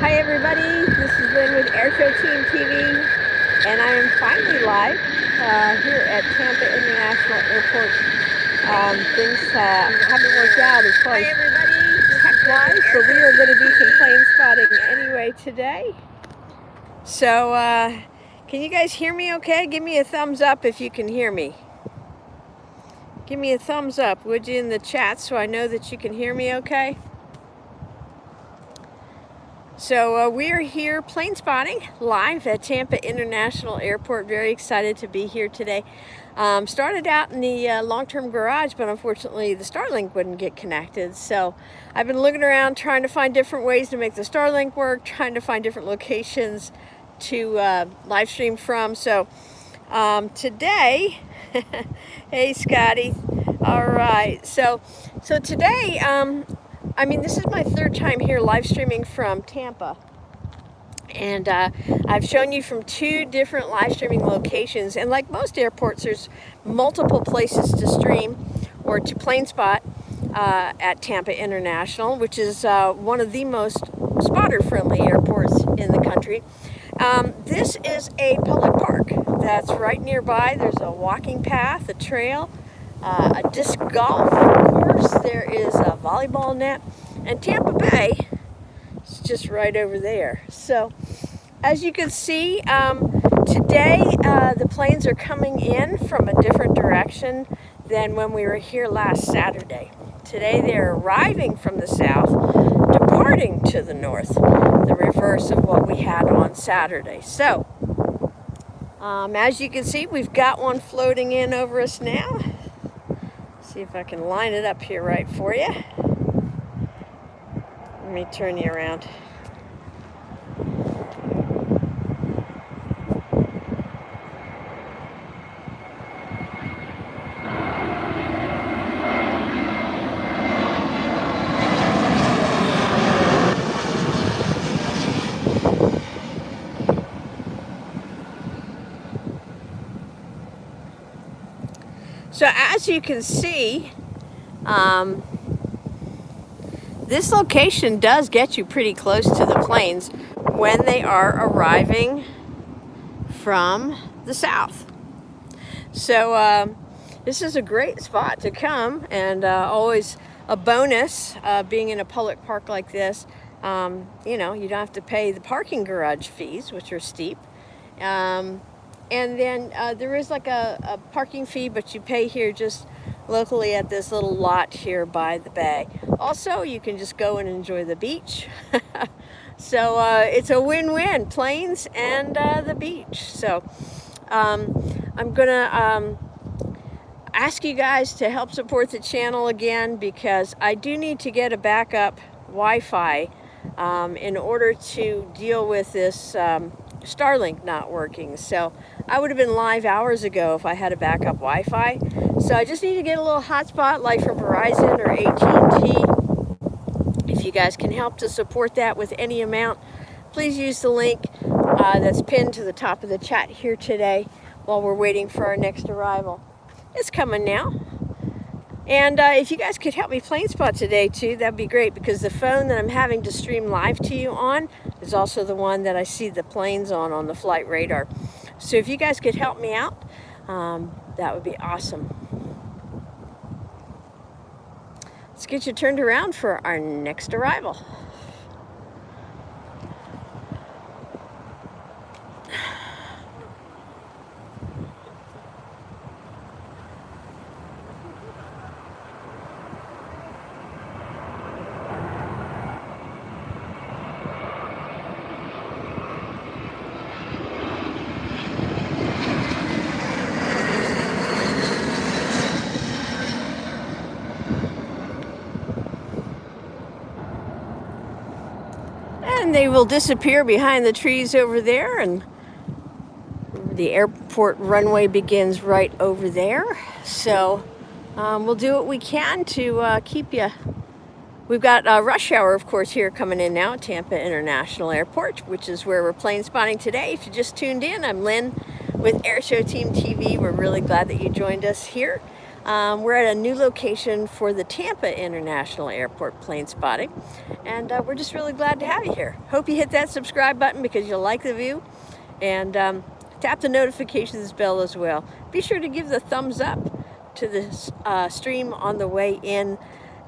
Hi everybody, this is Lynn with AirshowTeamTV, and I am finally live here at Tampa International Airport. Things haven't worked out as far as tech-wise, but we are going to do some plane spotting anyway today. So, can you guys hear me okay? Give me a thumbs up if you can hear me. Give me a thumbs up, would you, in the chat, so I know that you can hear me okay? So we are here plane spotting live at Tampa International Airport. Very excited to be here today. Started out in the long-term garage, but unfortunately the Starlink wouldn't get connected. So I've been looking around trying to find different ways to make the Starlink work, trying to find different locations to live stream from. So today, hey Scotty, all right. So today, I mean, this is my third time here live streaming from Tampa, and I've shown you from two different live streaming locations, and like most airports, there's multiple places to stream or to plane spot at Tampa International, which is one of the most spotter-friendly airports in the country. This is a public park that's right nearby. There's a walking path, a trail, a disc golf course, there is a volleyball net, and Tampa Bay is just right over there. So as you can see, today the planes are coming in from a different direction than when we were here last Saturday. Today they're arriving from the south, departing to the north, the reverse of what we had on Saturday. So as you can see, we've got one floating in over us now. See if I can line it up here right for you. Let me turn you around. So as you can see, this location does get you pretty close to the planes when they are arriving from the south. So this is a great spot to come, and always a bonus being in a public park like this. You know, you don't have to pay the parking garage fees, which are steep. And then there is like a parking fee, but you pay here just locally at this little lot here by the bay. Also, you can just go and enjoy the beach. So it's a win-win, planes and the beach. So I'm gonna ask you guys to help support the channel again, because I do need to get a backup Wi-Fi in order to deal with this Starlink not working. So I would have been live hours ago if I had a backup Wi-Fi. So I just need to get a little hotspot like from Verizon or AT&T. If you guys can help to support that with any amount, please use the link that's pinned to the top of the chat here today while we're waiting for our next arrival. It's coming now. And if you guys could help me plane spot today too, that'd be great, because the phone that I'm having to stream live to you on is also the one that I see the planes on the flight radar. So if you guys could help me out, that would be awesome. Let's get you turned around for our next arrival. And they will disappear behind the trees over there, and the airport runway begins right over there. So we'll do what we can to keep you. We've got rush hour, of course, here coming in now at Tampa International Airport, which is where we're plane spotting today. If you just tuned in, I'm Lynn with AirshowTeamTV. We're really glad that you joined us here. We're at a new location for the Tampa International Airport plane spotting, and we're just really glad to have you here. Hope you hit that subscribe button because you'll like the view, and tap the notifications bell as well. Be sure to give the thumbs up to this stream on the way in.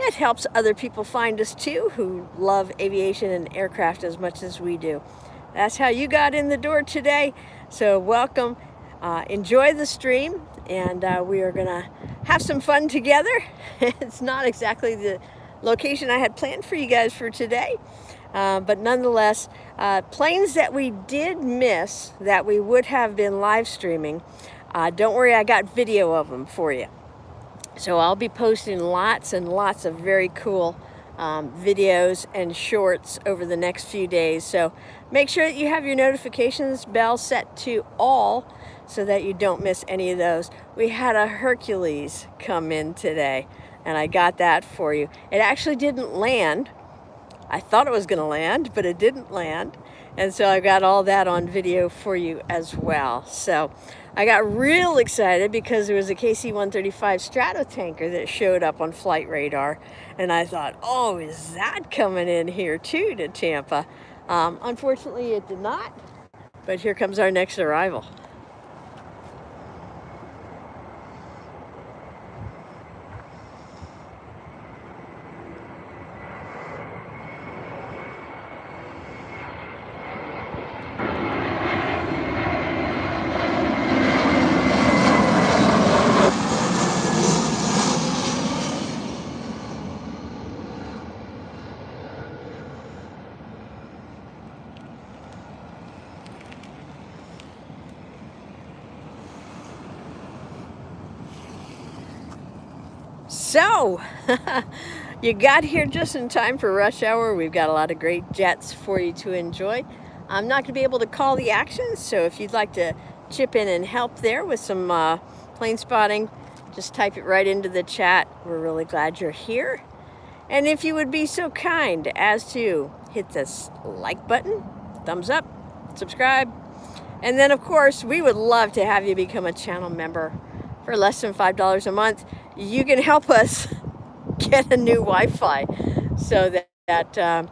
It helps other people find us too, who love aviation and aircraft as much as we do. That's how you got in the door today, so welcome. Enjoy the stream, and we are gonna have some fun together. It's not exactly the location I had planned for you guys for today, but nonetheless, planes that we did miss that we would have been live streaming, don't worry, I got video of them for you. So I'll be posting lots and lots of very cool videos and shorts over the next few days. So make sure that you have your notifications bell set to all so that you don't miss any of those. We had a Hercules come in today, and I got that for you. It actually didn't land. I thought it was going to land, but it didn't land. And so I got all that on video for you as well. So I got real excited because there was a KC-135 Stratotanker that showed up on flight radar. And I thought, oh, is that coming in here too to Tampa? Unfortunately, it did not. But here comes our next arrival. So, you got here just in time for rush hour. We've got a lot of great jets for you to enjoy. I'm not going to be able to call the action, so if you'd like to chip in and help there with some plane spotting, just type it right into the chat. We're really glad you're here. And if you would be so kind as to hit this like button, thumbs up, subscribe, and then of course we would love to have you become a channel member for less than $5 a month. You can help us get a new Wi-Fi so that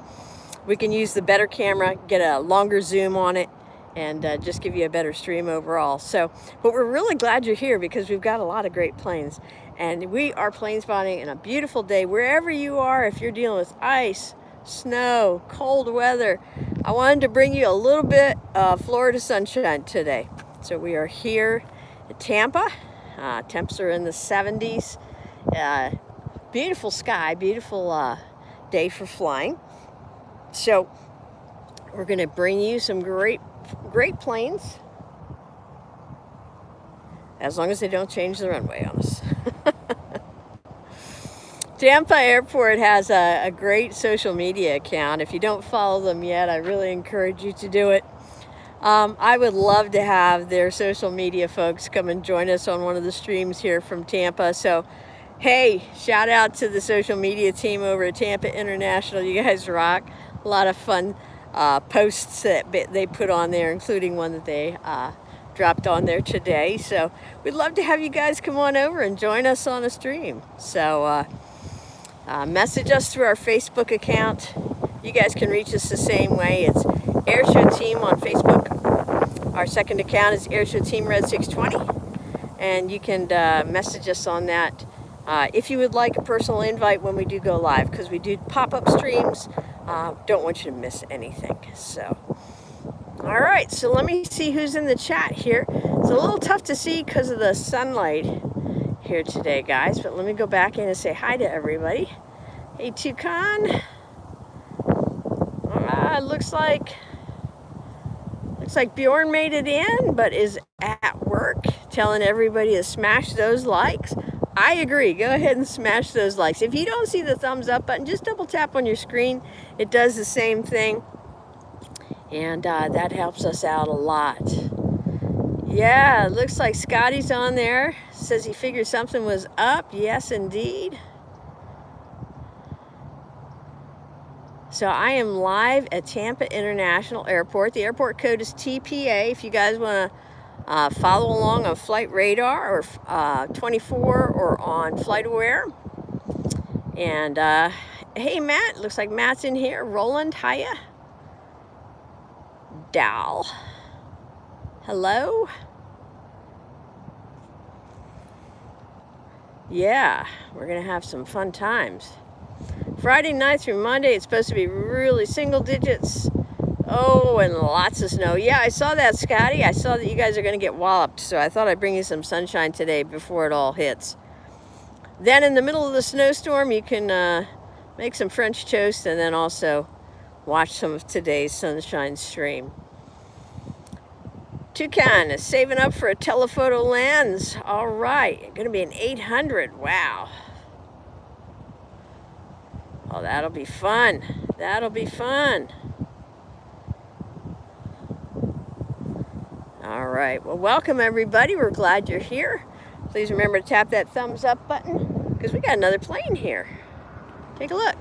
we can use the better camera, get a longer zoom on it, and just give you a better stream overall. So, but we're really glad you're here because we've got a lot of great planes, and we are plane spotting in a beautiful day wherever you are. If you're dealing with ice, snow, cold weather, I wanted to bring you a little bit of Florida sunshine today. So we are here at Tampa. Temps are in the 70s. Beautiful sky, beautiful day for flying. So we're going to bring you some great planes, as long as they don't change the runway on us. Tampa Airport has a great social media account. If you don't follow them yet, I really encourage you to do it. I would love to have their social media folks come and join us on one of the streams here from Tampa. So, hey, shout out to the social media team over at Tampa International. You guys rock. A lot of fun posts that they put on there, including one that they dropped on there today. So we'd love to have you guys come on over and join us on a stream. So message us through our Facebook account. You guys can reach us the same way. It's AirshowTeam on Facebook. Our second account is AirshowTeam Red 620, and you can message us on that if you would like a personal invite when we do go live, because we do pop-up streams. Don't want you to miss anything. So, all right, so let me see who's in the chat here. It's a little tough to see because of the sunlight here today, guys, but let me go back in and say hi to everybody. Hey, Toucan. Looks like Bjorn made it in, but is at work, telling everybody to smash those likes. I agree. Go ahead and smash those likes. If you don't see the thumbs up button, just double tap on your screen. It does the same thing, and that helps us out a lot. Yeah, it looks like Scotty's on there. Says he figured something was up. Yes, indeed. So I am live at Tampa International Airport. The airport code is TPA if you guys want Follow along on Flight Radar or 24 or on FlightAware. And hey, Matt, looks like Matt's in here. Roland, hiya. Dal, hello. Yeah, we're gonna have some fun times. Friday night through Monday, it's supposed to be really single digits. Oh, and lots of snow. Yeah, I saw that, Scotty. I saw that you guys are gonna get walloped, so I thought I'd bring you some sunshine today before it all hits. Then in the middle of the snowstorm, you can make some French toast and then also watch some of today's sunshine stream. Toucan is saving up for a telephoto lens. All right, gonna be an 800, wow. Oh, that'll be fun. That'll be fun. All right, well, welcome everybody. We're glad you're here. Please remember to tap that thumbs up button because we got another plane here. Take a look.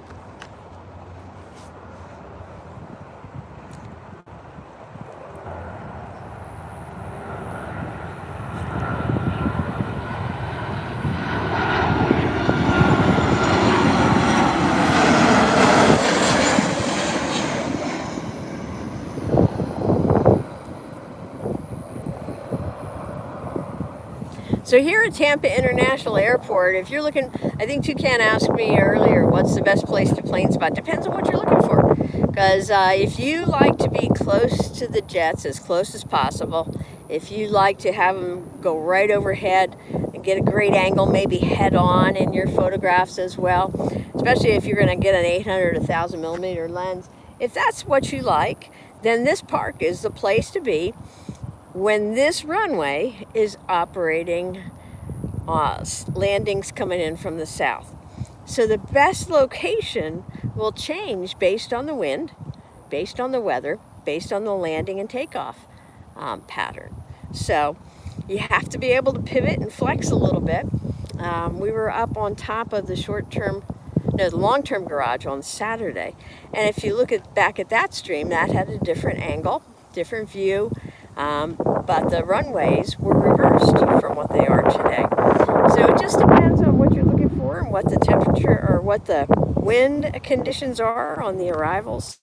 So here at Tampa International Airport, if you're looking, I think Toucan asked me earlier, what's the best place to plane spot? Depends on what you're looking for. Because if you like to be close to the jets, as close as possible, if you like to have them go right overhead and get a great angle, maybe head on in your photographs as well, especially if you're going to get an 800 or 1000 millimeter lens, if that's what you like, then this park is the place to be when this runway is operating, landings coming in from the south. So the best location will change based on the wind, based on the weather, based on the landing and takeoff pattern. So you have to be able to pivot and flex a little bit. We were up on top of the the long-term garage on Saturday. And if you look back at that stream, that had a different angle, different view. But the runways were reversed from what they are today. So it just depends on what you're looking for and what the temperature or what the wind conditions are on the arrivals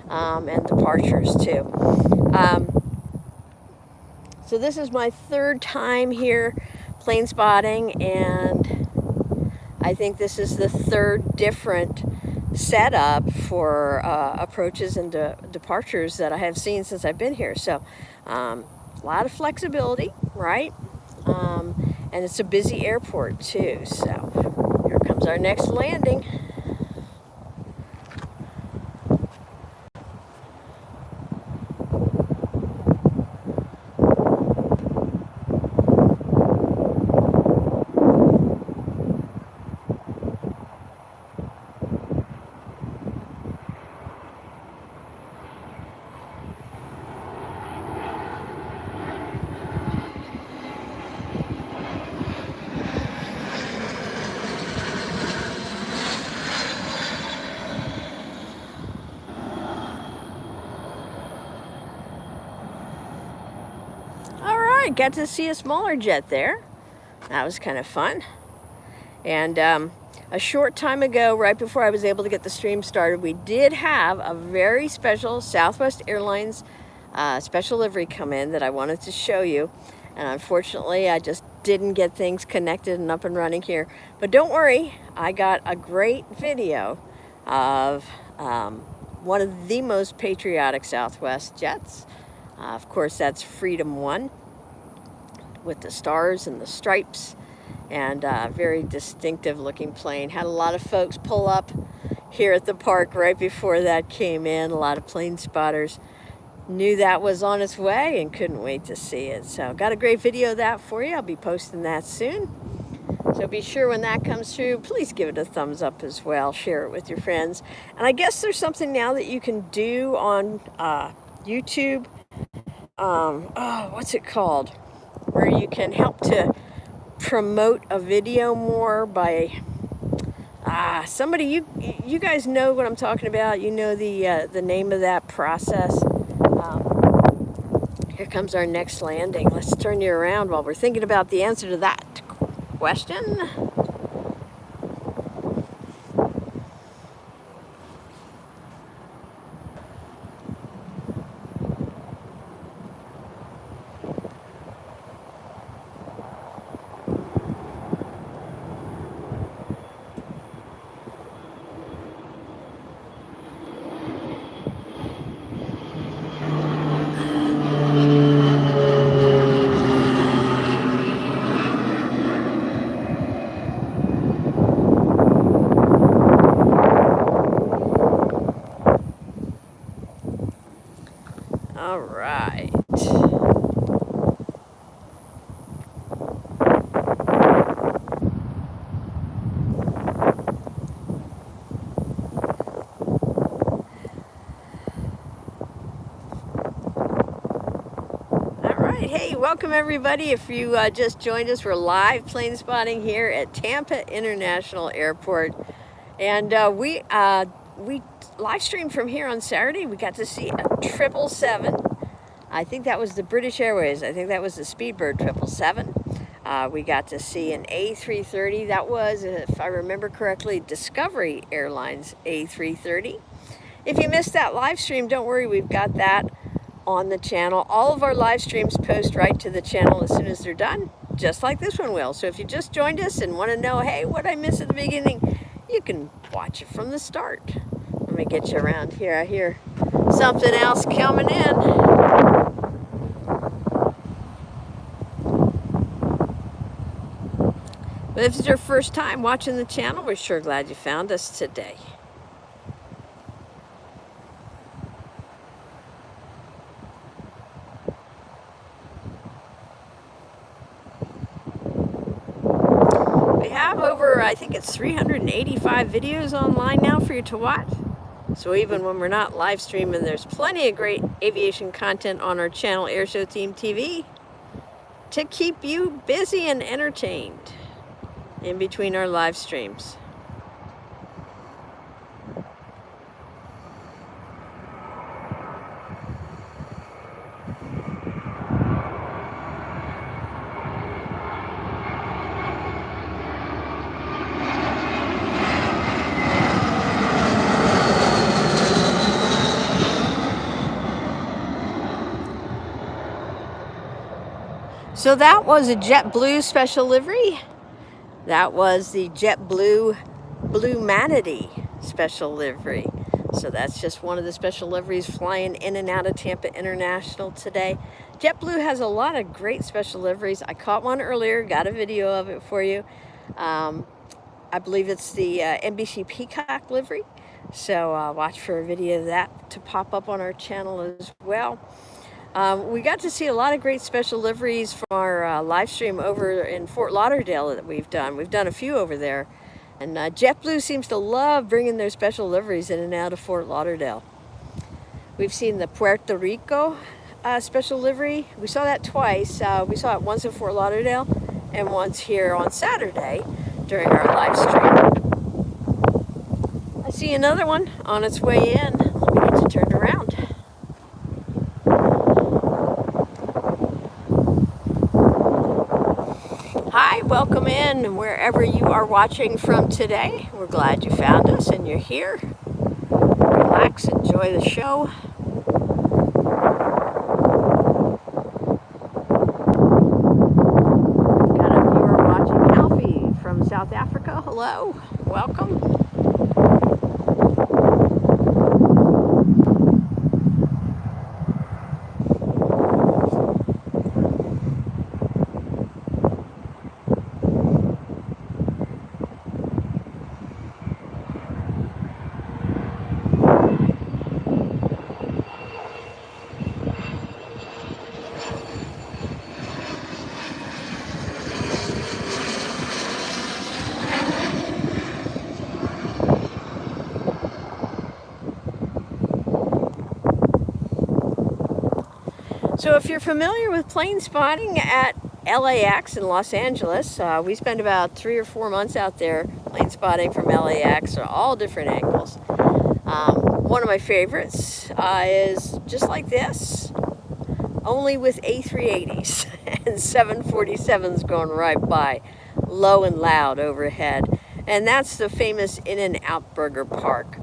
and departures too. So this is my third time here plane spotting, and I think this is the third different setup for approaches and departures that I have seen since I've been here. So a lot of flexibility, right? And it's a busy airport too. So here comes our next landing. Got to see a smaller jet there. That was kind of fun. And a short time ago, right before I was able to get the stream started, we did have a very special Southwest Airlines special livery come in that I wanted to show you. And unfortunately, I just didn't get things connected and up and running here. But don't worry, I got a great video of one of the most patriotic Southwest jets. Of course, that's Freedom 1. With the stars and the stripes, and very distinctive looking plane. Had a lot of folks pull up here at the park right before that came in. A lot of plane spotters knew that was on its way and couldn't wait to see it. So got a great video of that for you. I'll be posting that soon. So be sure when that comes through, please give it a thumbs up as well. Share it with your friends. And I guess there's something now that you can do on YouTube. Oh, what's it called? Where you can help to promote a video more by somebody you guys know what I'm talking about. You know the name of that process. Here comes our next landing. Let's turn you around while we're thinking about the answer to that question. All right. Hey, welcome everybody. If you just joined us, we're live plane spotting here at Tampa International Airport, and we live streamed from here on Saturday. We got to see a 777. I think that was the British Airways. I think that was the Speedbird 777. We got to see an A330. That was, if I remember correctly, Discovery Airlines A330. If you missed that live stream, don't worry, we've got that on the channel. All of our live streams post right to the channel as soon as they're done, just like this one will. So if you just joined us and want to know, hey, what I missed at the beginning, you can watch it from the start. Let me get you around here. I hear something else coming in. But if it's your first time watching the channel, we're sure glad you found us today. I think it's 385 videos online now for you to watch. So even when we're not live streaming, there's plenty of great aviation content on our channel, AirshowTeamTV, to keep you busy and entertained in between our live streams. So that was a JetBlue special livery. That was the JetBlue Blue Manatee special livery. So that's just one of the special liveries flying in and out of Tampa International today. JetBlue has a lot of great special liveries. I caught one earlier, got a video of it for you. I believe it's the NBC Peacock livery. So watch for a video of that to pop up on our channel as well. We got to see a lot of great special liveries from our live stream over in Fort Lauderdale that we've done. We've done a few over there. And JetBlue seems to love bringing their special liveries in and out of Fort Lauderdale. We've seen the Puerto Rico special livery. We saw that twice. We saw it once in Fort Lauderdale and once here on Saturday during our live stream. I see another one on its way in. Let me get you turned around. Hi, welcome in wherever you are watching from today. We're glad you found us and you're here. Relax, enjoy the show. Got a viewer watching, Alfie from South Africa. Hello, welcome. So if you're familiar with plane spotting at LAX in Los Angeles, we spend about 3 or 4 months out there plane spotting from LAX, all different angles. One of my favorites is just like this, only with A380s and 747s going right by, low and loud overhead. And that's the famous In-N-Out Burger Park.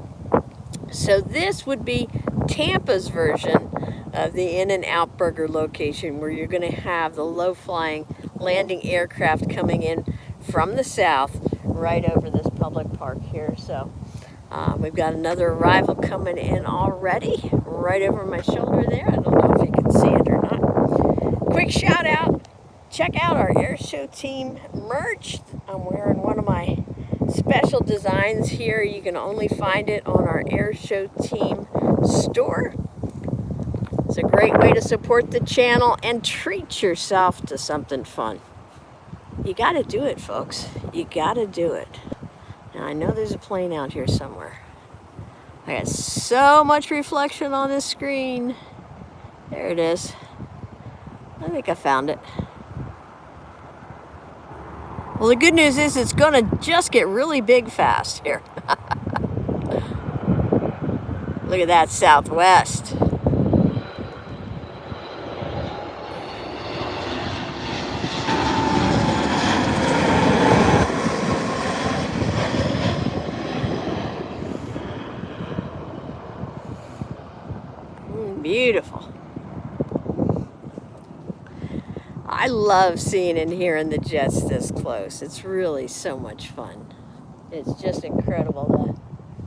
So this would be Tampa's version of the In-N-Out Burger location, where you're going to have the low-flying landing aircraft coming in from the south right over this public park here. So we've got another arrival coming in already, right over my shoulder there. I don't know if you can see it or not. Quick shout out, check out our AirshowTeam merch. I'm wearing one of my special designs here. You can only find it on our AirshowTeam store. It's a great way to support the channel and treat yourself to something fun. You gotta do it, folks. You gotta do it. Now I know there's a plane out here somewhere. I got so much reflection on this screen. There it is. I think I found it. Well, the good news is it's gonna just get really big fast here. Look at that Southwest. Beautiful. I love seeing and hearing the jets this close. It's really so much fun. It's just incredible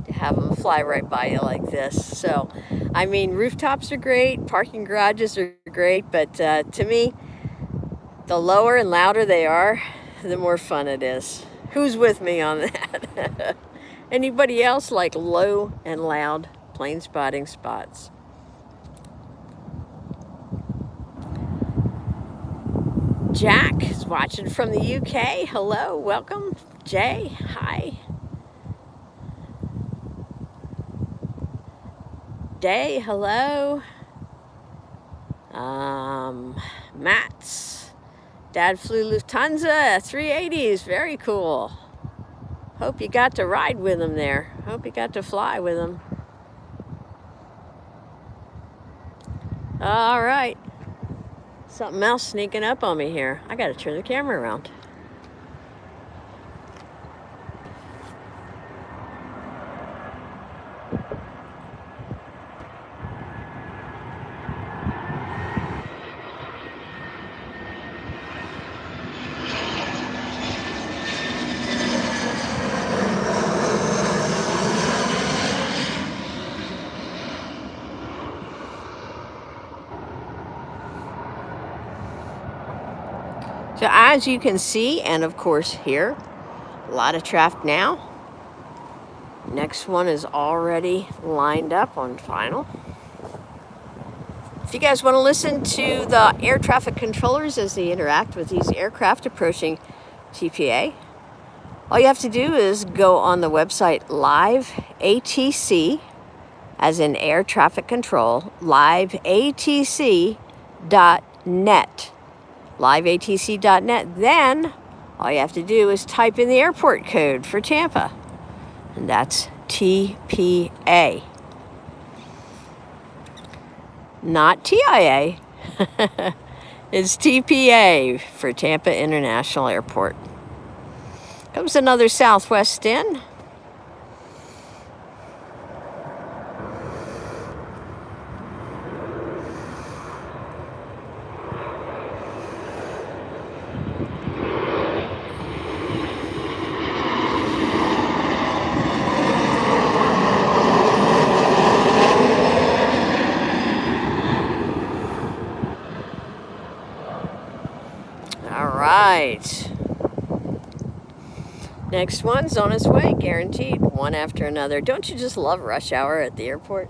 to have them fly right by you like this. So, I mean, rooftops are great, parking garages are great, but to me, the lower and louder they are, the more fun it is. Who's with me on that? Anybody else like low and loud plane spotting spots? Jack is watching from the UK. Hello, welcome. Jay, hi. Day, hello. Matt's dad flew Lufthansa 380s. Very cool. Hope you got to ride with him there. Hope you got to fly with him. All right. Something else sneaking up on me here. I gotta turn the camera around. So as you can see, and of course hear, a lot of traffic now. Next one is already lined up on final. If you guys want to listen to the air traffic controllers as they interact with these aircraft approaching TPA, all you have to do is go on the website liveatc, as in air traffic control, liveatc.net. liveatc.net. Then all you have to do is type in the airport code for Tampa, and that's TPA, not TIA. It's TPA for Tampa International Airport. Comes another Southwest in. Right. Next one's on its way, guaranteed, one after another. Don't you just love rush hour at the airport?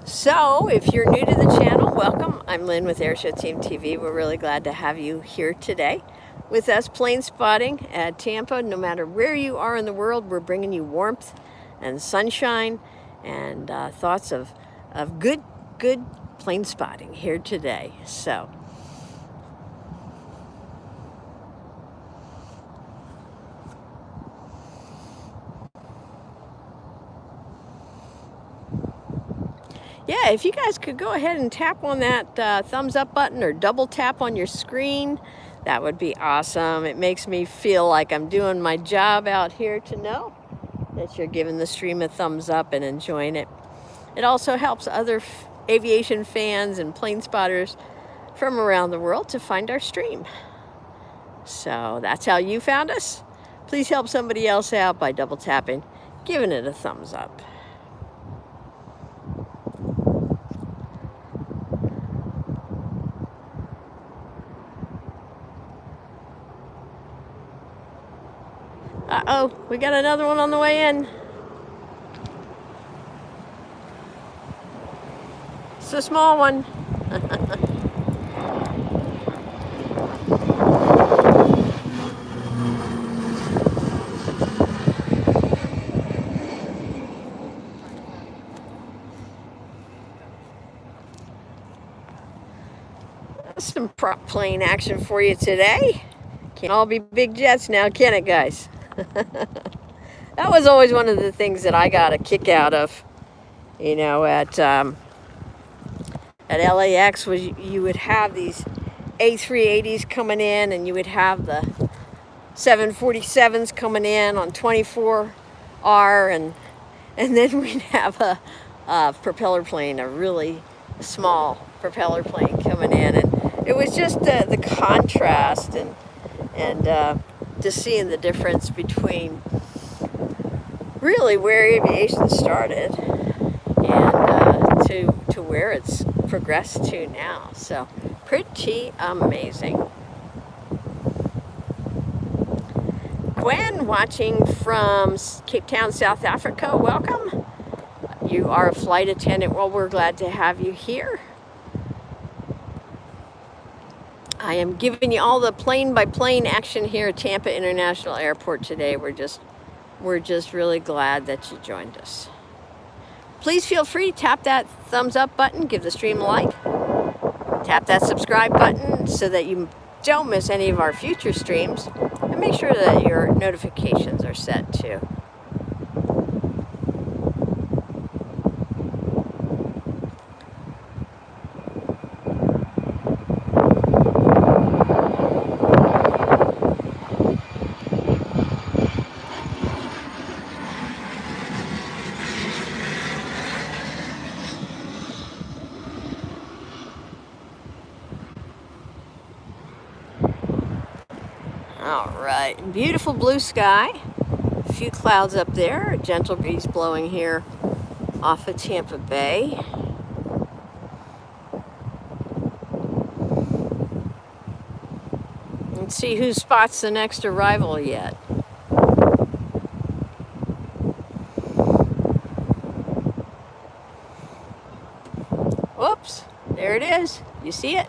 So, if you're new to the channel, welcome. I'm Lynn with AirshowTeamTV. We're really glad to have you here today with us plane spotting at Tampa. No matter where you are in the world, we're bringing you warmth and sunshine and thoughts of good plane spotting here today. So yeah, if you guys could go ahead and tap on that thumbs up button or double tap on your screen, that would be awesome. It makes me feel like I'm doing my job out here to know that you're giving the stream a thumbs up and enjoying it. It also helps other aviation fans and plane spotters from around the world to find our stream. So that's how you found us. Please help somebody else out by double tapping, giving it a thumbs up. Uh-oh, we got another one on the way in. It's a small one. Some prop plane action for you today. Can't all be big jets now, can it, guys? That was always one of the things that I got a kick out of, you know, at LAX, was you would have these A380s coming in, and you would have the 747s coming in on 24R, and then we'd have a propeller plane, a really small propeller plane coming in, and it was just the contrast and just seeing the difference between really where aviation started and to where it's progressed to now. So pretty amazing. Gwen, watching from Cape Town, South Africa, welcome. You are a flight attendant. Well, we're glad to have you here. I am giving you all the plane-by-plane action here at Tampa International Airport today. We're just really glad that you joined us. Please feel free to tap that thumbs up button, give the stream a like, tap that subscribe button so that you don't miss any of our future streams, and make sure that your notifications are set too. All right, beautiful blue sky, a few clouds up there, a gentle breeze blowing here off of Tampa Bay. Let's see who spots the next arrival yet. Whoops, there it is. You see it?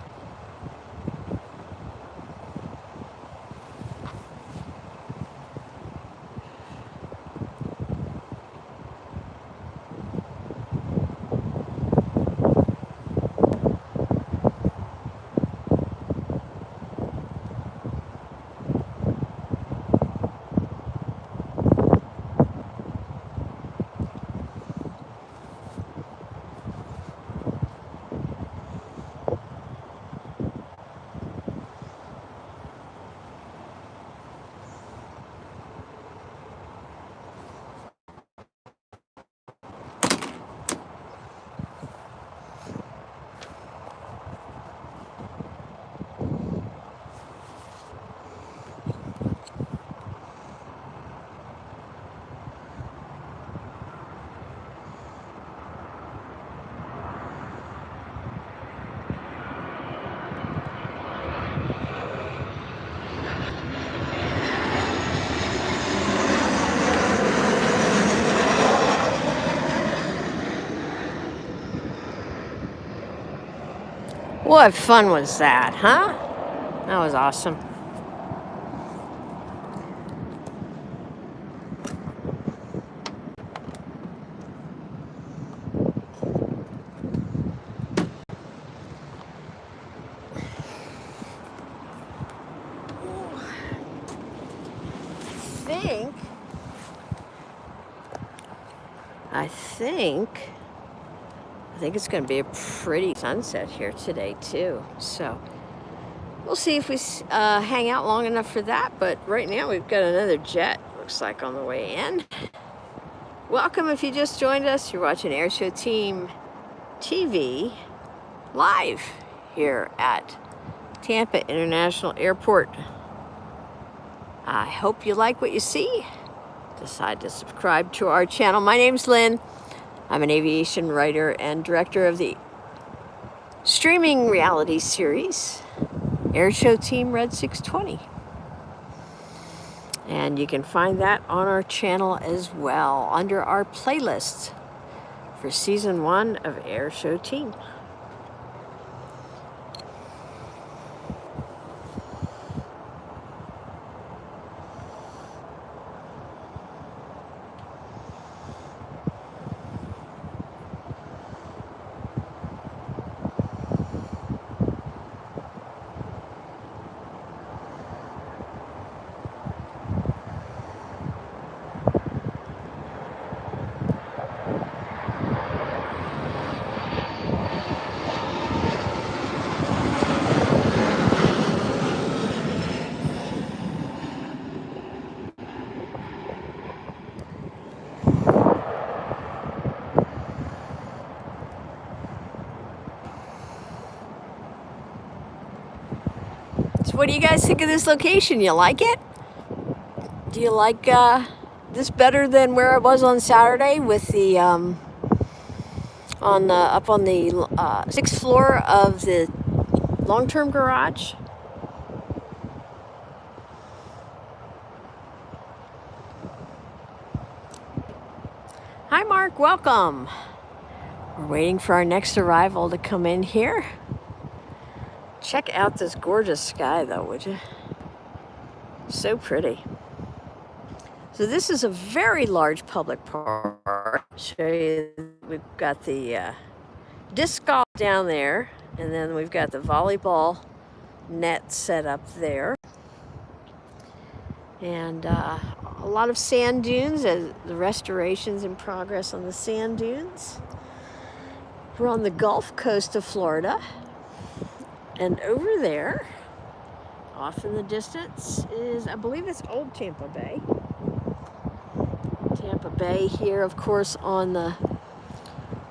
What fun was that, huh? That was awesome. I think I think it's going to be a pretty sunset here today too. So we'll see if we hang out long enough for that. But right now we've got another jet, looks like, on the way in. Welcome if you just joined us. You're watching AirshowTeamTV live here at Tampa International Airport. I hope you like what you see. Decide to subscribe to our channel. My name's Lynn. I'm an aviation writer and director of the streaming reality series, AirshowTeam Red 620. And you can find that on our channel as well, under our playlists for season 1 of AirshowTeam. So what do you guys think of this location? You like it? Do you like this better than where I was on Saturday with the up on the 6th floor of the long-term garage? Hi Mark, welcome. We're waiting for our next arrival to come in here. Check out this gorgeous sky though, would you? So pretty. So this is a very large public park. I'll show you, we've got the disc golf down there, and then we've got the volleyball net set up there. And a lot of sand dunes, as the restoration's in progress on the sand dunes. We're on the Gulf Coast of Florida. And over there, off in the distance, is, I believe it's Old Tampa Bay. Tampa Bay here, of course, on the,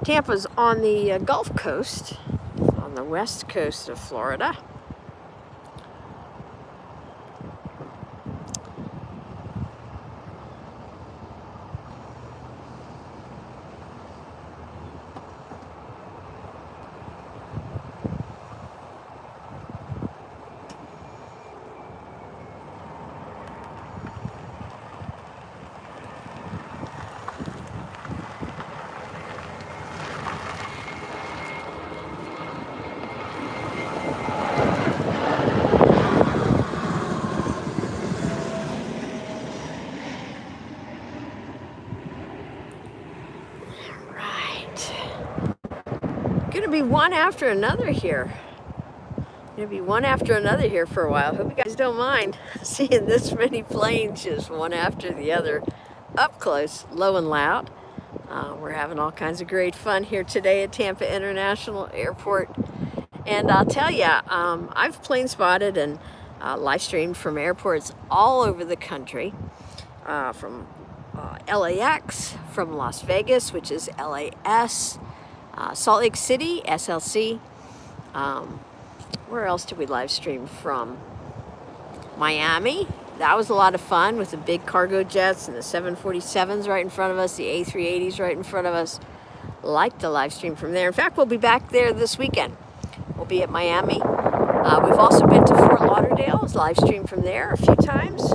Tampa's on the Gulf Coast, on the west coast of Florida. Gonna be one after another here. Gonna be one after another here for a while. Hope you guys don't mind seeing this many planes just one after the other, up close, low and loud. We're having all kinds of great fun here today at Tampa International Airport. And I'll tell you, I've plane spotted and live streamed from airports all over the country, from LAX, from Las Vegas, which is LAS, Salt Lake City, SLC. Where else did we live stream from? Miami. That was a lot of fun with the big cargo jets and the 747s right in front of us, the A380s right in front of us. Like to live stream from there. In fact, we'll be back there this weekend. We'll be at Miami. We've also been to Fort Lauderdale. It's live streamed from there a few times.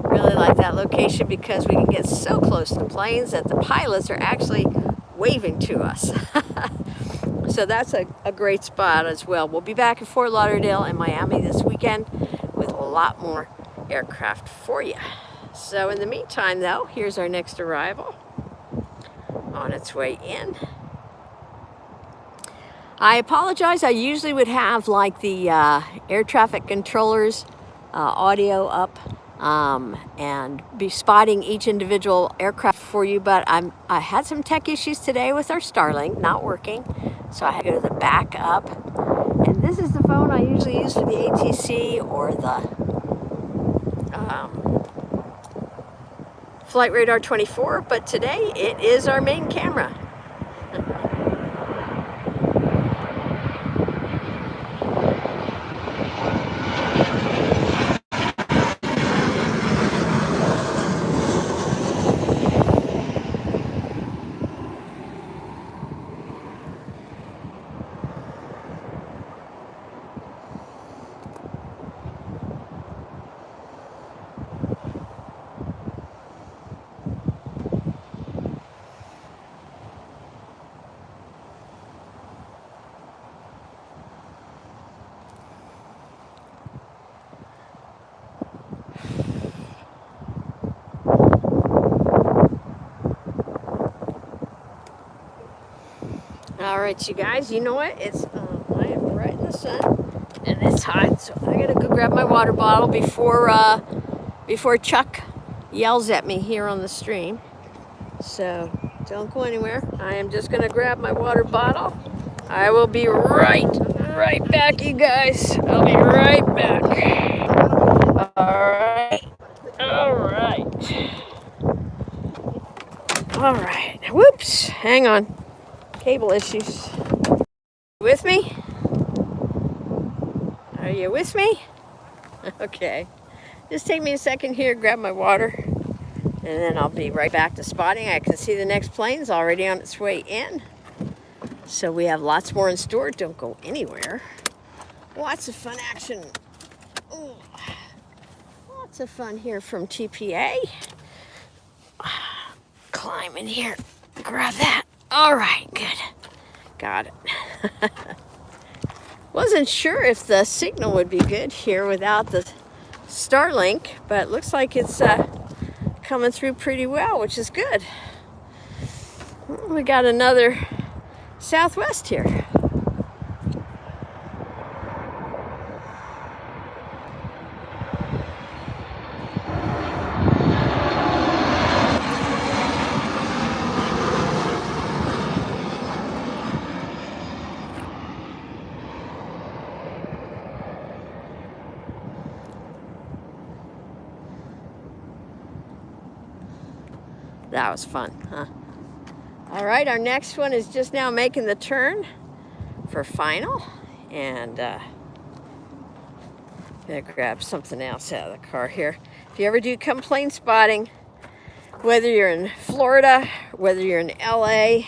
Really like that location because we can get so close to planes that the pilots are actually waving to us. So that's a great spot as well. We'll be back in Fort Lauderdale and Miami this weekend with a lot more aircraft for you. So in the meantime though, here's our next arrival on its way in. I apologize, I usually would have like the air traffic controllers audio up and be spotting each individual aircraft for you. But I had some tech issues today with our Starlink not working, so I had to go to the backup. And this is the phone I usually use for the ATC or the Flight Radar 24, but today it is our main camera. All right, you guys, you know what? It's I am right in the sun, and it's hot, so I gotta go grab my water bottle before Chuck yells at me here on the stream. So don't go anywhere. I am just gonna grab my water bottle. I will be right back, you guys. I'll be right back. All right. Whoops. Hang on. Cable issues. With me? Are you with me? Okay. Just take me a second here, grab my water, and then I'll be right back to spotting. I can see the next plane's already on its way in. So we have lots more in store. Don't go anywhere. Lots of fun action. Ooh. Lots of fun here from TPA. Climb in here. Grab that. All right, good. Got it. Wasn't sure if the signal would be good here without the Starlink, but it looks like it's coming through pretty well, which is good. We got another Southwest here. That was fun, huh? All right, our next one is just now making the turn for final. And gonna grab something else out of the car here. If you ever do come plane spotting, whether you're in Florida, whether you're in LA,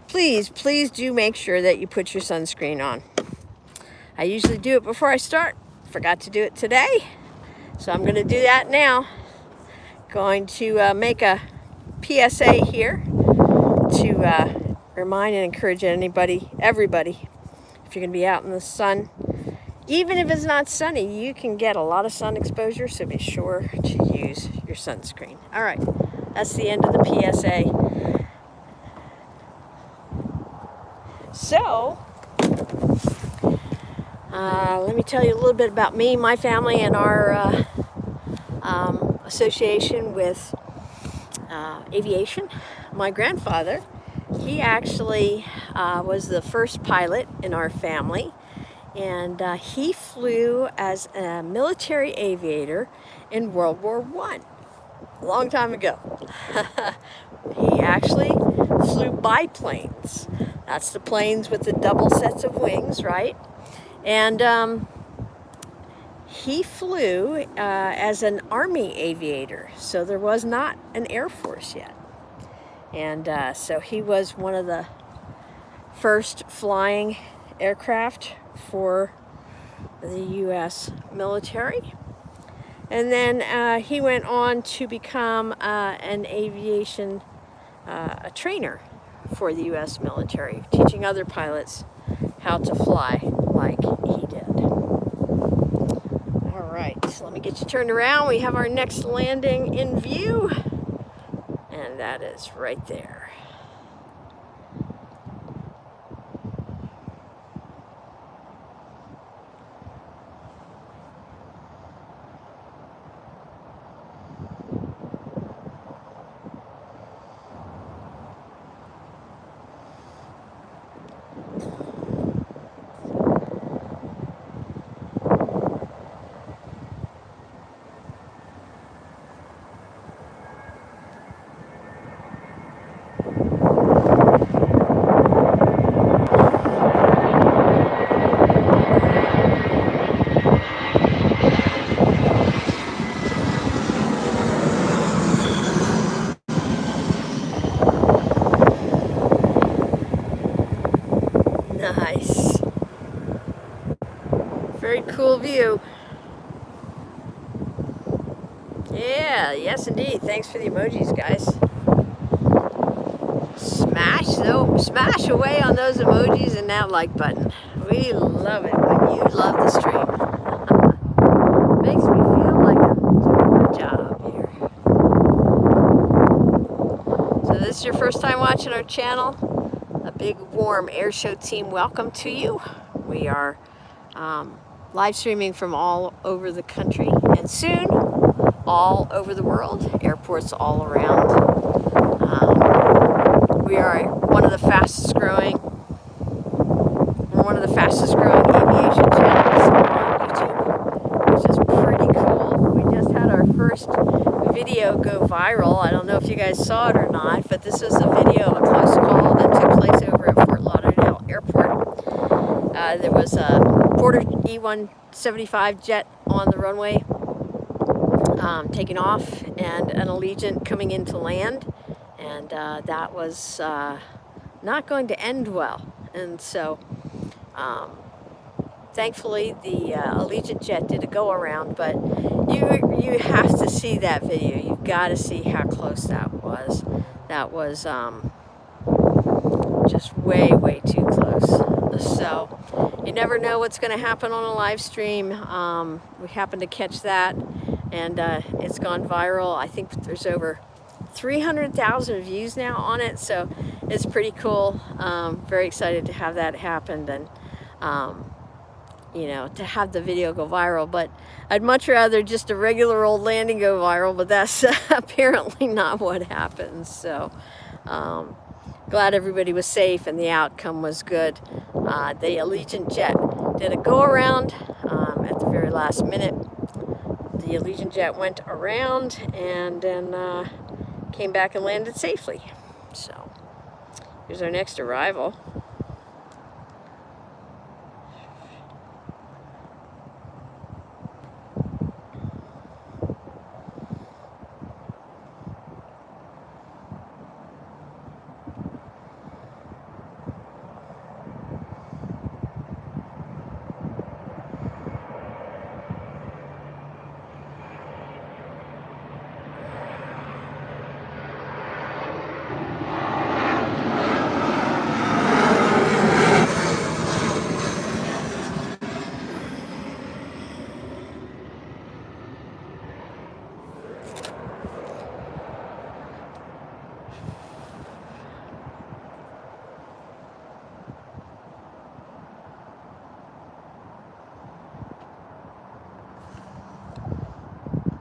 please do make sure that you put your sunscreen on. I usually do it before I start. Forgot to do it today, so I'm gonna do that now. Going to make a PSA here to remind and encourage everybody, if you're going to be out in the sun, even if it's not sunny, you can get a lot of sun exposure, so be sure to use your sunscreen. All right, that's the end of the PSA. So, let me tell you a little bit about me, my family, and our association with aviation. My grandfather, he actually was the first pilot in our family, and he flew as a military aviator in World War I, a long time ago. He actually flew biplanes. That's the planes with the double sets of wings, right? And he flew as an Army aviator, so there was not an Air Force yet. And so he was one of the first flying aircraft for the U.S. military. And then he went on to become an aviation a trainer for the U.S. military, teaching other pilots how to fly like he did. All right, so let me get you turned around. We have our next landing in view, and that is right there. Yes, indeed. Thanks for the emojis, guys. Smash away on those emojis and that like button. We love it when you love the stream. Makes me feel like I'm doing my job here. So this is your first time watching our channel. A big warm Airshow team welcome to you. We are live streaming from all over the country and soon all over the world, airports all around. We are one of the fastest growing aviation channels on YouTube, which is pretty cool. We just had our first video go viral. I don't know if you guys saw it or not, but this was a video of a close call that took place over at Fort Lauderdale Airport. There was a Porter E-175 jet on the runway taking off and an Allegiant coming in to land, and that was not going to end well. And so thankfully the Allegiant jet did a go around, but you have to see that video. You've got to see how close that was. That was just way too close. So you never know what's going to happen on a live stream. We happened to catch that, and it's gone viral. I think there's over 300,000 views now on it, so it's pretty cool. Very excited to have that happen, and you know, to have the video go viral. But I'd much rather just a regular old landing go viral, but that's apparently not what happens. So glad everybody was safe and the outcome was good. The Allegiant jet did a go around at the very last minute. The Allegiant jet went around and then came back and landed safely. So here's our next arrival.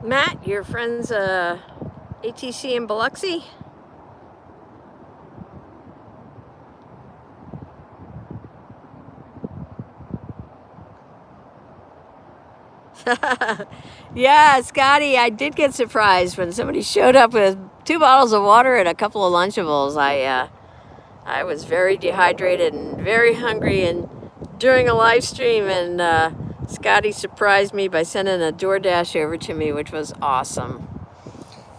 Matt, your friend's ATC in Biloxi? Yeah, Scotty, I did get surprised when somebody showed up with 2 bottles of water and a couple of Lunchables. I was very dehydrated and very hungry and during a live stream, and Scotty surprised me by sending a DoorDash over to me, which was awesome.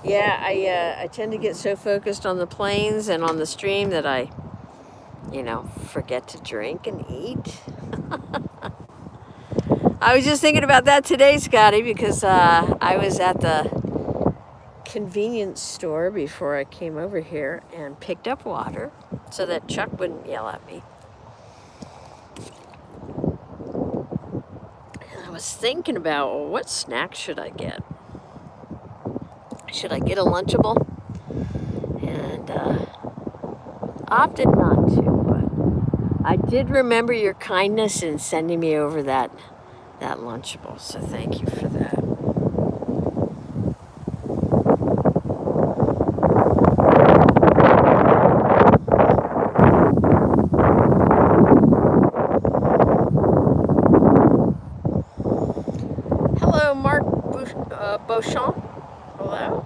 Yeah, I tend to get so focused on the planes and on the stream that I, you know, forget to drink and eat. I was just thinking about that today, Scotty, because I was at the convenience store before I came over here and picked up water so that Chuck wouldn't yell at me. And I was thinking about, well, what snack should I get? Should I get a Lunchable? And opted not to, but I did remember your kindness in sending me over that Lunchable, so thank you for that. Hello, Mark Beauchamp. Hello.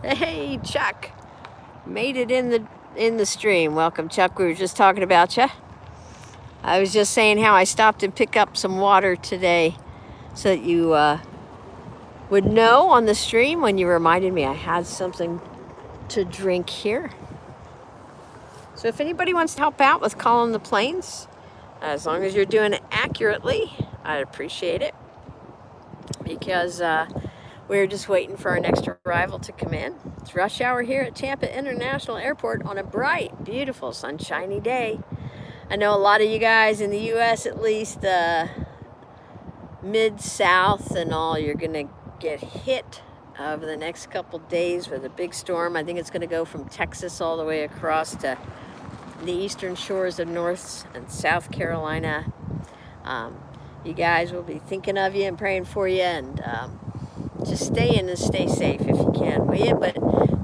Hey, Chuck, made it in the stream. Welcome, Chuck. We were just talking about you. I was just saying how I stopped and picked up some water today so that you would know on the stream when you reminded me I had something to drink here. So if anybody wants to help out with calling the planes, as long as you're doing it accurately, I'd appreciate it. Because we're just waiting for our next arrival to come in. It's rush hour here at Tampa International Airport on a bright, beautiful, sunshiny day. I know a lot of you guys in the U.S. at least, mid-south and all, you're gonna get hit over the next couple days with a big storm. I think it's gonna go from Texas all the way across to the eastern shores of North and South Carolina. You guys will be thinking of you and praying for you, and just stay in and stay safe if you can, will you? But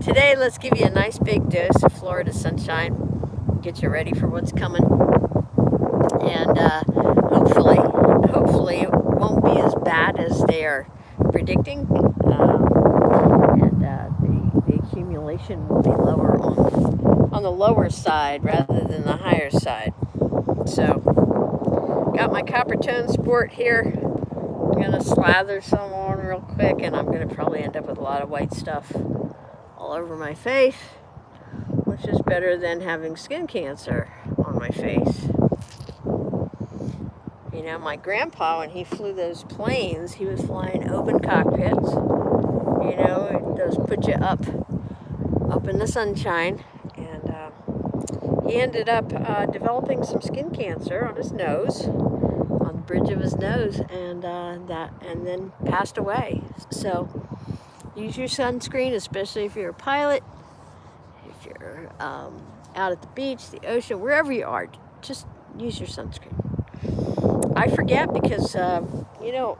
today, let's give you a nice big dose of Florida sunshine, get you ready for what's coming, and hopefully it won't be as bad as they are predicting, and the accumulation will be lower on the lower side rather than the higher side. So, got my copper tone sport here. I'm gonna slather some on real quick, and I'm gonna probably end up with a lot of white stuff all over my face, which is better than having skin cancer on my face. You know, my grandpa, when he flew those planes, he was flying open cockpits. You know, those put you up in the sunshine, and he ended up developing some skin cancer on his nose, on the bridge of his nose, and then passed away. So use your sunscreen, especially if you're a pilot, if you're out at the beach, the ocean, wherever you are. Just use your sunscreen. I forget because you know,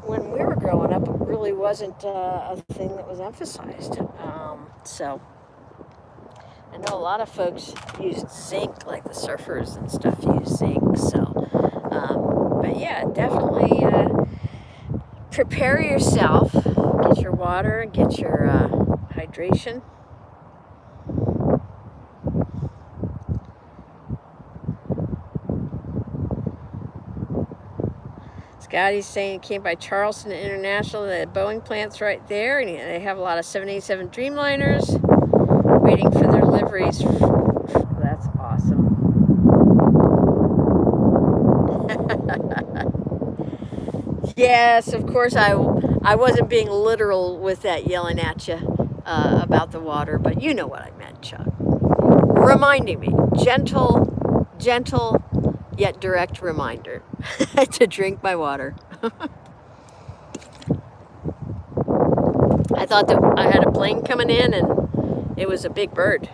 when we were growing up, it really wasn't a thing that was emphasized. So I know a lot of folks used zinc, like the surfers and stuff use zinc. So, but yeah, definitely prepare yourself. Get your water, get your hydration. Scotty's saying it came by Charleston International. The Boeing plant's right there, and they have a lot of 787 Dreamliners waiting for their liveries. That's awesome. Yes, of course, I wasn't being literal with that yelling at you about the water, but you know what I meant, Chuck. Reminding me, gentle, yet direct reminder to drink my water. I thought that I had a plane coming in, and it was a big bird.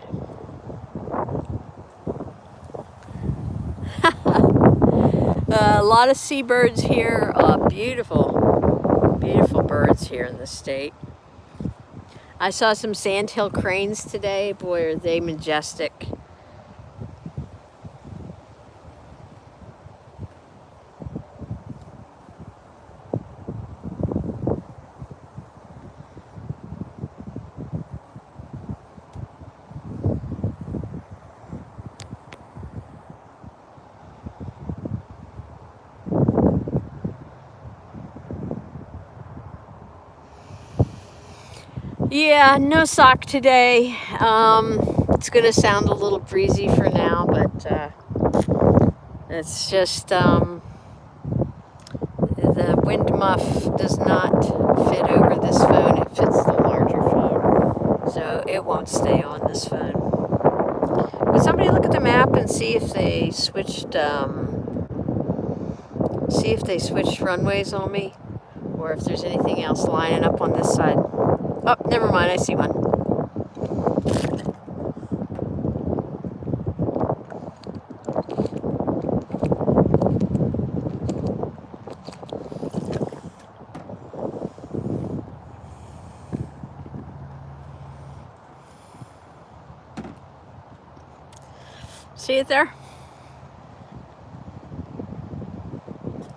A lot of seabirds here, beautiful, beautiful birds here in the state. I saw some sandhill cranes today. Boy, are they majestic. Yeah, no sock today. It's gonna sound a little breezy for now, but it's just the wind muff does not fit over this phone. It fits the larger phone, so it won't stay on this phone. Would somebody look at the map and see if they switched runways on me, or if there's anything else lining up on this side? Oh, never mind, I see one. See it there?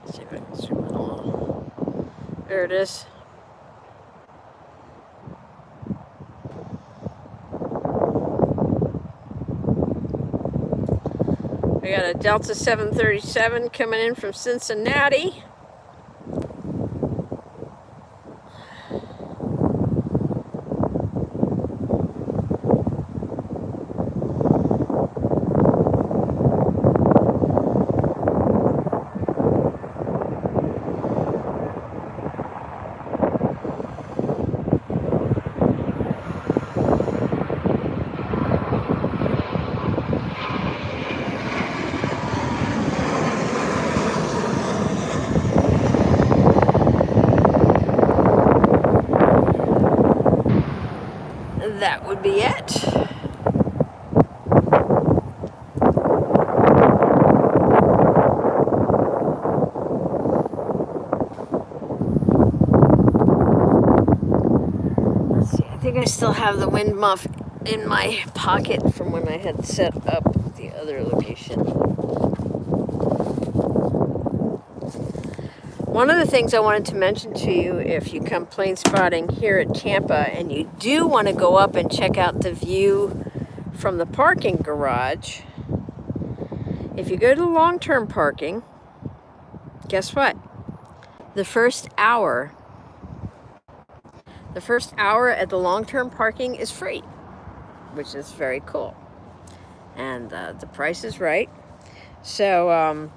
Let's see if I can zoom in a little. There it is. We got a Delta 737 coming in from Cincinnati. That would be it. Let's see, I think I still have the wind muff in my pocket from when I had set up the other location. One of the things I wanted to mention to you, if you come plane spotting here at Tampa and you do want to go up and check out the view from the parking garage, if you go to long-term parking, guess what? The first hour at the long-term parking is free, which is very cool. And the price is right. So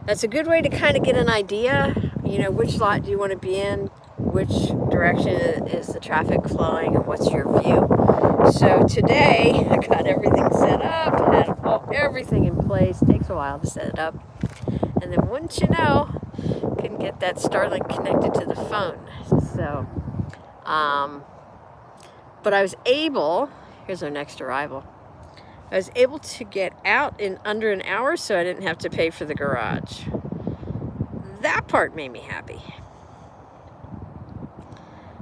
that's a good way to kind of get an idea, you know, which lot do you want to be in, which direction is the traffic flowing, and what's your view. So today, I got everything set up, had everything in place. Takes a while to set it up. And then wouldn't you know, can get that Starlink connected to the phone. So, but I was able, here's our next arrival. I was able to get out in under an hour, so I didn't have to pay for the garage. That part made me happy.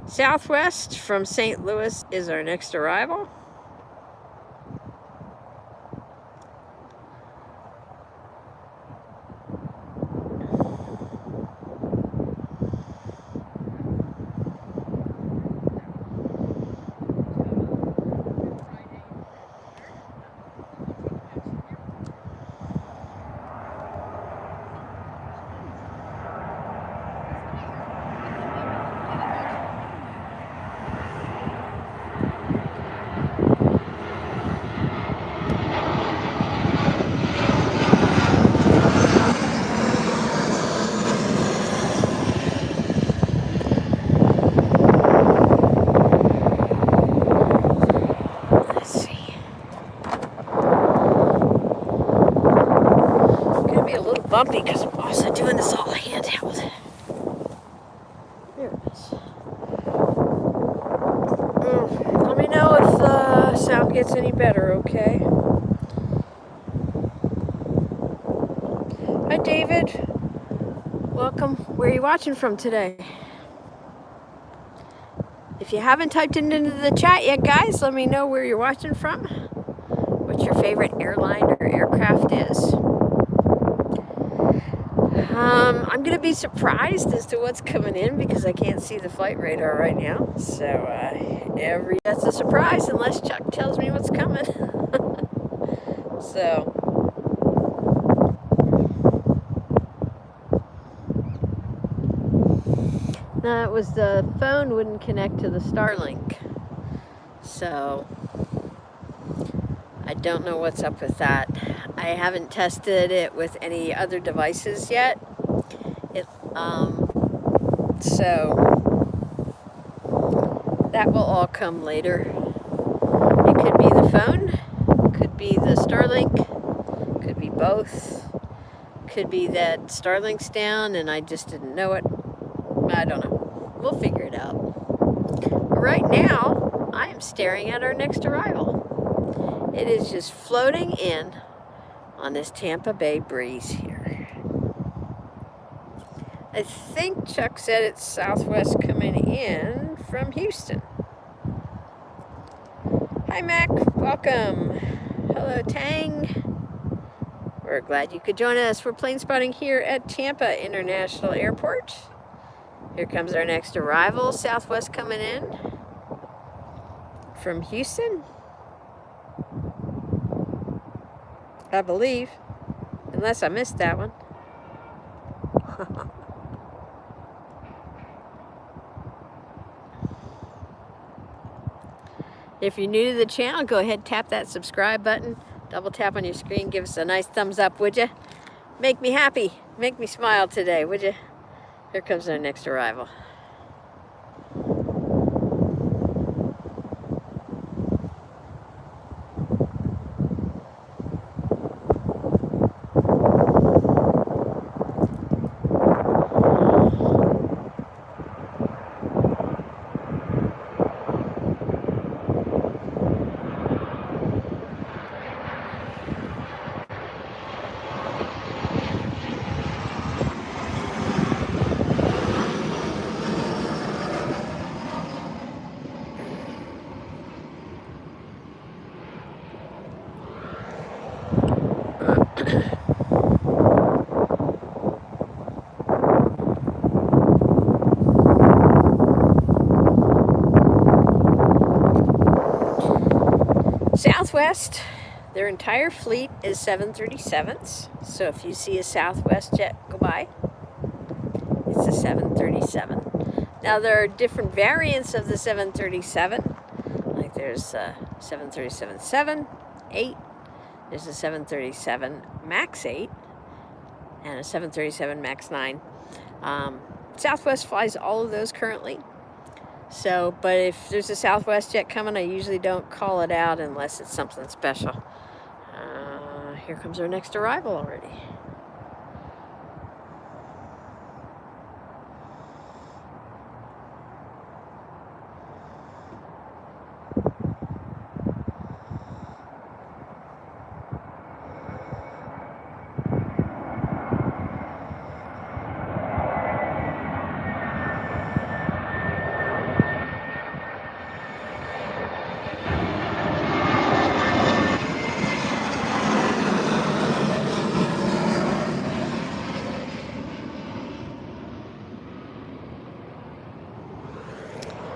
Southwest from St. Louis is our next arrival. Bumpy because I'm also doing this all handheld. There it is. Let me know if the sound gets any better, okay? Hi, David. Welcome. Where are you watching from today? If you haven't typed it into the chat yet, guys, let me know where you're watching from, what your favorite airline or aircraft is. I'm going to be surprised as to what's coming in because I can't see the flight radar right now. So that's a surprise unless Chuck tells me what's coming. So that was the phone wouldn't connect to the Starlink. So I don't know what's up with that. I haven't tested it with any other devices yet. So that will all come later. It could be the phone, could be the Starlink, could be both, could be that Starlink's down and I just didn't know it. I don't know. We'll figure it out. But right now, I am staring at our next arrival. It is just floating in on this Tampa Bay breeze here. I think Chuck said it's Southwest coming in from Houston. Hi, Mac. Welcome. Hello, Tang. We're glad you could join us. We're plane spotting here at Tampa International Airport. Here comes our next arrival. Southwest coming in from Houston, I believe. unless I missed that one. If you're new to the channel, go ahead and tap that subscribe button. Double tap on your screen. Give us a nice thumbs up, would you? Make me happy. Make me smile today, would you? Here comes our next arrival. Southwest, their entire fleet is 737s. So if you see a Southwest jet go by, it's a 737. Now there are different variants of the 737. Like there's a 737-7, 8. There's a 737 MAX 8 and a 737 MAX 9. Southwest flies all of those currently. So, but if there's a Southwest jet coming, I usually don't call it out unless it's something special. Here comes our next arrival already.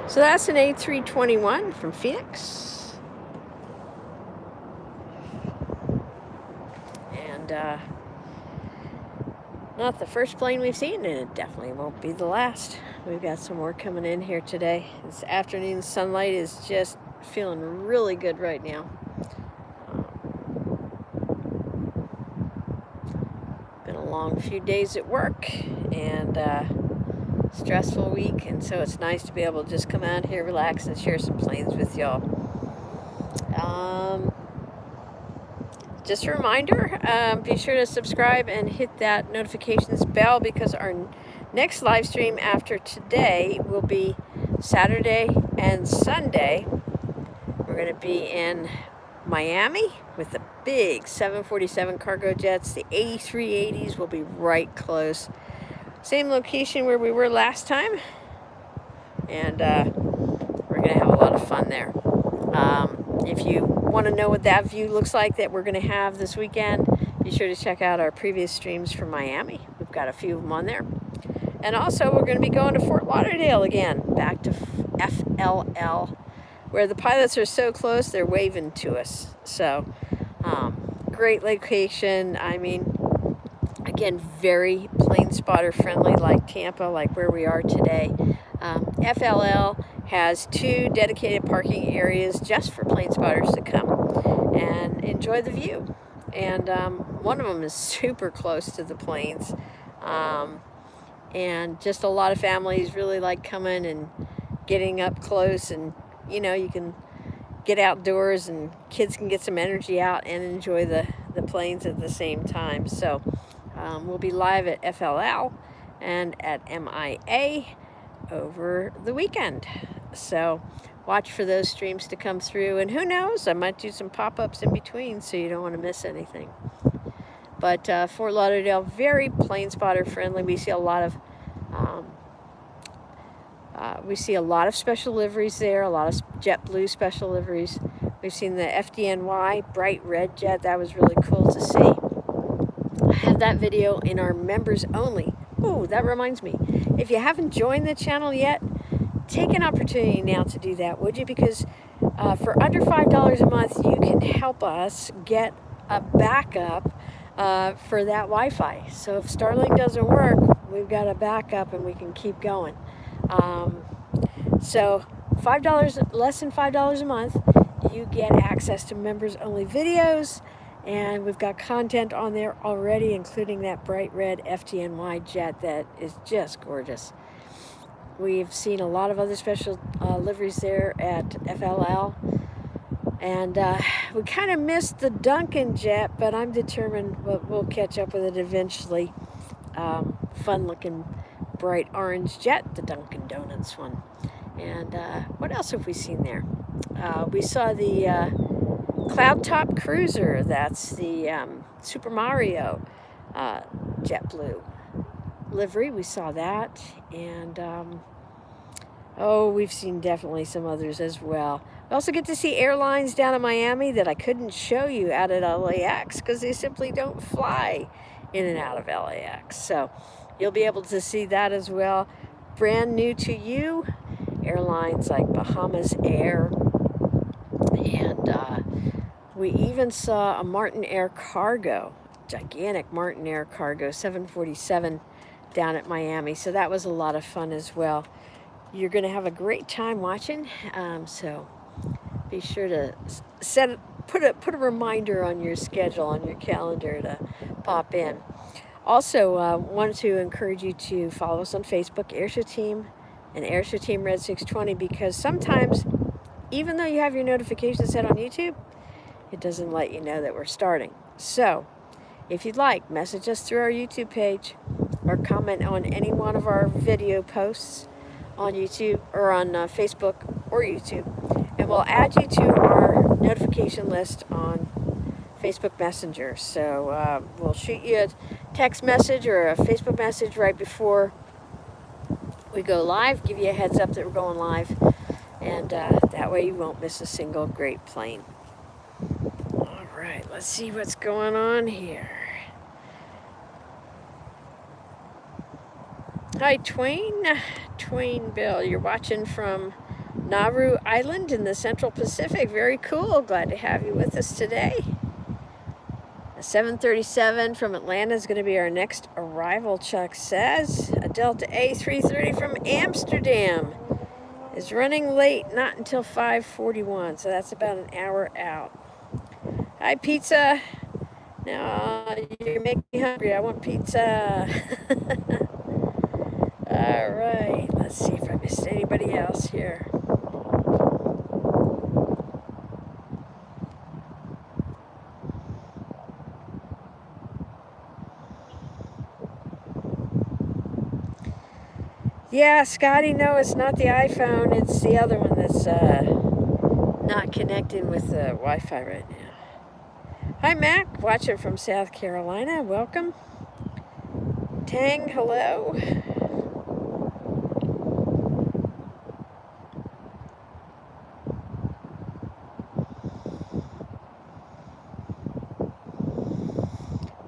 So that's an A321 from Phoenix. And not the first plane we've seen, and it definitely won't be the last. We've got some more coming in here today. This afternoon sunlight is just feeling really good right now. Been a long few days at work, and stressful week, and so it's nice to be able to just come out here, relax, and share some planes with y'all. Just a reminder, be sure to subscribe and hit that notifications bell, because our next live stream after today will be Saturday and Sunday. We're going to be in Miami with the big 747 cargo jets. The 8380s will be right close. Same location where we were last time, and we're going to have a lot of fun there. If you want to know what that view looks like that we're going to have this weekend, be sure to check out our previous streams from Miami. We've got a few of them on there. And also, we're going to be going to Fort Lauderdale again, back to FLL, where the pilots are so close, they're waving to us. So, great location. I mean, again, very plane spotter friendly, like Tampa, like where we are today. FLL has 2 dedicated parking areas just for plane spotters to come and enjoy the view. And one of them is super close to the planes. And just a lot of families really like coming and getting up close, and you know, you can get outdoors and kids can get some energy out and enjoy the planes at the same time. So we'll be live at FLL and at MIA over the weekend. So watch for those streams to come through, and who knows, I might do some pop-ups in between, so you don't want to miss anything. But Fort Lauderdale, very plane spotter friendly. We see a lot of special liveries there, a lot of JetBlue special liveries. We've seen the FDNY bright red jet. That was really cool to see. I have that video in our members only. Oh, that reminds me. If you haven't joined the channel yet, take an opportunity now to do that, would you? Because for under $5 a month, you can help us get a backup for that Wi-Fi. So if Starlink doesn't work, we've got a backup and we can keep going. So $5, less than $5 a month, you get access to members-only videos, and we've got content on there already, including that bright red FDNY jet that is just gorgeous. We've seen a lot of other special liveries there at FLL, and we kind of missed the Duncan jet, but I'm determined we'll catch up with it eventually. Fun-looking bright orange jet, the Dunkin' Donuts one. And what else have we seen there? We saw the Cloud Top Cruiser. That's the Super Mario JetBlue livery. We saw that. And oh, we've seen definitely some others as well. We also get to see airlines down in Miami that I couldn't show you out at LAX because they simply don't fly in and out of LAX. So you'll be able to see that as well. Brand new to you, airlines like Bahamas Air, and we even saw a Martin Air Cargo, gigantic Martin Air Cargo 747 down at Miami. So that was a lot of fun as well. You're going to have a great time watching, so be sure to put a reminder on your schedule, on your calendar, to pop in. Also, wanted to encourage you to follow us on Facebook, AirshowTeam and AirshowTeam Red 620, because sometimes, even though you have your notifications set on YouTube, it doesn't let you know that we're starting. So, if you'd like, message us through our YouTube page or comment on any one of our video posts on YouTube or on Facebook or YouTube, and we'll add you to our notification list on Facebook Messenger. So we'll shoot you a text message or a Facebook message right before we go live, give you a heads up that we're going live, and that way you won't miss a single great plane. All right, let's see what's going on here. Hi, Twain Bill. You're watching from Nauru Island in the Central Pacific. Very cool. Glad to have you with us today. A 737 from Atlanta is going to be our next arrival, Chuck says. A Delta A330 from Amsterdam is running late, not until 5:41, so that's about an hour out. Hi, pizza. Now you're making me hungry. I want pizza. All right, let's see if I missed anybody else here. Yeah, Scotty, no, it's not the iPhone. It's the other one that's not connecting with the Wi-Fi right now. Hi, Mac, watching from South Carolina. Welcome. Tang, hello.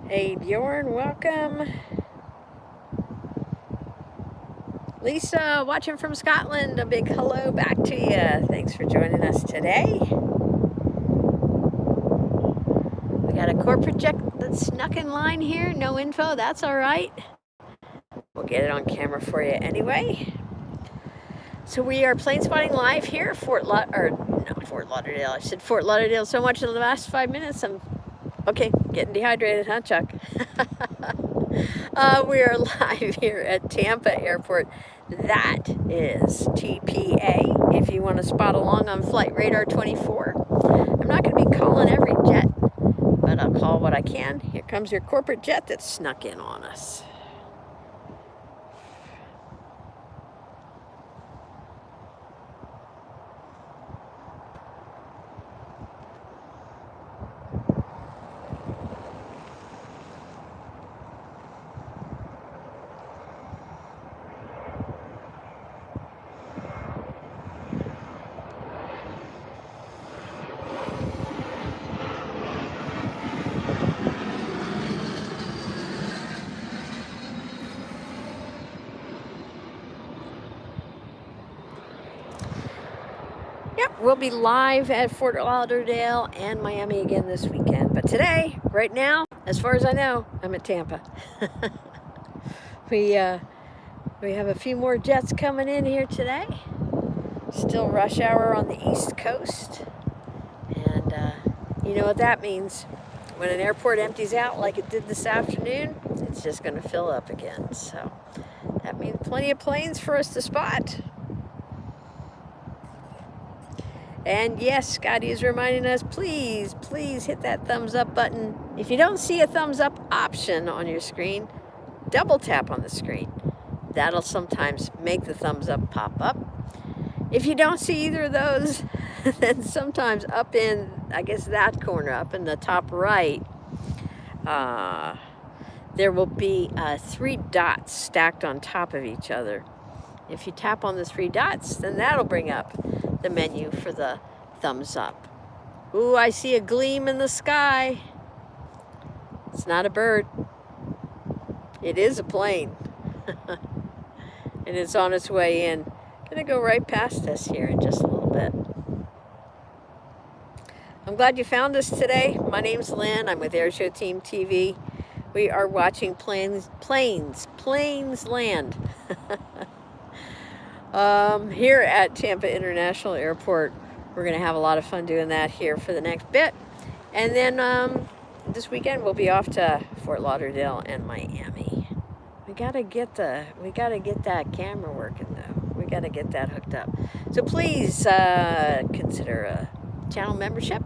Hey, Bjorn, welcome. Lisa, watching from Scotland, a big hello back to you. Thanks for joining us today. We got a corporate jet that snuck in line here. No info, that's all right. We'll get it on camera for you anyway. So we are plane spotting live here at not Fort Lauderdale. I said Fort Lauderdale so much in the last 5 minutes. I'm getting dehydrated, huh, Chuck? We are live here at Tampa Airport. That is TPA, if you want to spot along on Flight Radar 24. I'm not going to be calling every jet, but I'll call what I can. Here comes your corporate jet that snuck in on us. Yep, we'll be live at Fort Lauderdale and Miami again this weekend. But today, right now, As far as I know, I'm at Tampa. We have a few more jets coming in here today. Still rush hour on the East Coast. And you know what that means. When an airport empties out like it did this afternoon, it's just going to fill up again. So that means plenty of planes for us to spot. And yes, Scotty is reminding us, please, please hit that thumbs up button. If you don't see a thumbs up option on your screen, double tap on the screen. That'll sometimes make the thumbs up pop up. If you don't see either of those, then sometimes up in, I guess that corner, up in the top right, there will be 3 dots stacked on top of each other. If you tap on the 3 dots, then that'll bring up the menu for the thumbs up. Ooh, I see a gleam in the sky. It's not a bird. It is a plane. And it's on its way in. Gonna go right past us here in just a little bit. I'm glad you found us today. My name's Lynn. I'm with AirshowTeamTV. We are watching planes land. Here at Tampa International Airport. We're going to have a lot of fun doing that here for the next bit. And then this weekend we'll be off to Fort Lauderdale and Miami. We got to get that camera working though. We got to get that hooked up. So please consider a channel membership.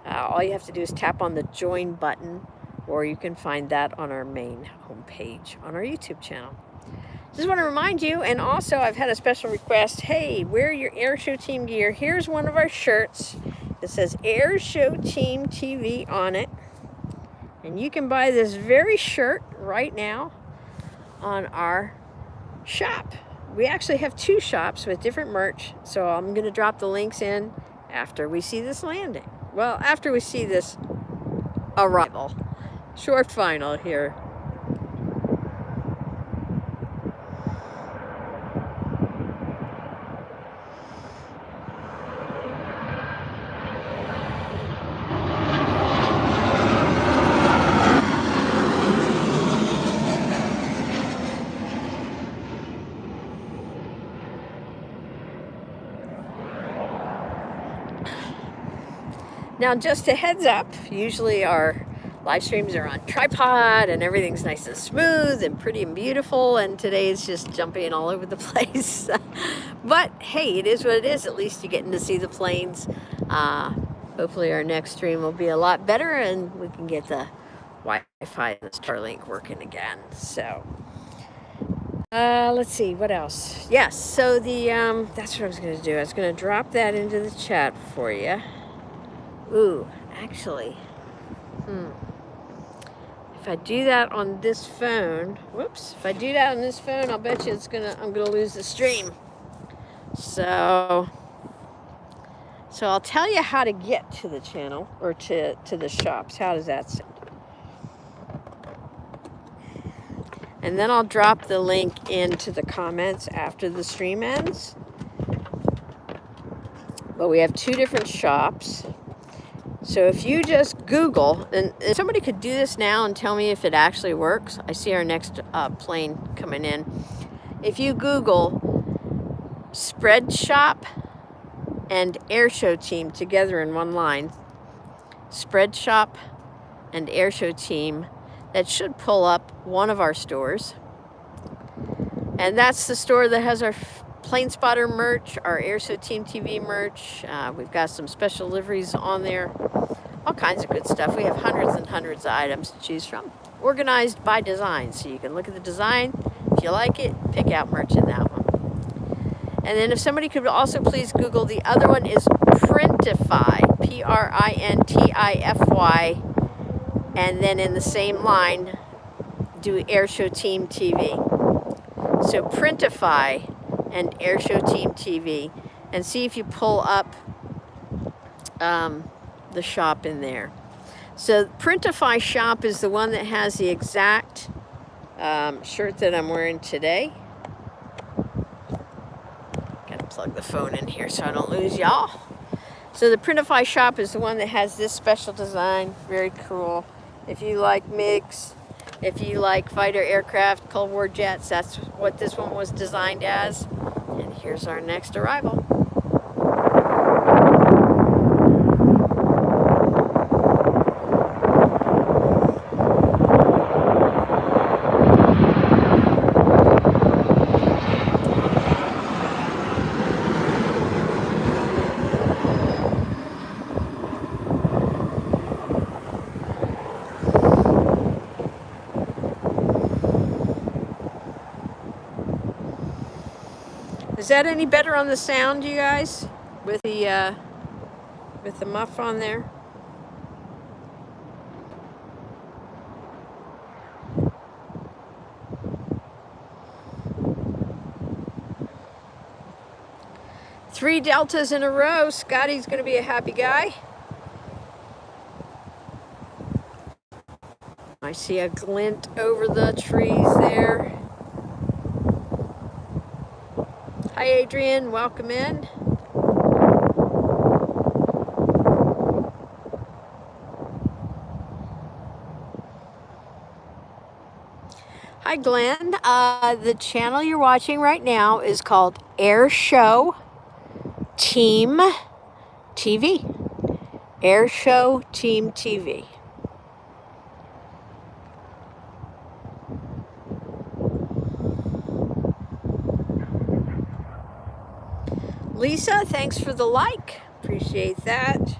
All you have to do is tap on the join button, or you can find that on our main homepage on our YouTube channel. Just want to remind you, and also I've had a special request. Hey, wear your AirshowTeam gear. Here's one of our shirts. It says AirshowTeamTV on it. And you can buy this very shirt right now on our shop. We actually have 2 shops with different merch. So I'm going to drop the links in after we see this landing. Well, after we see this arrival. Short final here. Now, just a heads up, usually our live streams are on tripod and everything's nice and smooth and pretty and beautiful, and today is just jumping all over the place. But hey, it is what it is. At least you're getting to see the planes. Hopefully our next stream will be a lot better and we can get the Wi-Fi and the Starlink working again. So let's see, what else? Yes, so that's what I was going to do. I was going to drop that into the chat for you. Ooh, actually, if I do that on this phone, whoops, if I do that on this phone, I'll bet you I'm gonna lose the stream. So I'll tell you how to get to the channel, or to the shops. How does that sound? And then I'll drop the link into the comments after the stream ends. But we have 2 different shops. So if you just Google, and somebody could do this now and tell me if it actually works. I see our next plane coming in. If you Google Spread Shop and AirshowTeam together in one line, Spread Shop and AirshowTeam, that should pull up one of our stores. And that's the store that has our Plane Spotter merch, our AirshowTeamTV merch. We've got some special liveries on there. All kinds of good stuff. We have hundreds and hundreds of items to choose from. Organized by design, so you can look at the design. If you like it, pick out merch in that one. And then if somebody could also please Google, the other one is Printify, Printify, and then in the same line, do AirshowTeamTV. So Printify and AirshowTeamTV, and see if you pull up the shop in there. So Printify shop is the one that has the exact shirt that I'm wearing today. Gotta plug the phone in here so I don't lose y'all. So the Printify shop is the one that has this special design, very cool. If you like MiGs, if you like fighter aircraft, Cold War jets, that's what this one was designed as. And here's our next arrival. Is that any better on the sound, you guys? With the muff on there? Three deltas in a row. Scotty's gonna be a happy guy. I see a glint over the trees there. Hi, Adrian, welcome in. Hi, Glenn. The channel you're watching right now is called AirshowTeam TV. AirshowTeamTV. Lisa, thanks for the like. Appreciate that.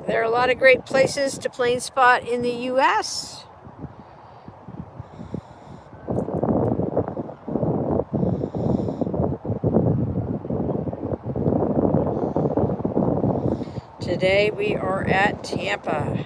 There are a lot of great places to plane spot in the U.S. Today we are at Tampa.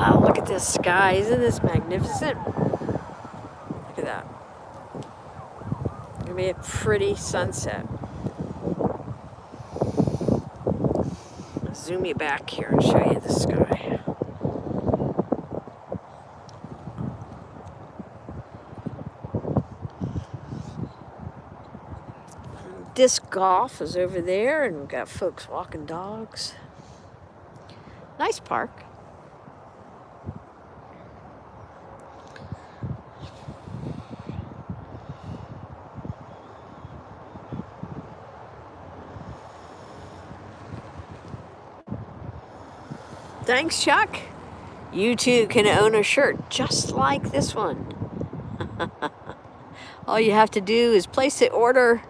Oh, look at this sky. Isn't this magnificent? Look at that. Gonna be a pretty sunset. I'll zoom you back here and show you the sky. Disc golf is over there, and we've got folks walking dogs. Nice park. Thanks, Chuck. You too can own a shirt just like this one. All you have to do is place the order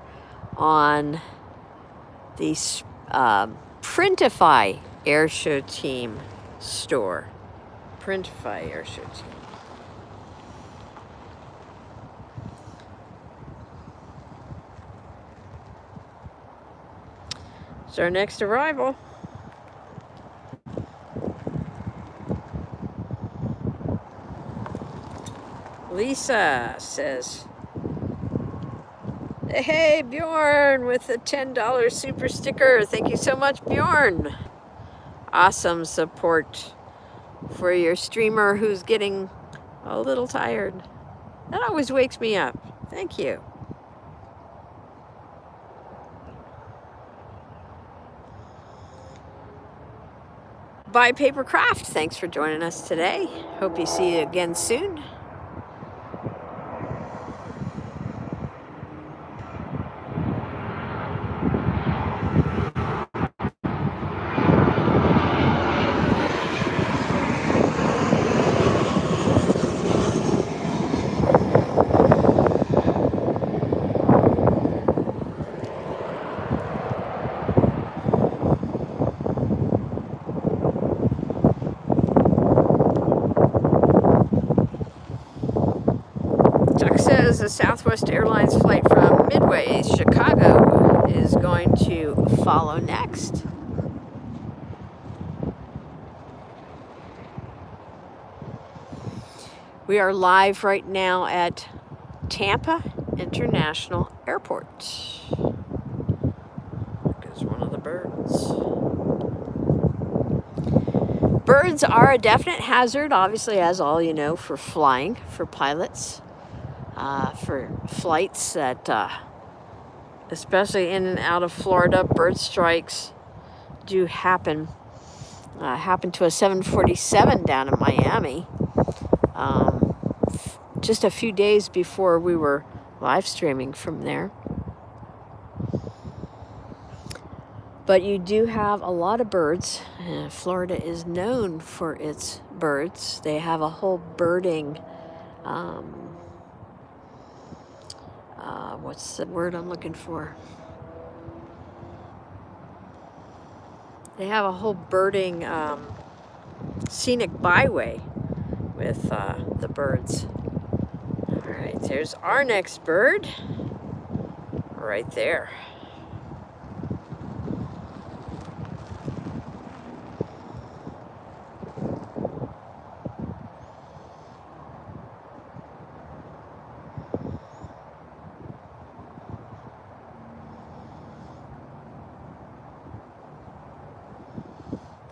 on the Printify AirshowTeam store. Printify AirshowTeam. It's our next arrival. Lisa says, hey, Bjorn with a $10 super sticker. Thank you so much, Bjorn. Awesome support for your streamer who's getting a little tired. That always wakes me up. Thank you. by Papercraft, thanks for joining us today. Hope you see you again soon. Says a Southwest Airlines flight from Midway, Chicago, is going to follow next. We are live right now at Tampa International Airport. There's one of the birds. Birds are a definite hazard, obviously, as all you know, for flying, for pilots. For flights that, especially in and out of Florida, bird strikes do happen. Happened to a 747 down in Miami just a few days before we were live streaming from there. But you do have a lot of birds. Florida is known for its birds. They have a whole birding what's the word I'm looking for? They have a whole birding scenic byway with the birds. All right, there's our next bird right there.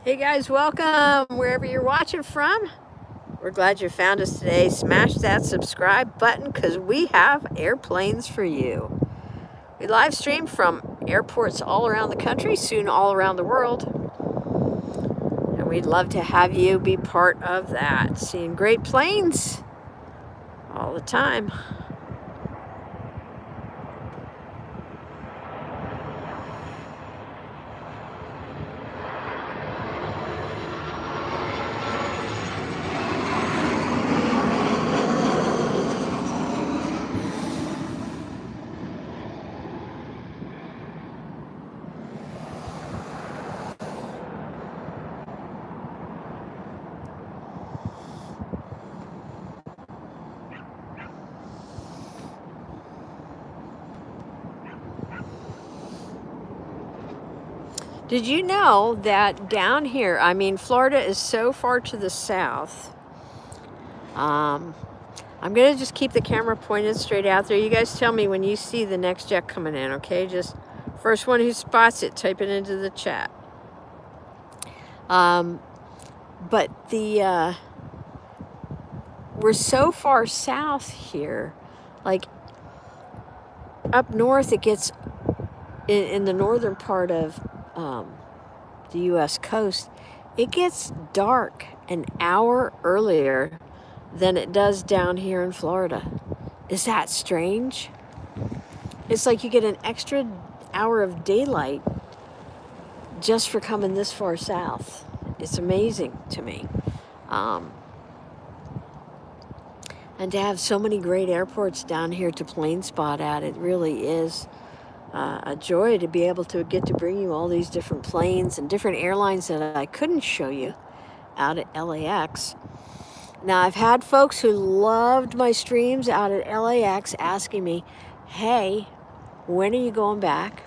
Hey guys, welcome wherever you're watching from. We're glad you found us today. Smash that subscribe button because we have airplanes for you. We live stream from airports all around the country, soon all around the world. And we'd love to have you be part of that. Seeing great planes all the time. Did you know that down here, I mean, Florida is so far to the south. I'm going to just keep the camera pointed straight out there. You guys tell me when you see the next jet coming in, okay? Just first one who spots it, type it into the chat. But we're so far south here. Like, up north, it gets, in the northern part of the U.S. coast, it gets dark an hour earlier than it does down here in Florida. Is that strange? It's like you get an extra hour of daylight just for coming this far south. It's amazing to me. And to have so many great airports down here to plane spot at, it really is a joy to be able to get to bring you all these different planes and different airlines that I couldn't show you out at LAX. Now, I've had folks who loved my streams out at LAX asking me, hey, when are you going back?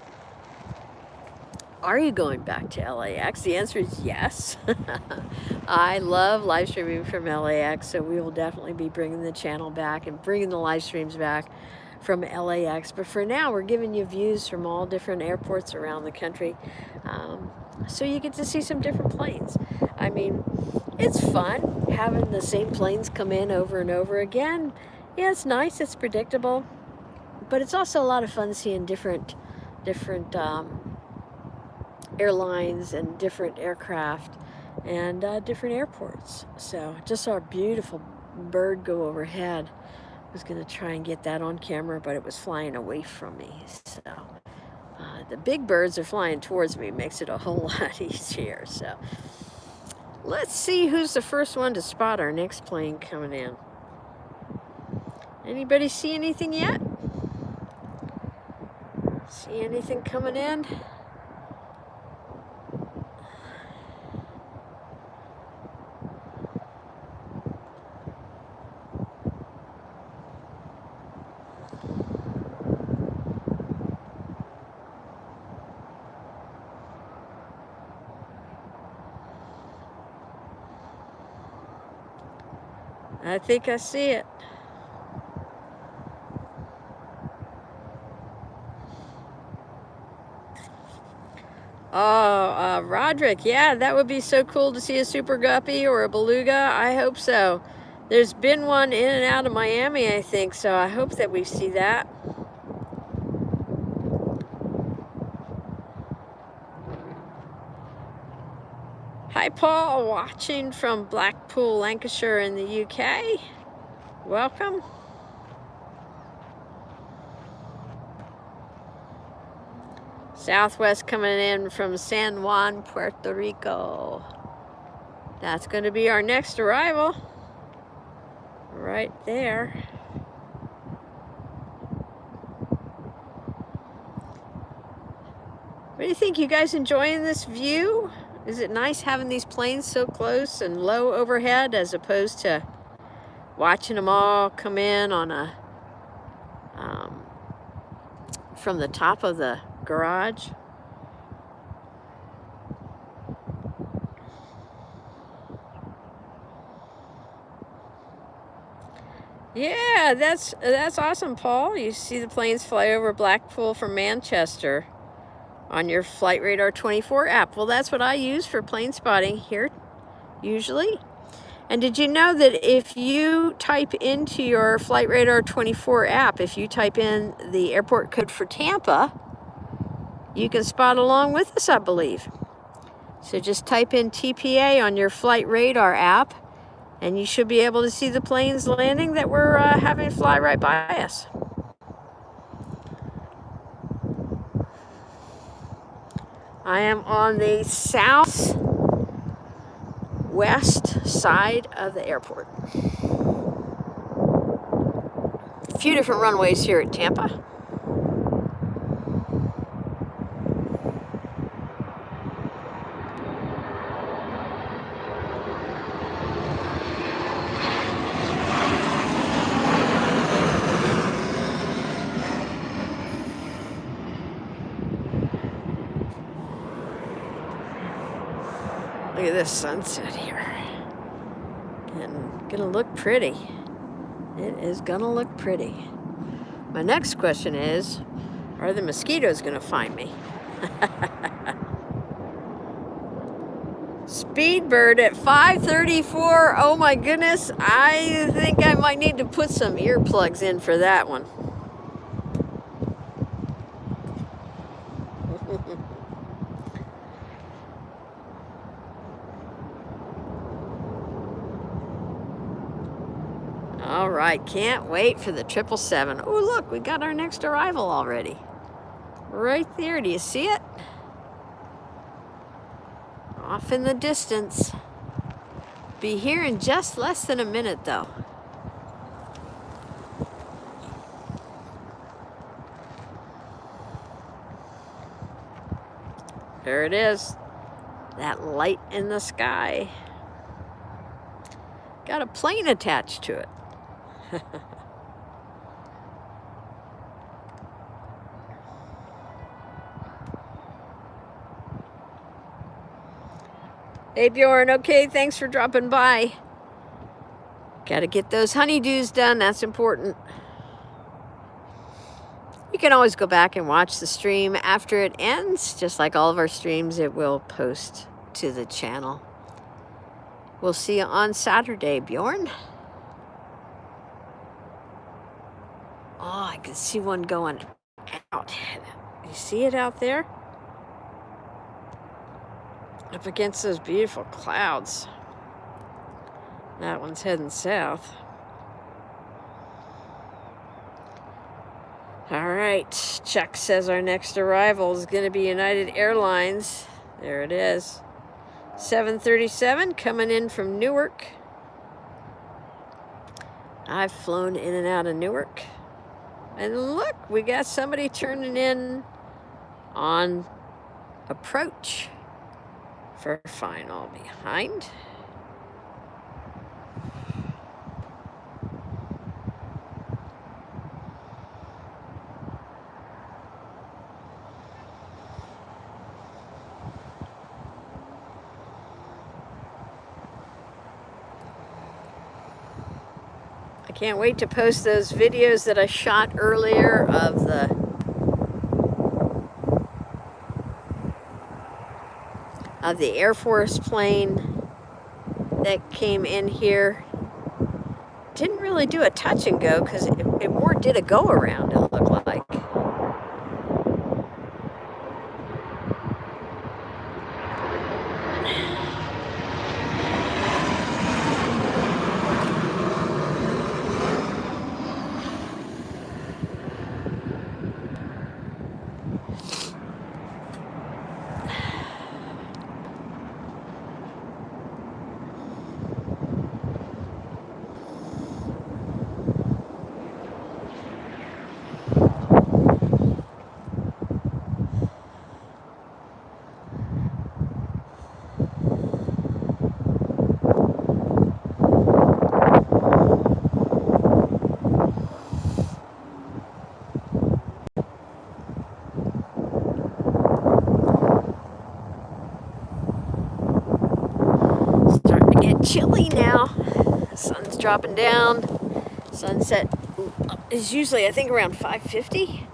Are you going back to LAX? The answer is yes. I love live streaming from LAX, so we will definitely be bringing the channel back and bringing the live streams back from LAX. But for now, we're giving you views from all different airports around the country, so you get to see some different planes. I mean, it's fun having the same planes come in over and over again. Yeah, it's nice, it's predictable, but it's also a lot of fun seeing different airlines and different aircraft and different airports. So just saw a beautiful bird go overhead. I was going to try and get that on camera, but it was flying away from me. So the big birds are flying towards me, makes it a whole lot easier. So let's see who's the first one to spot our next plane coming in. Anybody see anything yet? See anything coming in? I think I see it. Oh, Roderick, yeah, that would be so cool to see a Super Guppy or a Beluga. I hope so. There's been one in and out of Miami, I think, so I hope that we see that. Hi, Paul, watching from Blackpool, Lancashire in the UK. Welcome. Southwest coming in from San Juan, Puerto Rico. That's going to be our next arrival. Right there. What do you think? You guys enjoying this view? Is it nice having these planes so close and low overhead as opposed to watching them all come in on a from the top of the garage? Yeah, that's awesome, Paul. You see the planes fly over Blackpool from Manchester on your Flight Radar 24 app. Well, that's what I use for plane spotting here, usually. And did you know that if you type into your Flight Radar 24 app, if you type in the airport code for Tampa, you can spot along with us, I believe. So just type in TPA on your Flight Radar app, and you should be able to see the planes landing that we're having fly right by us. I am on the southwest side of the airport. A few different runways here at Tampa. Look at this sunset here. And gonna look pretty. It is gonna look pretty. My next question is, are the mosquitoes gonna find me? Speedbird at 5:34. Oh my goodness. I think I might need to put some earplugs in for that one. All right, can't wait for the 777. Oh, look, we got our next arrival already. Right there, do you see it? Off in the distance. Be here in just less than a minute, though. There it is. That light in the sky. Got a plane attached to it. Hey Bjorn, okay, thanks for dropping by. Gotta get those honeydews done, that's important. You can always go back and watch the stream after it ends. Just like all of our streams, it will post to the channel. We'll see you on Saturday, Bjorn. Oh, I can see one going out. You see it out there? up against those beautiful clouds. That one's heading south. All right, Chuck says our next arrival is going to be United Airlines. There it is. 737 coming in from Newark. I've flown in and out of Newark. And look, we got somebody turning in on approach for final behind. I can't wait to post those videos that I shot earlier of the Air Force plane that came in here. Didn't really do a touch and go because it more did a go around, it looked like. Chilly now. The sun's dropping down. Sunset is usually, I think, around 5:50.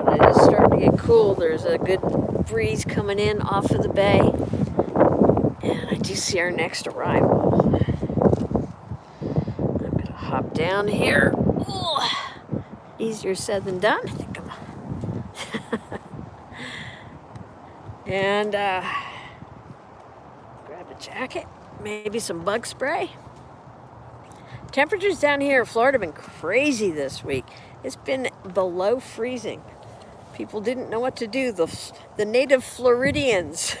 But it is starting to get cool. There's a good breeze coming in off of the bay. And I do see our next arrival. I'm going to hop down here. Ooh, easier said than done. I think and grab a jacket, maybe some bug spray. Temperatures down here in Florida have been crazy this week. It's been below freezing. People didn't know what to do. The native Floridians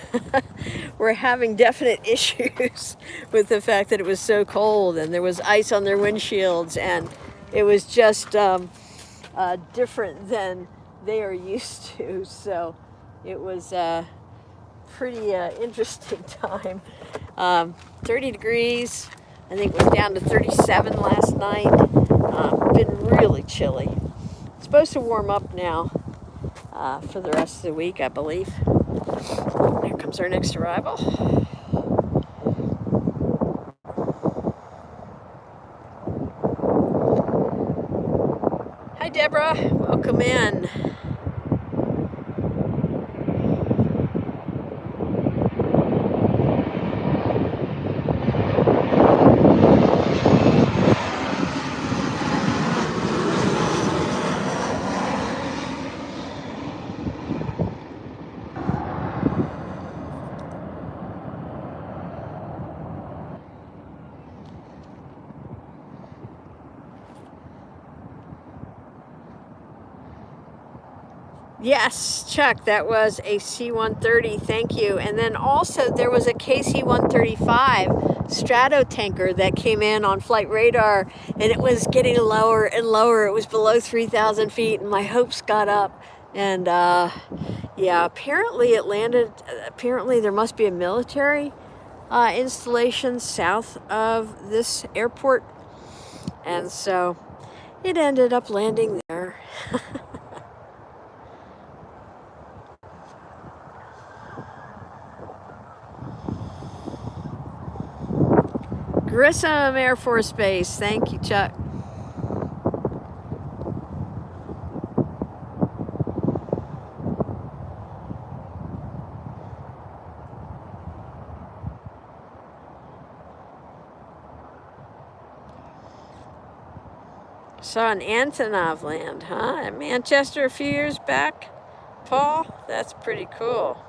were having definite issues with the fact that it was so cold and there was ice on their windshields, and it was just different than they are used to. So it was pretty interesting time. 30 degrees, I think it was down to 37 last night. Been really chilly. It's supposed to warm up now for the rest of the week, I believe. Here comes our next arrival. Hi, Deborah. Welcome in. Yes, Chuck, that was a C-130, thank you. And then also there was a KC-135 Stratotanker that came in on flight radar, and it was getting lower and lower. It was below 3,000 feet, and my hopes got up. And yeah, apparently it landed, apparently there must be a military installation south of this airport. And so it ended up landing there. Grissom Air Force Base. Thank you, Chuck. Saw an Antonov land, huh? At Manchester a few years back. Paul, that's pretty cool.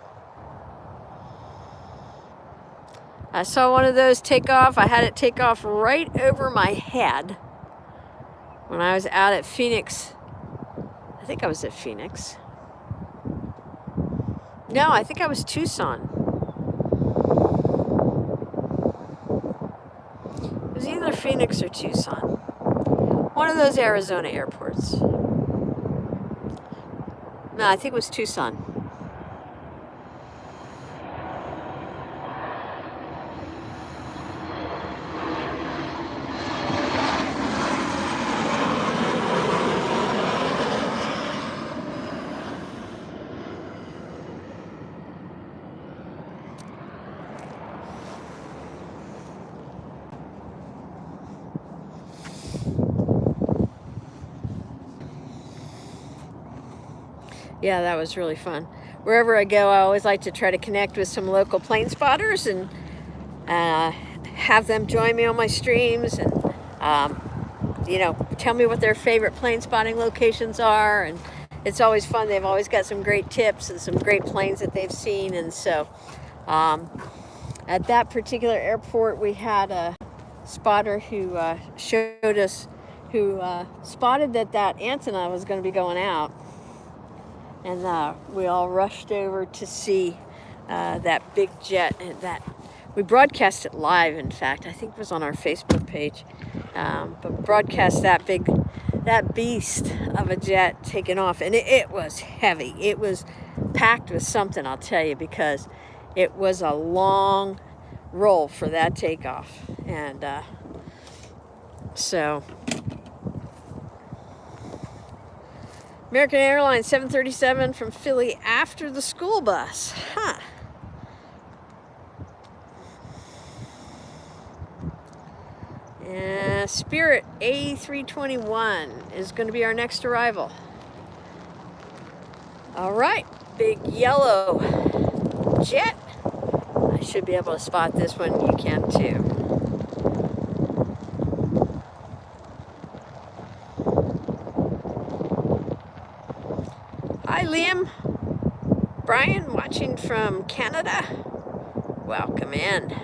I saw one of those take off. I had it take off right over my head when I was out at Phoenix. I think I was at Phoenix. No, I think I was Tucson. It was either Phoenix or Tucson. One of those Arizona airports. No, I think it was Tucson. Yeah, that was really fun. Wherever I go, I always like to try to connect with some local plane spotters and have them join me on my streams and, you know, tell me what their favorite plane spotting locations are. And it's always fun. They've always got some great tips and some great planes that they've seen. And so at that particular airport, we had a spotter who showed us, who spotted that antenna was going to be going out. And we all rushed over to see that big jet. And that we broadcast it live, in fact. I think it was on our Facebook page. But broadcast that beast of a jet taking off. And it was heavy. It was packed with something, I'll tell you, because it was a long roll for that takeoff. And so... American Airlines 737 from Philly after the school bus. Huh. Spirit A321 is going to be our next arrival. All right, big yellow jet. I should be able to spot this one. You can too. Hi, Liam. Brian, watching from Canada. Welcome in.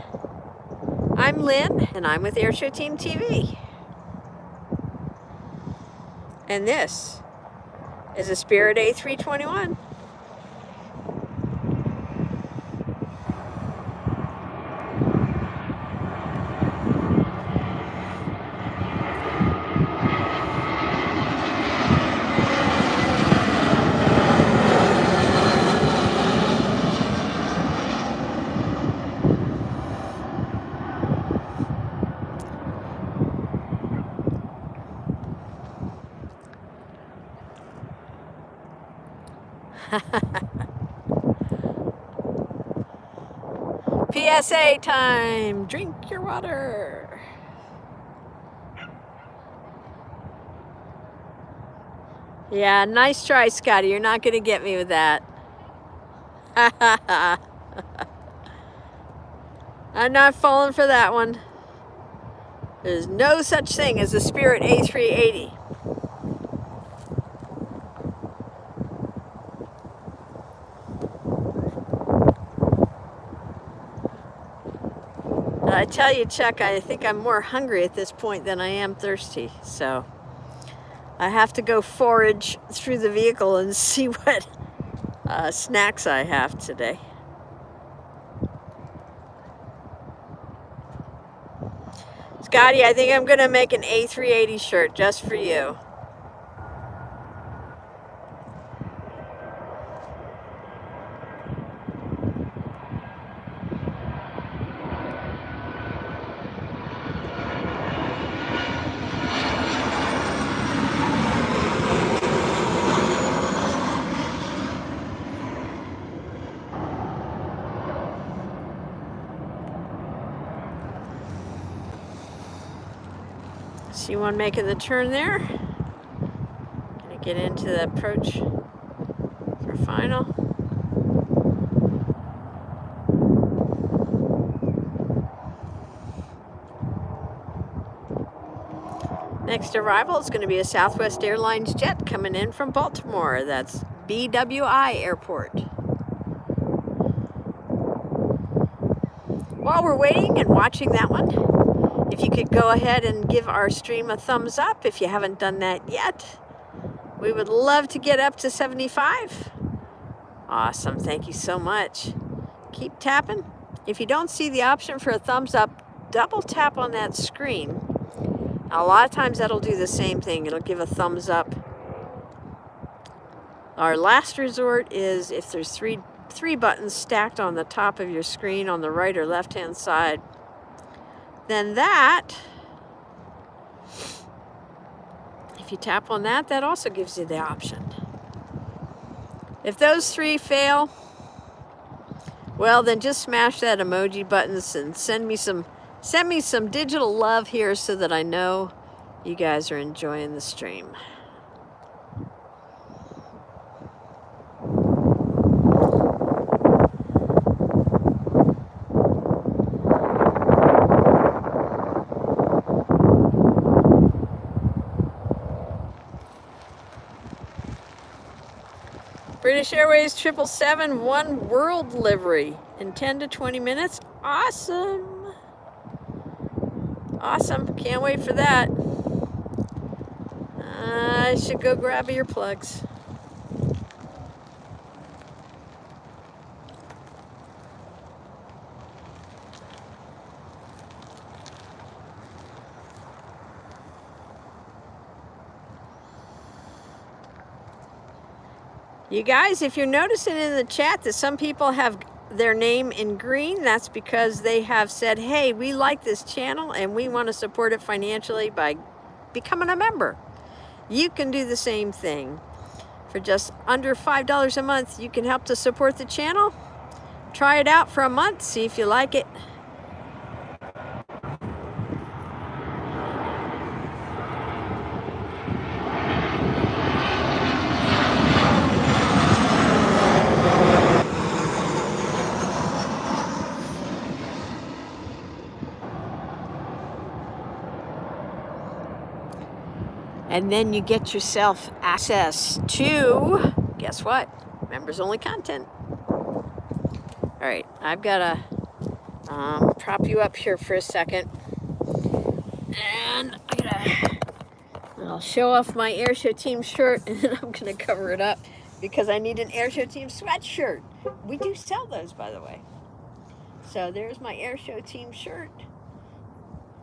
I'm Lynn, and I'm with AirshowTeamTV. And this is a Spirit A321. PSA time! Drink your water! Yeah, nice try, Scotty. You're not going to get me with that. I'm not falling for that one. There's no such thing as a Spirit A380. I tell you, Chuck, I think I'm more hungry at this point than I am thirsty. So I have to go forage through the vehicle and see what snacks I have today. Scotty, I think I'm going to make an A380 shirt just for you. See one making the turn there. Gonna get into the approach for final. Next arrival is going to be a Southwest Airlines jet coming in from Baltimore. That's BWI Airport. while we're waiting and watching that one, if you could go ahead and give our stream a thumbs up if you haven't done that yet. We would love to get up to 75. Awesome, thank you so much. Keep tapping. If you don't see the option for a thumbs up, double tap on that screen. A lot of times that'll do the same thing. It'll give a thumbs up. Our last resort is if there's three buttons stacked on the top of your screen on the right or left hand side. Then that, if you tap on that, that also gives you the option. If those three fail, well, then just smash that emoji buttons and send me some digital love here so that I know you guys are enjoying the stream. British Airways 777 One World Livery in 10 to 20 minutes. Awesome. Awesome. Can't wait for that. I should go grab earplugs. You guys, if you're noticing in the chat that some people have their name in green, that's because they have said, hey, we like this channel and we want to support it financially by becoming a member. You can do the same thing. For just under $5 a month, you can help to support the channel. Try it out for a month, see if you like it. And then you get yourself access to, guess what? Members only content. All right, I've got to prop you up here for a second. And I'll show off my AirshowTeam shirt and then I'm going to cover it up because I need an AirshowTeam sweatshirt. We do sell those, by the way. So there's my AirshowTeam shirt.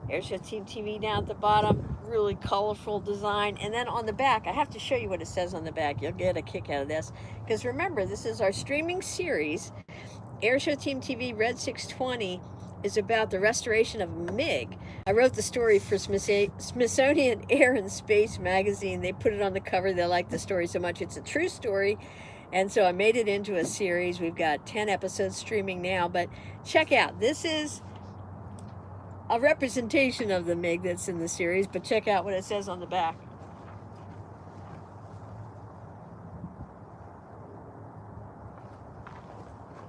AirshowTeamTV down at the bottom, really colorful design. And then on the back, I have to show you what it says on the back. You'll get a kick out of this. Because remember, this is our streaming series. AirshowTeamTV Red 620 is about the restoration of MiG. I wrote the story for Smithsonian Air Space magazine. They put it on the cover. They like the story so much. It's a true story. And so I made it into a series. We've got 10 episodes streaming now. But check out, this is a representation of the MiG that's in the series, but check out what it says on the back.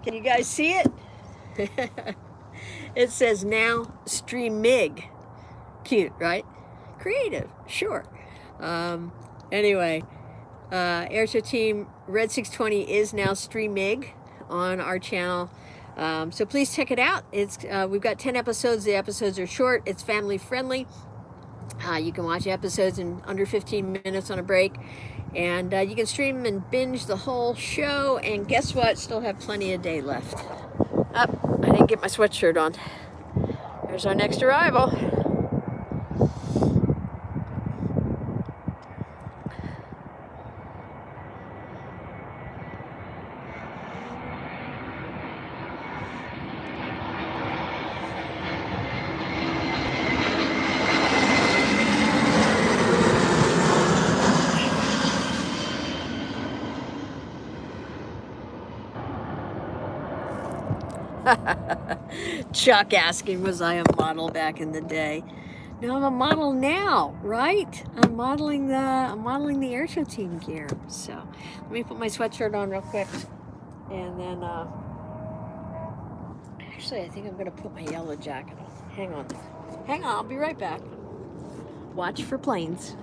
Can you guys see it? It says now stream MiG. Cute, right? Creative, sure. Anyway, AirshowTeam Red 620 is now stream MiG on our channel. So please check it out. It's we've got 10 episodes. The episodes are short. It's family friendly. You can watch episodes in under 15 minutes on a break. And you can stream and binge the whole show. And guess what? Still have plenty of day left. I didn't get my sweatshirt on. There's our next arrival. Chuck asking, was I a model back in the day? No, I'm a model now, right? I'm modeling the AirshowTeam gear. So let me put my sweatshirt on real quick. And then actually I think I'm gonna put my yellow jacket on. Hang on, I'll be right back. Watch for planes.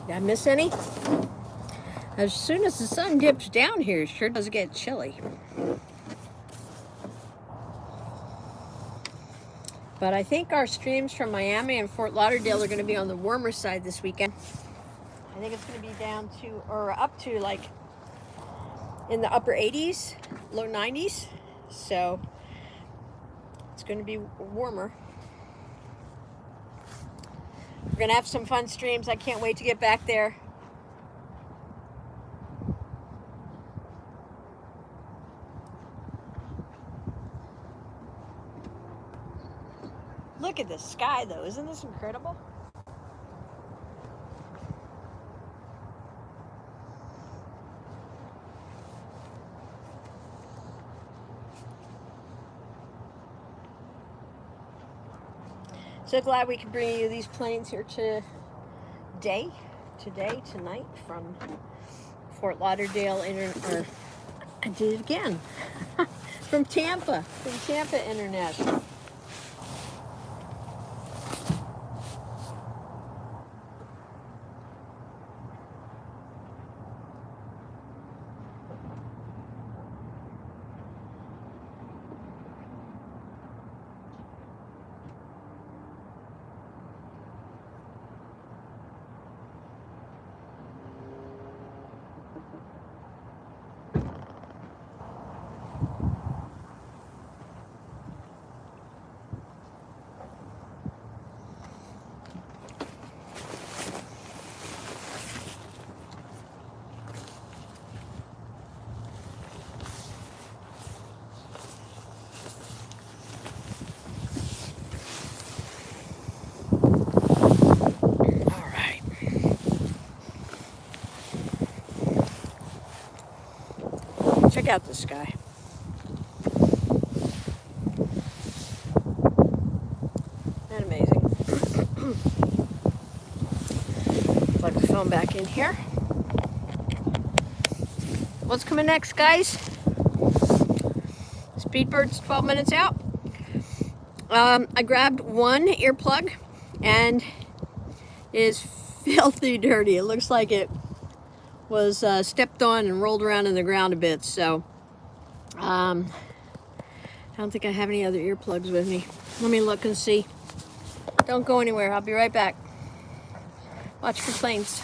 Did I miss any? As soon as the sun dips down here, it sure does get chilly. But I think our streams from Miami and Fort Lauderdale are going to be on the warmer side this weekend. I think it's going to be down to, or up to, like in the upper 80s, low 90s. So it's going to be warmer. We're going to have some fun streams. I can't wait to get back there. Look at the sky, though. Isn't this incredible? So glad we could bring you these planes here tonight, from Fort Lauderdale, I did it again, from Tampa International. Check out the sky. Isn't that amazing? Plug the phone back in here. What's coming next, guys? Speedbird's 12 minutes out. I grabbed one earplug and it is filthy dirty. It looks like it was stepped on and rolled around in the ground a bit, so I don't think I have any other earplugs with me. Let me look and see. Don't go anywhere. I'll be right back. Watch for planes.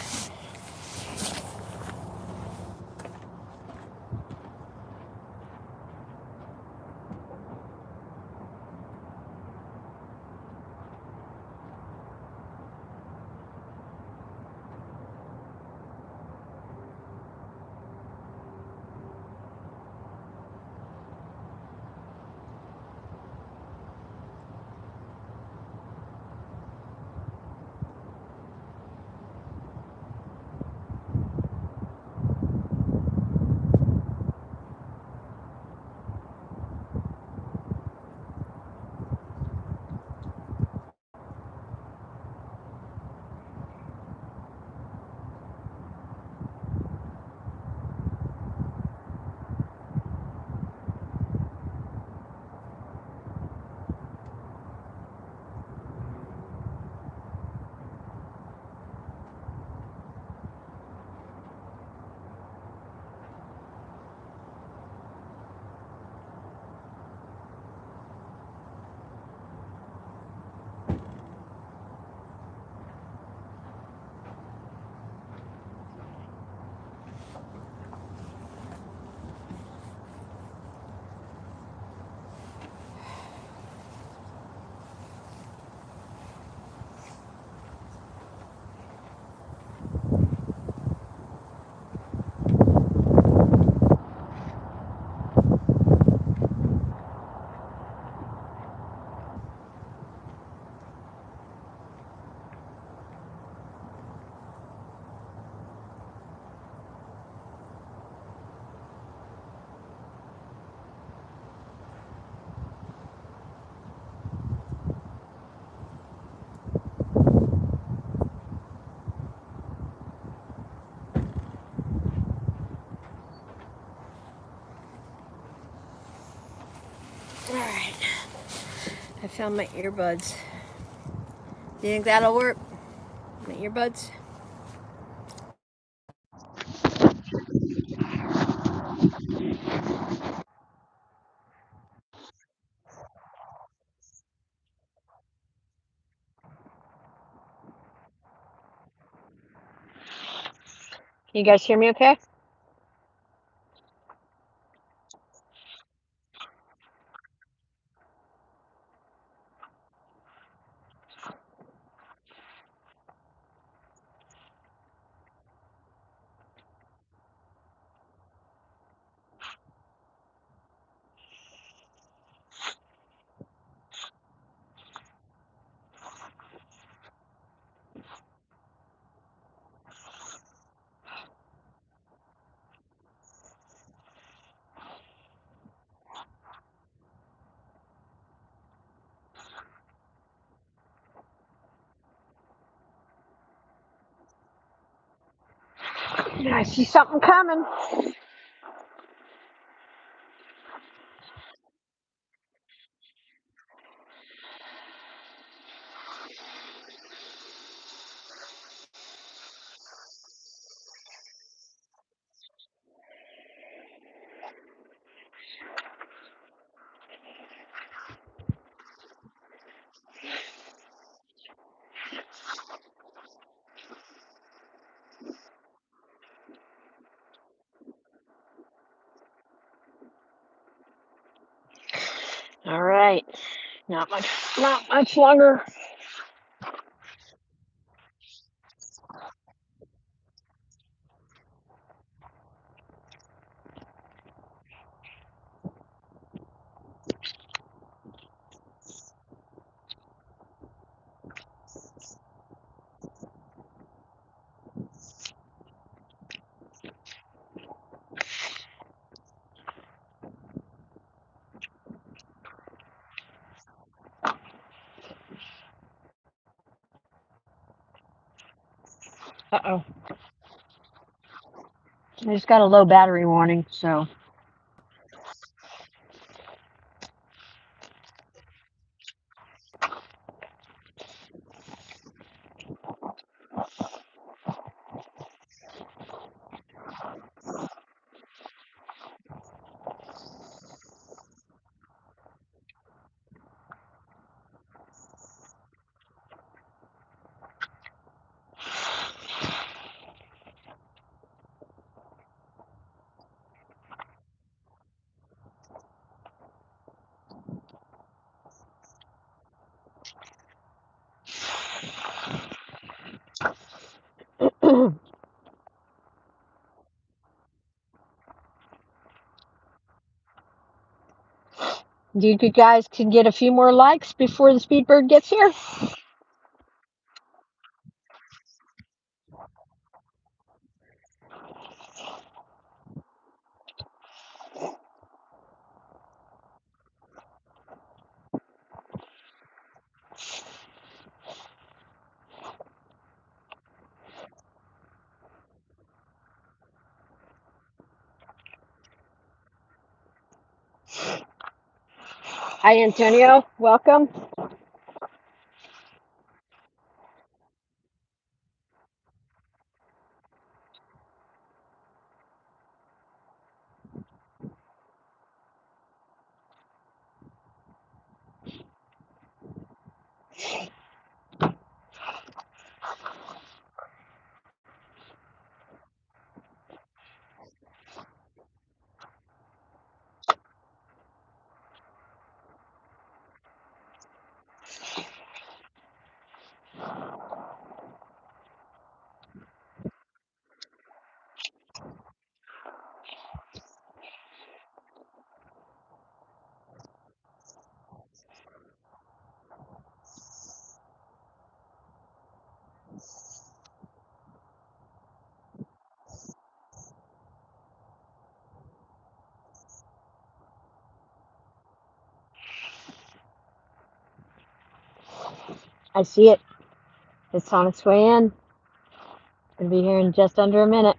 Alright, I found my earbuds. Do you think that'll work? My earbuds? You guys hear me okay? I see something coming. All right, not much longer. Uh-oh. I just got a low battery warning, so. You guys can get a few more likes before the Speedbird gets here. Hi, Antonio. Welcome. I see it. It's on its way in. It's going to be here in just under a minute.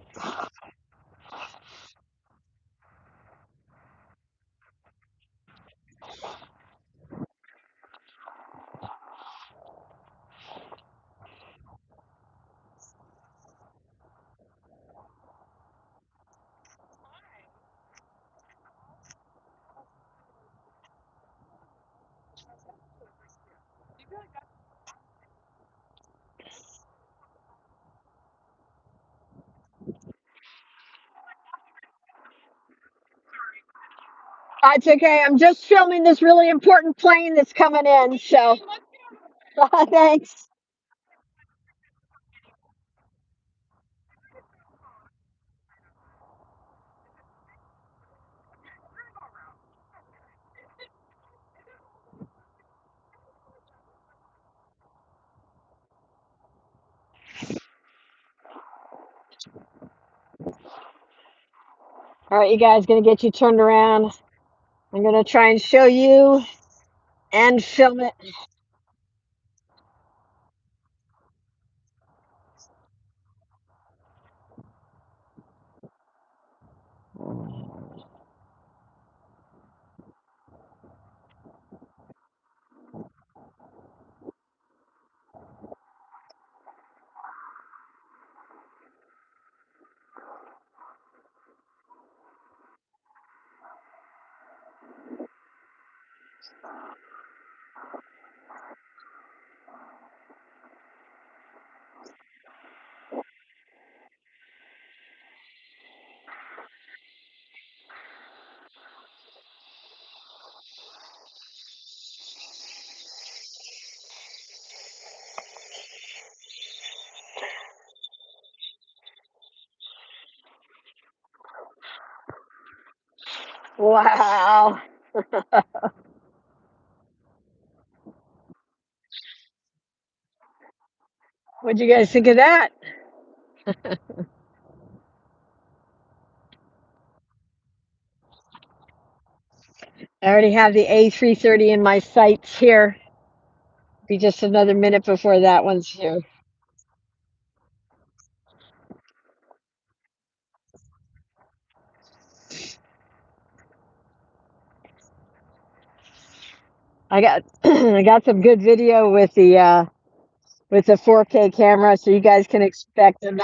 It's okay. I'm just filming this really important plane that's coming in. So thanks. All right, you guys, gonna get you turned around. I'm gonna try and show you and film it. Wow. What'd you guys think of that? I already have the A330 in my sights here. Be just another minute before that one's here. I got I got some good video with the 4K camera, so you guys can expect a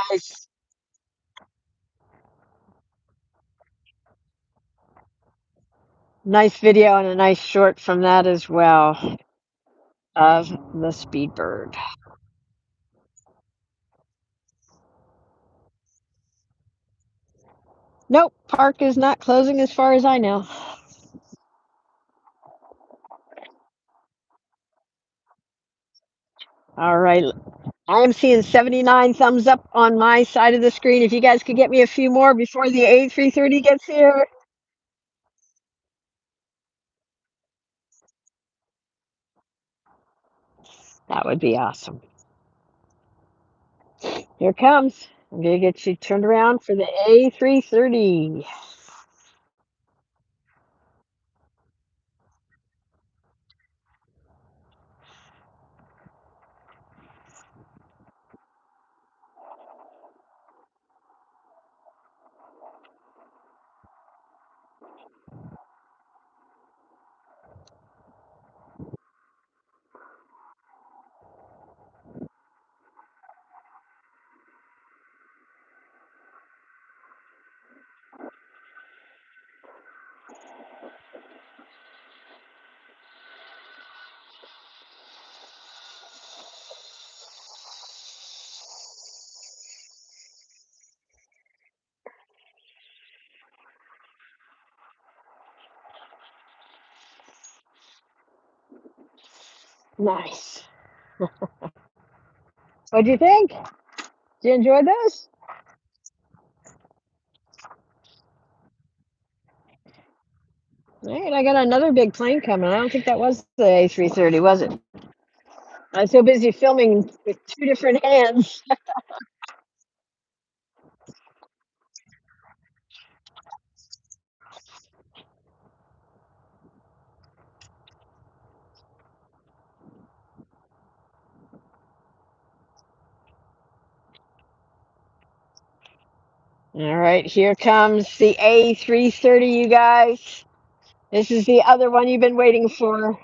nice video and a nice short from that as well of the Speedbird. Nope, park is not closing as far as I know. All right. I am seeing 79 thumbs up on my side of the screen. If you guys could get me a few more before the A330 gets here, that would be awesome. Here it comes. I'm going to get you turned around for the A330. Nice. What'd you think? Did you enjoy those? All right, I got another big plane coming. I don't think that was the A330, was it? I was so busy filming with two different hands. All right, here comes the A330, you guys. This is the other one you've been waiting for.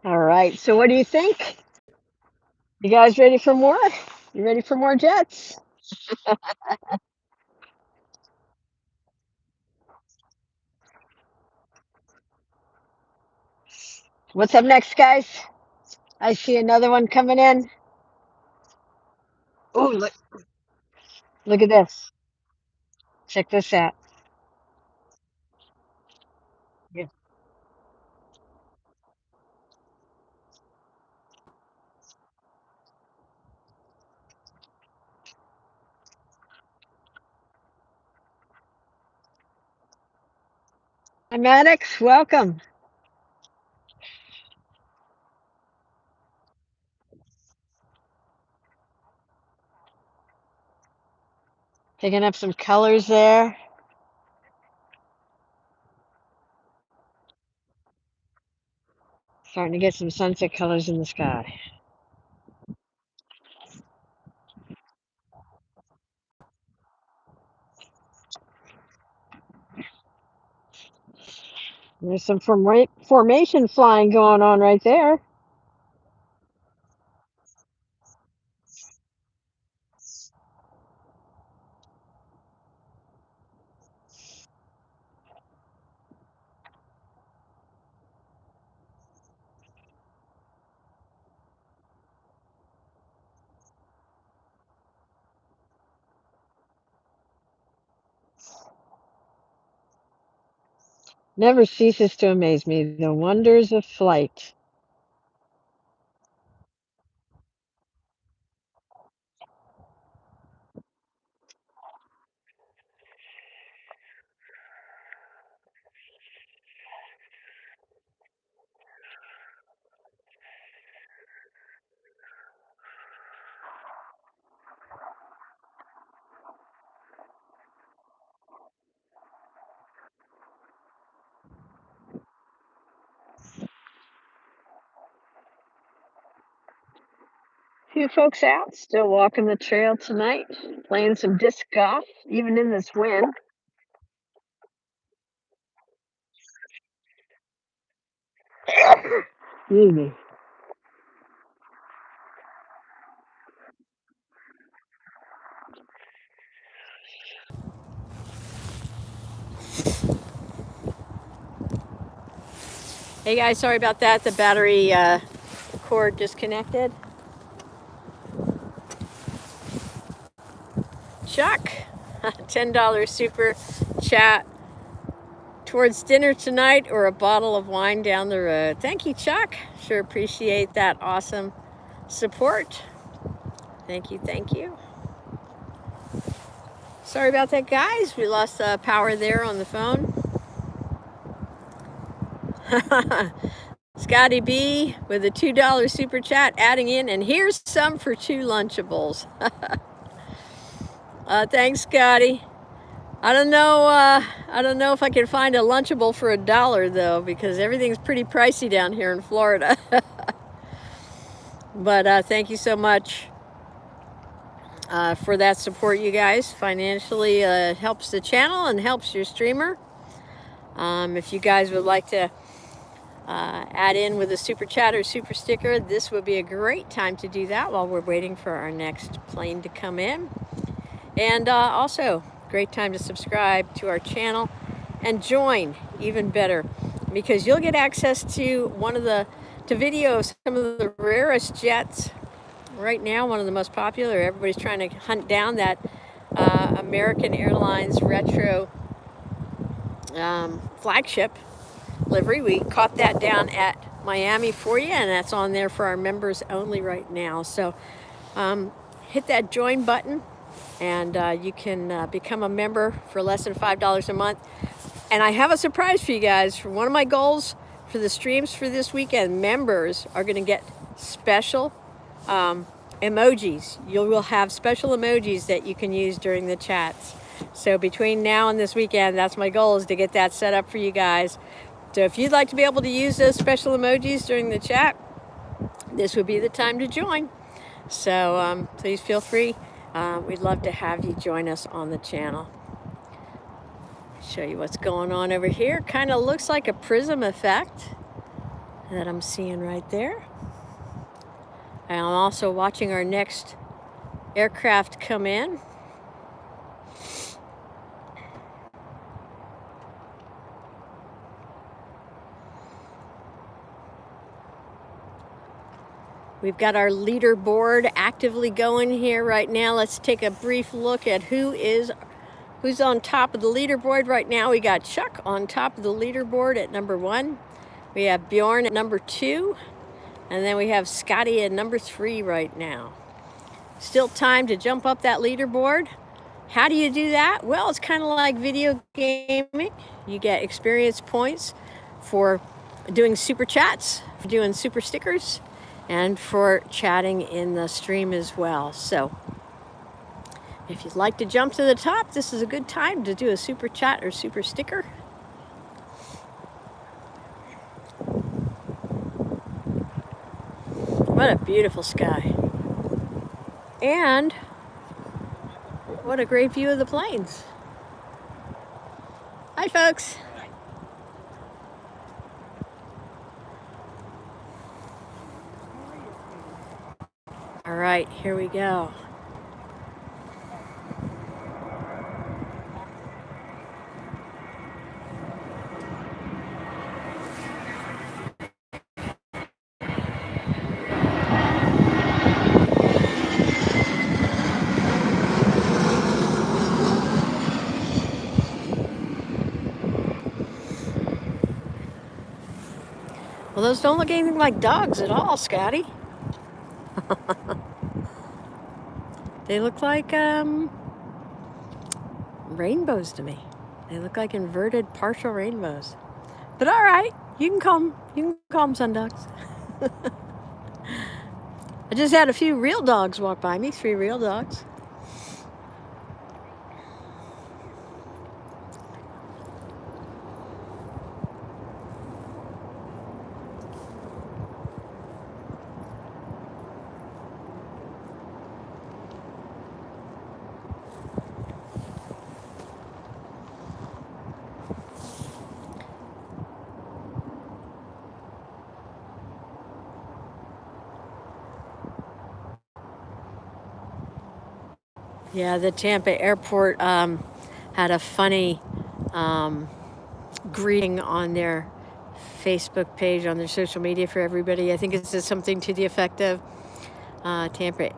All right, so what do you think? You guys ready for more? You ready for more jets? What's up next, guys? I see another one coming in. Oh, look at this. Check this out. Yeah. Hi, Maddox. Welcome. Picking up some colors there. Starting to get some sunset colors in the sky. There's some formation flying going on right there. Never ceases to amaze me, the wonders of flight. Few folks out, still walking the trail tonight, playing some disc golf, even in this wind. Excuse me. Hey guys, sorry about that. The battery cord disconnected. Chuck, $10 super chat. Towards dinner tonight or a bottle of wine down the road. Thank you, Chuck. Sure appreciate that awesome support. Thank you, thank you. Sorry about that, guys. We lost power there on the phone. Scotty B with a $2 super chat adding in, and here's some for 2 Lunchables. Thanks, Scotty. I don't know if I can find a Lunchable for $1 though, because everything's pretty pricey down here in Florida. But thank you so much for that support, you guys. Financially helps the channel and helps your streamer. If you guys would like to add in with a super chat or super sticker, this would be a great time to do that while we're waiting for our next plane to come in. And also, great time to subscribe to our channel and join, even better, because you'll get access to videos, some of the rarest jets right now, one of the most popular. Everybody's trying to hunt down that American Airlines retro flagship livery. We caught that down at Miami for you, and that's on there for our members only right now. So hit that join button, and you can become a member for less than $5 a month. And I have a surprise for you guys. For one of my goals for the streams for this weekend, members are going to get special emojis. You will have special emojis that you can use during the chats. So between now and this weekend, that's my goal, is to get that set up for you guys. So if you'd like to be able to use those special emojis during the chat, this would be the time to join. So please feel free. We'd love to have you join us on the channel. Show you what's going on over here. Kind of looks like a prism effect. that I'm seeing right there. And I'm also watching our next aircraft come in. We've got our leaderboard actively going here right now. Let's take a brief look at who's on top of the leaderboard right now. We got Chuck on top of the leaderboard at number 1. We have Bjorn at number 2. And then we have Scotty at number 3 right now. Still time to jump up that leaderboard. How do you do that? Well, it's kind of like video gaming. You get experience points for doing super chats, for doing super stickers, and for chatting in the stream as well. So if you'd like to jump to the top, this is a good time to do a super chat or super sticker. What a beautiful sky. And what a great view of the planes. Hi, folks. All right, here we go. Well, those don't look anything like dogs at all, Scotty. They look like rainbows to me. They look like inverted partial rainbows. But all right, you can call them sundogs. I just had a few real dogs walk by me, 3 real dogs. Yeah, the Tampa airport had a funny greeting on their Facebook page, on their social media for everybody. I think it says something to the effect of Tampa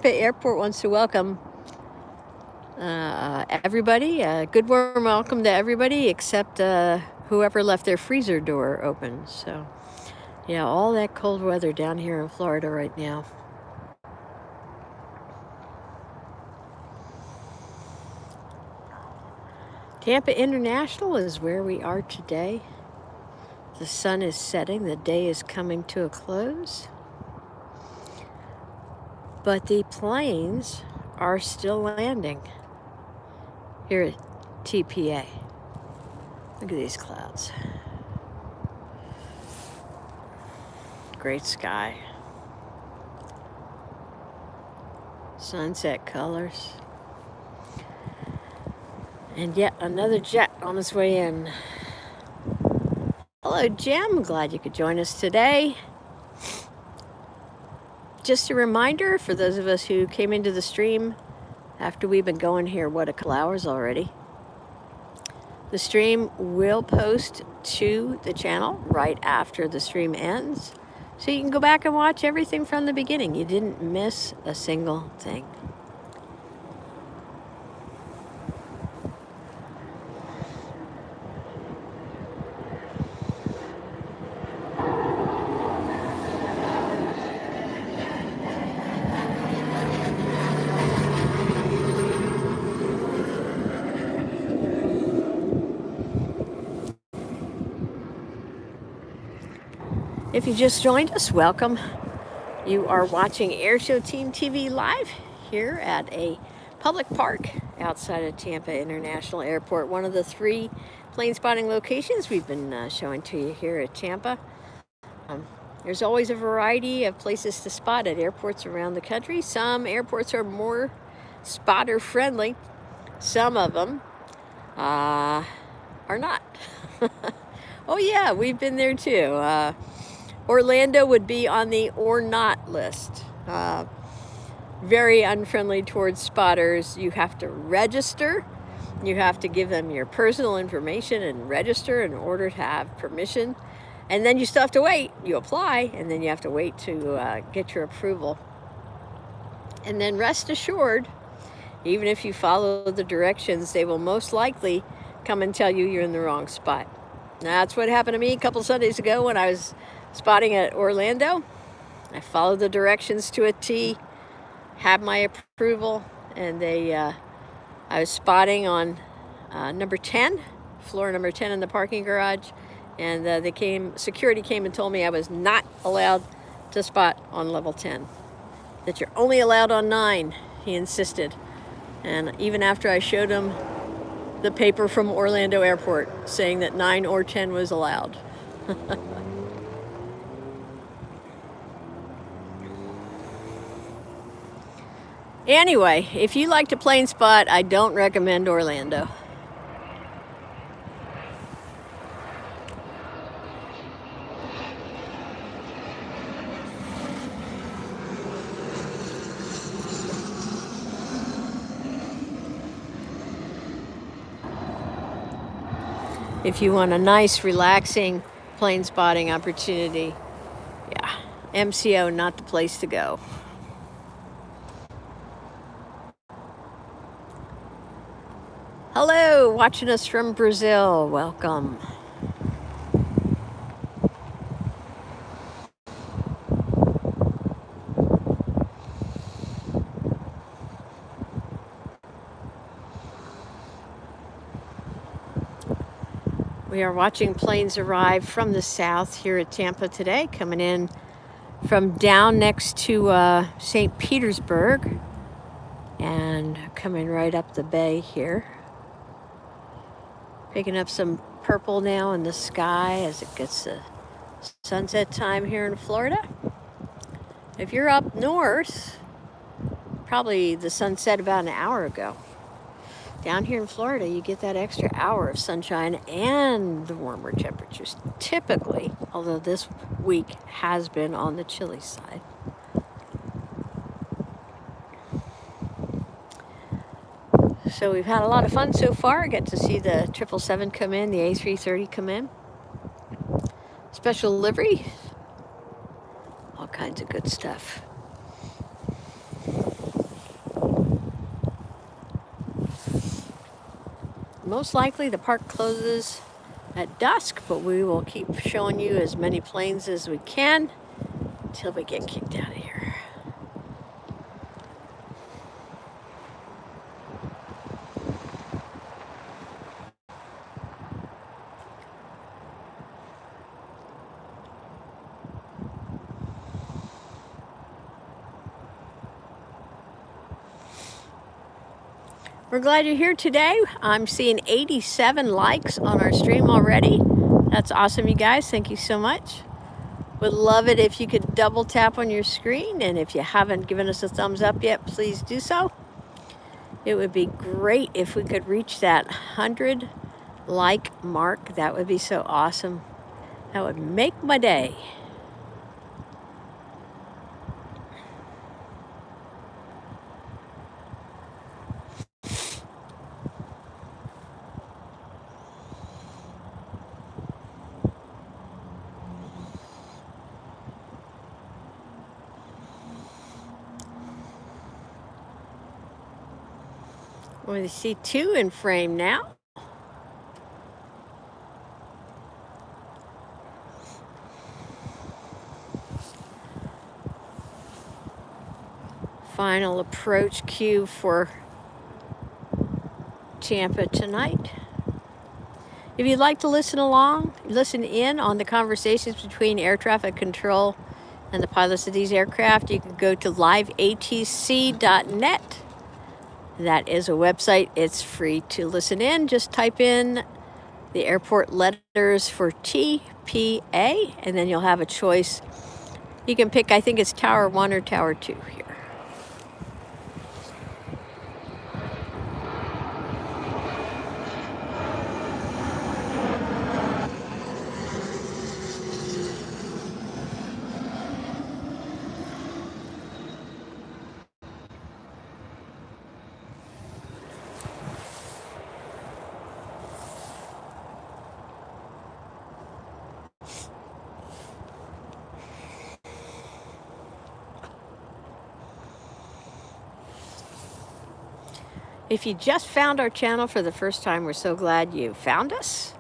airport wants to welcome everybody. Good warm welcome to everybody except whoever left their freezer door open. So, yeah, all that cold weather down here in Florida right now. Tampa International is where we are today. The sun is setting, the day is coming to a close. But the planes are still landing here at TPA. Look at these clouds. Great sky. Sunset colors. And yet another jet on its way in. Hello, Jim. Glad you could join us today. Just a reminder for those of us who came into the stream after we've been going here, what, a couple hours already. The stream will post to the channel right after the stream ends. So you can go back and watch everything from the beginning. You didn't miss a single thing. If you just joined us, welcome. You are watching AirshowTeamTV live here at a public park outside of Tampa International Airport, one of the 3 plane spotting locations we've been showing to you here at Tampa. There's always a variety of places to spot at airports around the country. Some airports are more spotter friendly. Some of them are not. Oh yeah, we've been there too. Orlando would be on the or not list. Very unfriendly towards spotters. You have to register. You have to give them your personal information and register in order to have permission. And then you still have to wait. You apply, and then you have to wait to get your approval. And then rest assured, even if you follow the directions, they will most likely come and tell you you're in the wrong spot. That's what happened to me a couple Sundays ago when I was spotting at Orlando. I followed the directions to a T, had my approval, and I was spotting on number 10, floor number 10 in the parking garage, and security came and told me I was not allowed to spot on level 10, that you're only allowed on 9, he insisted. And even after I showed him the paper from Orlando Airport saying that 9 or 10 was allowed. Anyway, if you like to plane spot, I don't recommend Orlando. If you want a nice, relaxing plane spotting opportunity, yeah, MCO not the place to go. Hello, watching us from Brazil. Welcome. We are watching planes arrive from the south here at Tampa today, coming in from down next to St. Petersburg and coming right up the bay here. Picking up some purple now in the sky as it gets to sunset time here in Florida. If you're up north, probably the sunset about an hour ago. Down here in Florida, you get that extra hour of sunshine and the warmer temperatures, typically, although this week has been on the chilly side. So we've had a lot of fun so far. I get to see the 777 come in, the A330 come in. Special livery. All kinds of good stuff. Most likely the park closes at dusk, but we will keep showing you as many planes as we can until we get kicked out of here. We're glad you're here today. I'm seeing 87 likes on our stream already. That's awesome, you guys. Thank you so much. Would love it if you could double tap on your screen, and if you haven't given us a thumbs up yet, please do so. It would be great if we could reach that 100 like mark. That would be so awesome. That would make my day. We see 2 in frame now. Final approach cue for Tampa tonight. If you'd like to listen in on the conversations between air traffic control and the pilots of these aircraft, you can go to liveatc.net. That is a website. It's free to listen in. Just type in the airport letters for TPA, and then you'll have a choice. You can pick, I think it's Tower 1 or Tower 2 here. If you just found our channel for the first time, we're so glad you found us.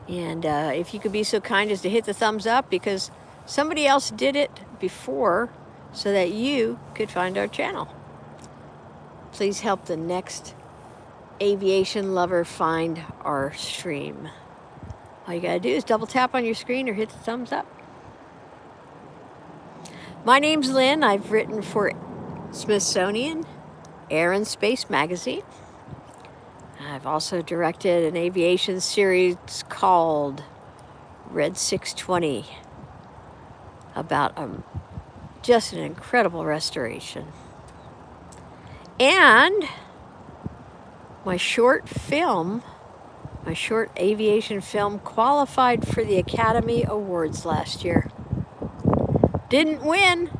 And if you could be so kind as to hit the thumbs up, because somebody else did it before so that you could find our channel. Please help the next aviation lover find our stream. All you gotta do is double tap on your screen or hit the thumbs up. My name's Lynn. I've written for Smithsonian Air and Space magazine. I've also directed an aviation series called Red 620 about just an incredible restoration. And my short aviation film qualified for the Academy Awards last year. Didn't win,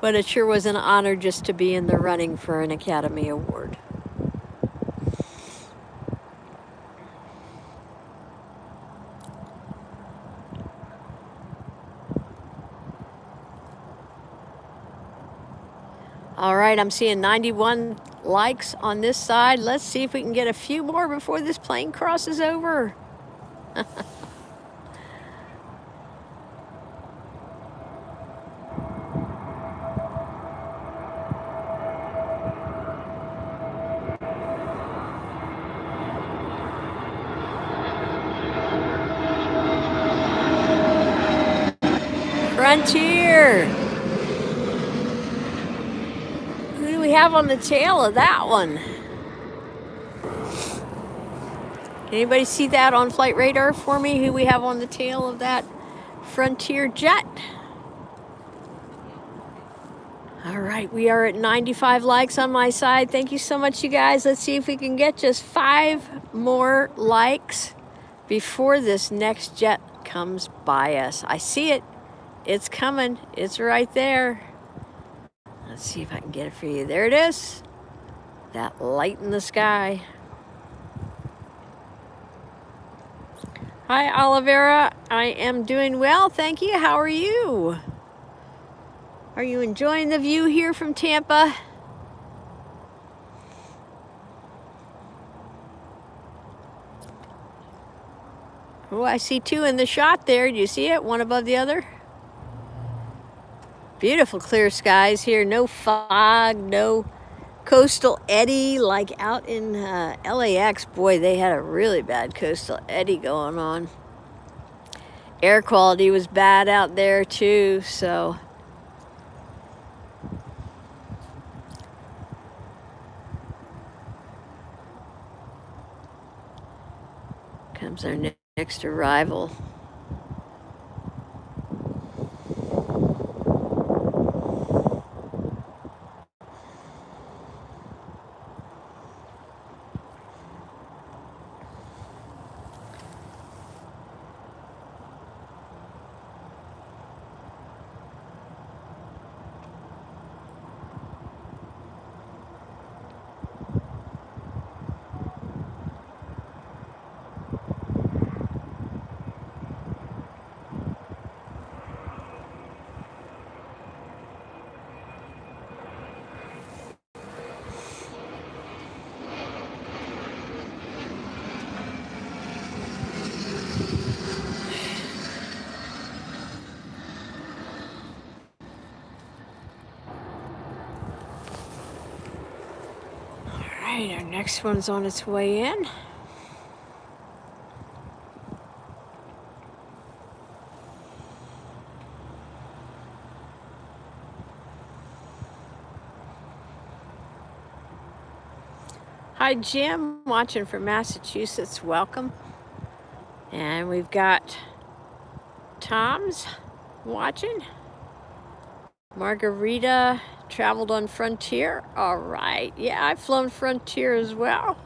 but it sure was an honor just to be in the running for an Academy Award. All right, I'm seeing 91 likes on this side. Let's see if we can get a few more before this plane crosses over. Frontier. Who do we have on the tail of that one? Anybody see that on flight radar for me? Who we have on the tail of that Frontier jet? All right, we are at 95 likes on my side. Thank you so much, you guys. Let's see if we can get just 5 more likes before this next jet comes by us. I see it. It's coming. It's right there. Let's see if I can get it for you. There it is. That light in the sky. Hi, Olivera. I am doing well, thank you. How are you? Are you enjoying the view here from Tampa? Oh, I see 2 in the shot there. Do you see it? One above the other. Beautiful clear skies here. No fog, no coastal eddy like out in LAX. Boy, they had a really bad coastal eddy going on. Air quality was bad out there too, so. Comes our next arrival. Our next one's on its way in. Hi, Jim, watching from Massachusetts. Welcome. And we've got Tom's watching. Margarita traveled on Frontier. All right. Yeah, I've flown Frontier as well.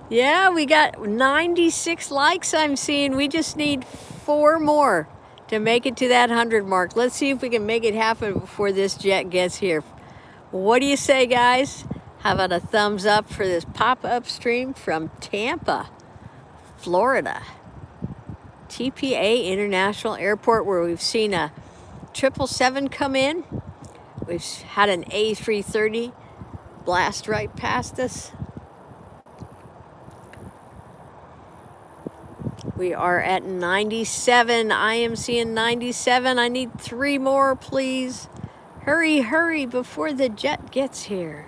Yeah, we got 96 likes I'm seeing. We just need 4 more to make it to that 100 mark. Let's see if we can make it happen before this jet gets here. What do you say, guys? How about a thumbs up for this pop-up stream from Tampa, Florida? TPA International Airport, where we've seen a 777 come in. We've had an A330 blast right past us. We are at 97. I am seeing 97. I need 3 more, please. Hurry, hurry before the jet gets here.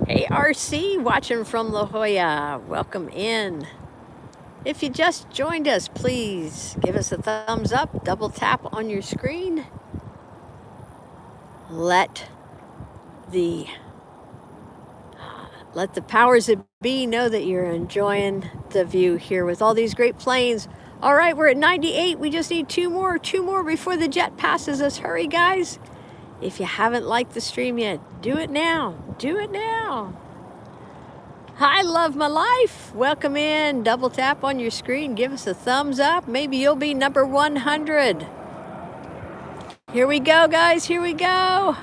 Hey, RC, watching from La Jolla. Welcome in. If you just joined us, please give us a thumbs up, double tap on your screen. Let the powers that be know that you're enjoying the view here with all these great planes. All right, we're at 98. We just need 2 more before the jet passes us. Hurry, guys. If you haven't liked the stream yet, do it now. Do it now. Hi, love my life. Welcome in. Double tap on your screen. Give us a thumbs up. Maybe you'll be number 100. Here we go, guys. Here we go.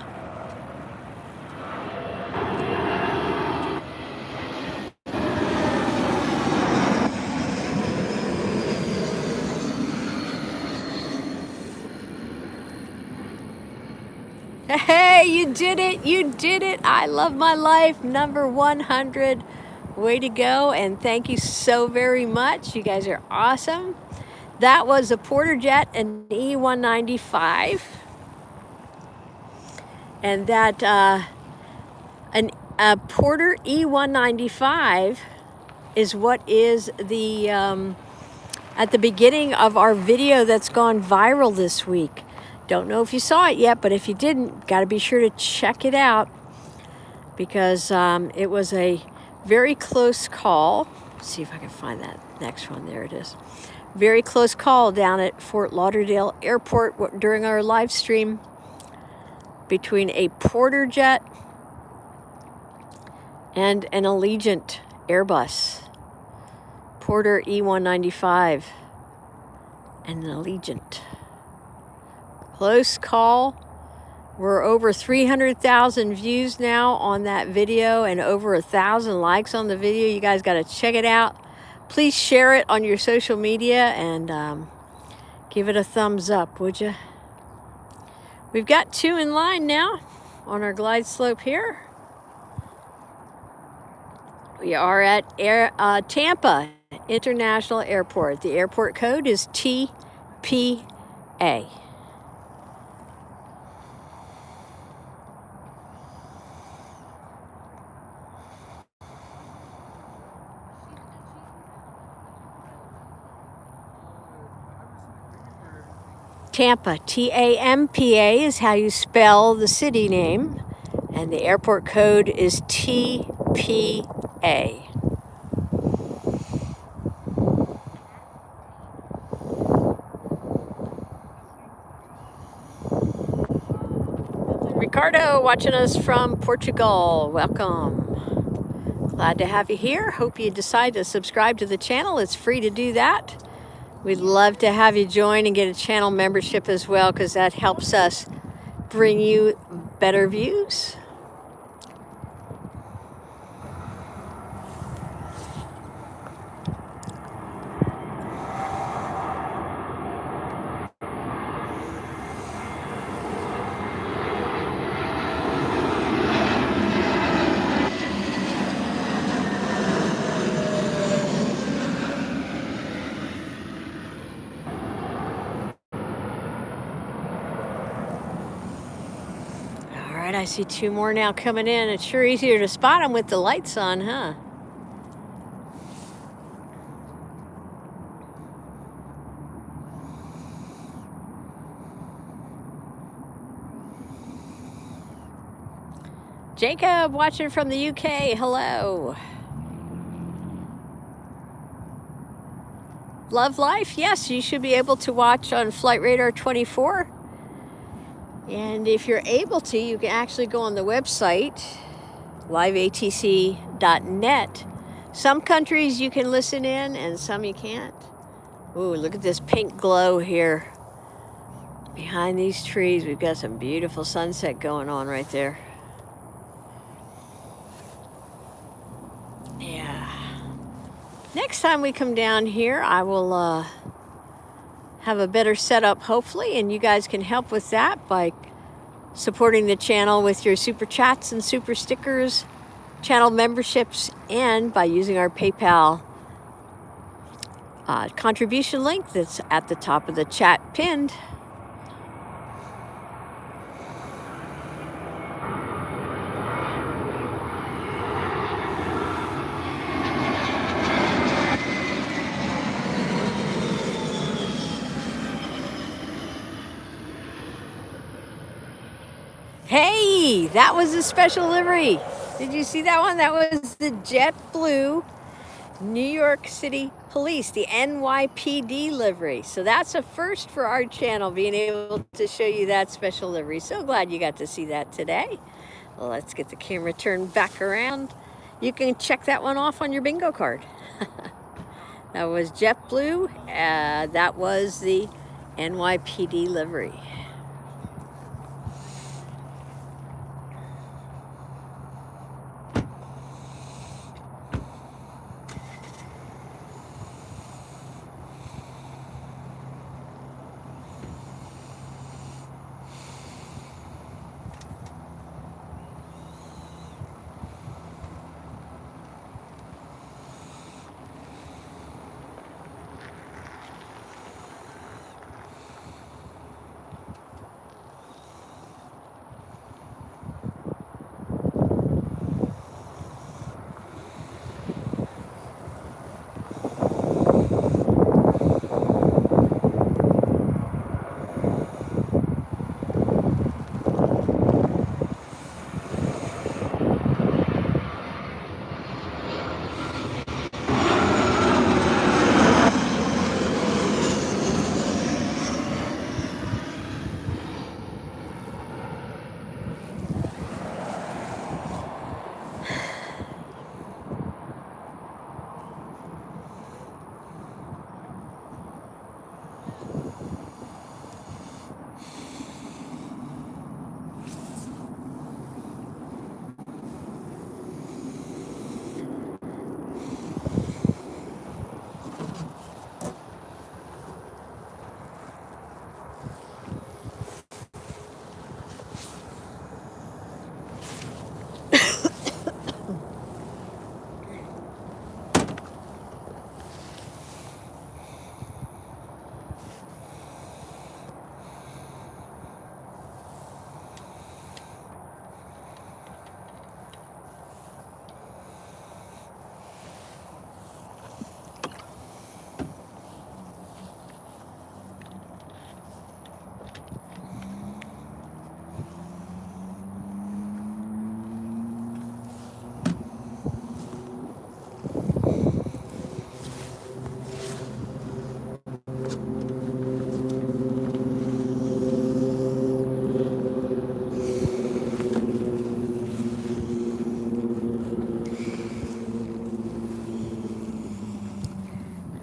Hey, you did it. You did it. I love my life. Number 100. Way to go. And thank you so very much. You guys are awesome. That was a Porter Jet, an E195. And that, a Porter E195 is what is the, at the beginning of our video that's gone viral this week. Don't know if you saw it yet, but if you didn't, got to be sure to check it out because it was a very close call. Let's see if I can find that next one. There it is. Very close call down at Fort Lauderdale Airport during our live stream between a Porter jet and an Allegiant Airbus. Porter E195 and an Allegiant. Close call. We're over 300,000 views now on that video and over 1,000 likes on the video. You guys got to check it out. Please share it on your social media and give it a thumbs up, would you? We've got 2 in line now on our glide slope here. We are at Tampa International Airport. The airport code is TPA. Tampa, T-A-M-P-A is how you spell the city name, and the airport code is TPA. Ricardo, watching us from Portugal, welcome. Glad to have you here. Hope you decide to subscribe to the channel. It's free to do that. We'd love to have you join and get a channel membership as well because that helps us bring you better views. I see 2 more now coming in. It's sure easier to spot them with the lights on, huh? Jacob, watching from the UK, hello. Love life? Yes, you should be able to watch on Flight Radar 24. And if you're able to, you can actually go on the website, liveatc.net. Some countries you can listen in and some you can't. Ooh, look at this pink glow here. Behind these trees, we've got some beautiful sunset going on right there. Next time we come down here, I will have a better setup, hopefully, and you guys can help with that by supporting the channel with your super chats and super stickers, channel memberships, and by using our PayPal contribution link that's at the top of the chat pinned. Hey, that was a special livery. Did you see that one? That was the JetBlue New York City Police, the NYPD livery. So that's a first for our channel, being able to show you that special livery. So glad you got to see that today. Well, let's get the camera turned back around. You can check that one off on your bingo card. That was JetBlue. That was the NYPD livery.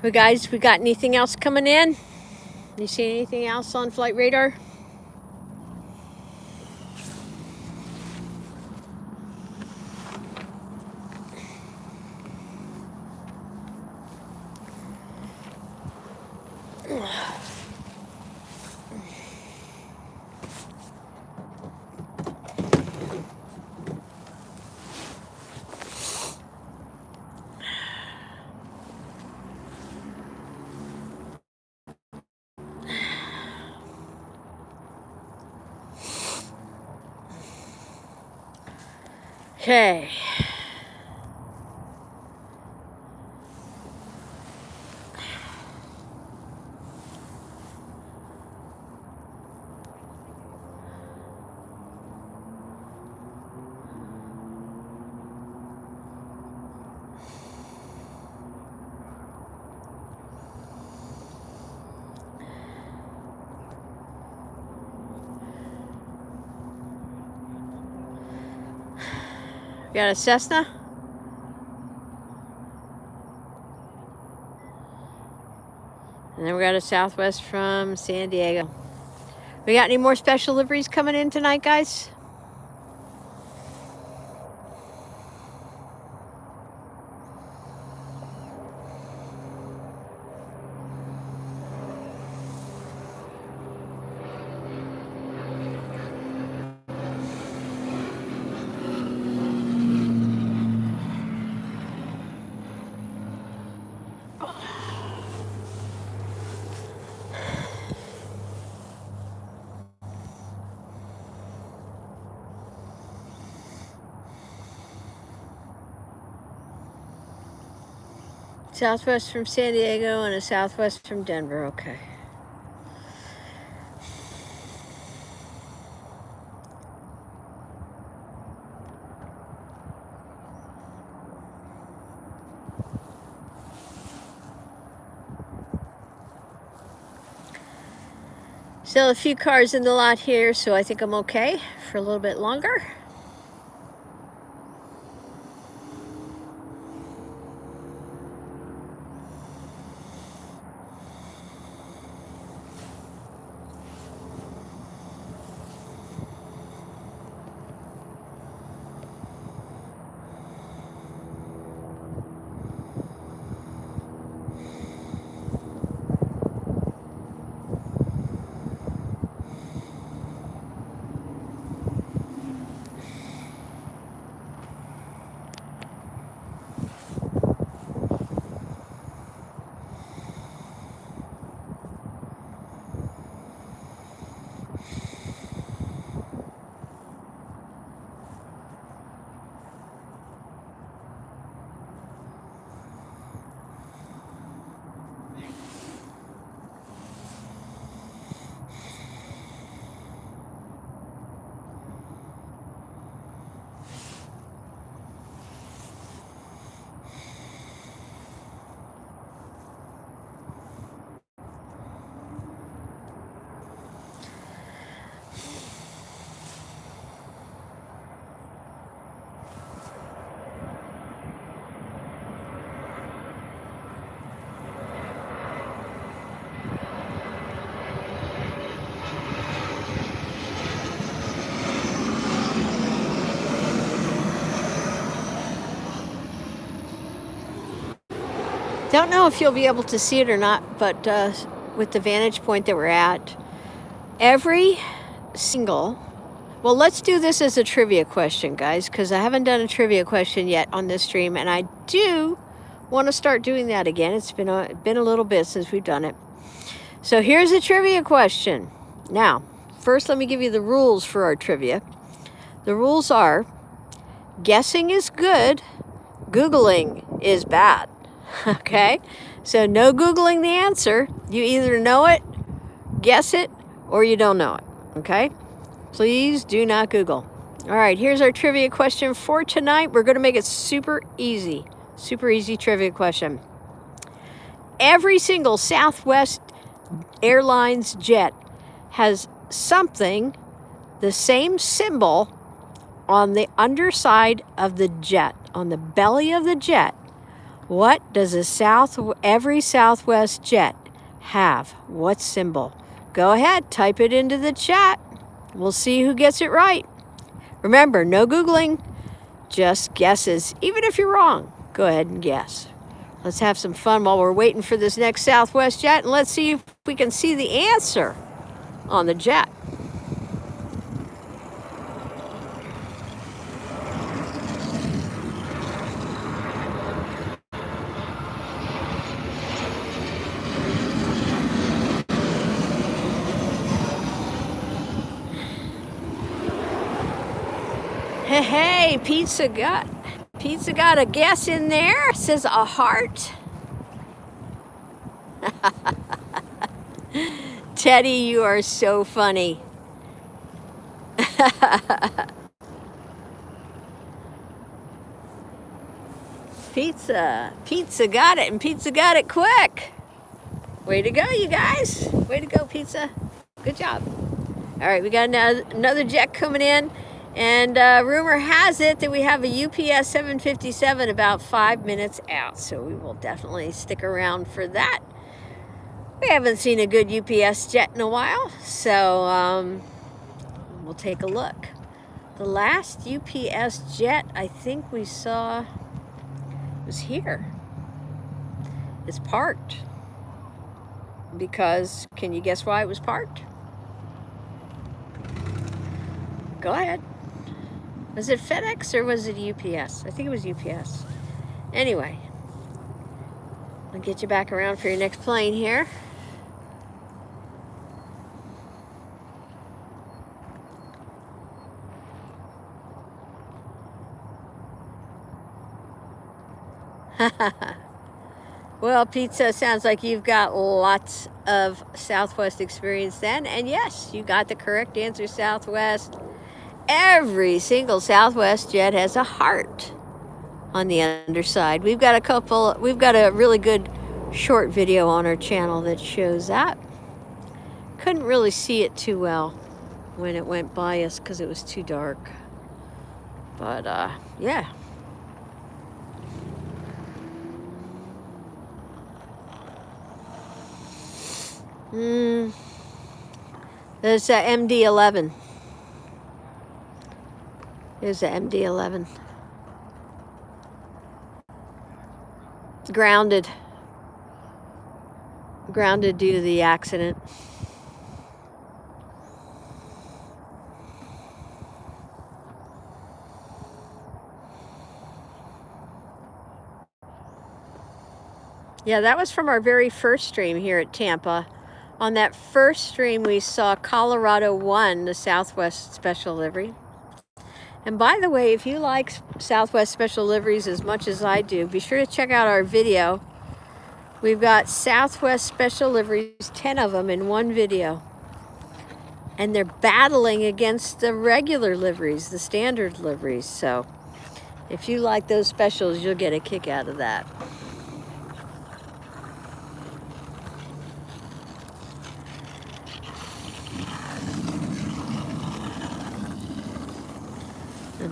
Well, guys, we got anything else coming in? You see anything else on flight radar? Okay. Got a Cessna? And then we got a Southwest from San Diego. We got any more special liveries coming in tonight, guys? Southwest from San Diego and a southwest from Denver. Okay. Still a few cars in the lot here, so I think I'm okay for a little bit longer. Don't know if you'll be able to see it or not, but with the vantage point that we're at, every single, well, let's do this as a trivia question, guys, because I haven't done a trivia question yet on this stream, and I do want to start doing that again. It's been a little bit since we've done it. So here's a trivia question. Now, first let me give you the rules for our trivia. The rules are, guessing is good, Googling is bad. Okay, so no Googling the answer. You either know it, guess it, or you don't know it. Okay, please do not Google. All right, here's our trivia question for tonight. We're going to make it super easy trivia question. Every single Southwest Airlines jet has something, the same symbol on the underside of the jet, on the belly of the jet. What does every Southwest jet have? What symbol? Go ahead, type it into the chat. We'll see who gets it right. Remember, no Googling, just guesses. Even if you're wrong, go ahead and guess. Let's have some fun while we're waiting for this next Southwest jet, and let's see if we can see the answer on the jet. Hey, Pizza got a guess in there. It says a heart. Teddy, you are so funny. Pizza got it, and Pizza got it quick. Way to go, you guys. Way to go, Pizza. Good job. All right, we got another jet coming in. And rumor has it that we have a UPS 757 about 5 minutes out. So we will definitely stick around for that. We haven't seen a good UPS jet in a while. So we'll take a look. The last UPS jet I think we saw was here. It's parked. Because, can you guess why it was parked? Go ahead. Was it FedEx or was it UPS? I think it was UPS. Anyway, I'll get you back around for your next plane here. Well, pizza, sounds like you've got lots of Southwest experience then. And yes, you got the correct answer, Southwest. Every single Southwest jet has a heart on the underside. We've got a really good short video on our channel that shows that. Couldn't really see it too well when it went by us because it was too dark. But yeah. There's a MD-11. There's a MD-11. Grounded. Grounded due to the accident. Yeah, that was from our very first stream here at Tampa. On that first stream, we saw Colorado 1, the Southwest Special Livery. And by the way, if you like Southwest Special Liveries as much as I do, be sure to check out our video. We've got Southwest Special Liveries, 10 of them in one video. And they're battling against the regular liveries, the standard liveries. So if you like those specials, you'll get a kick out of that.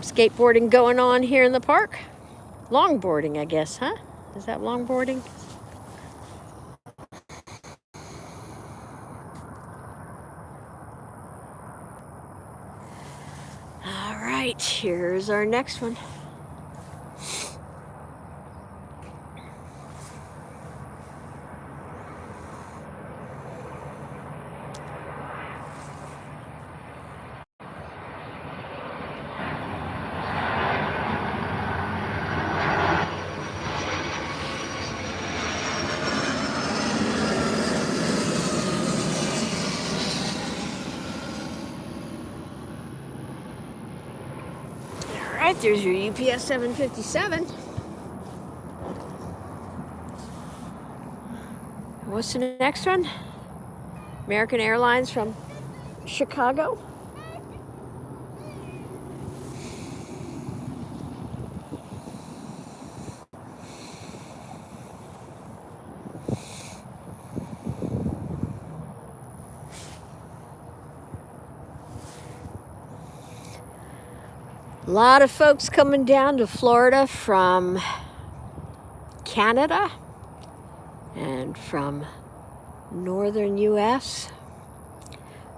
Skateboarding going on here in the park. Longboarding, I guess, huh? Is that longboarding? All right, here's our next one. There's your UPS 757. What's the next one? American Airlines from Chicago. A lot of folks coming down to Florida from Canada and from northern U.S.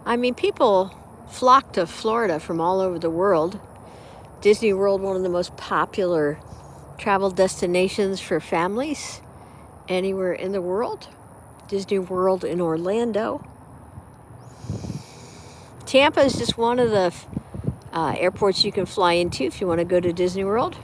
I mean, people flock to Florida from all over the world. Disney World, one of the most popular travel destinations for families anywhere in the world. Disney World in Orlando. Tampa is just one of the airports you can fly into if you want to go to Disney World.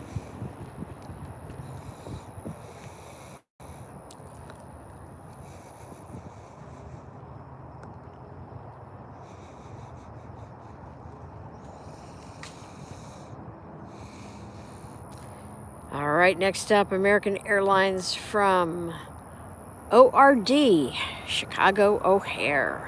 All right, next up, American Airlines from ORD, Chicago O'Hare.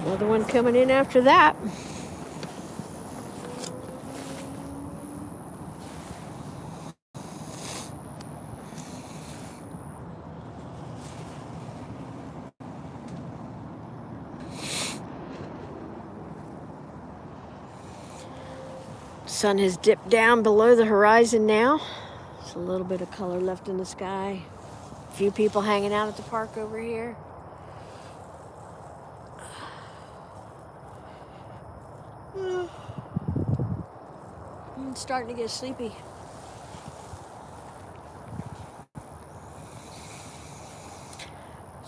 Another one coming in after that. Sun has dipped down below the horizon now. There's a little bit of color left in the sky. A few people hanging out at the park over here. I'm starting to get sleepy.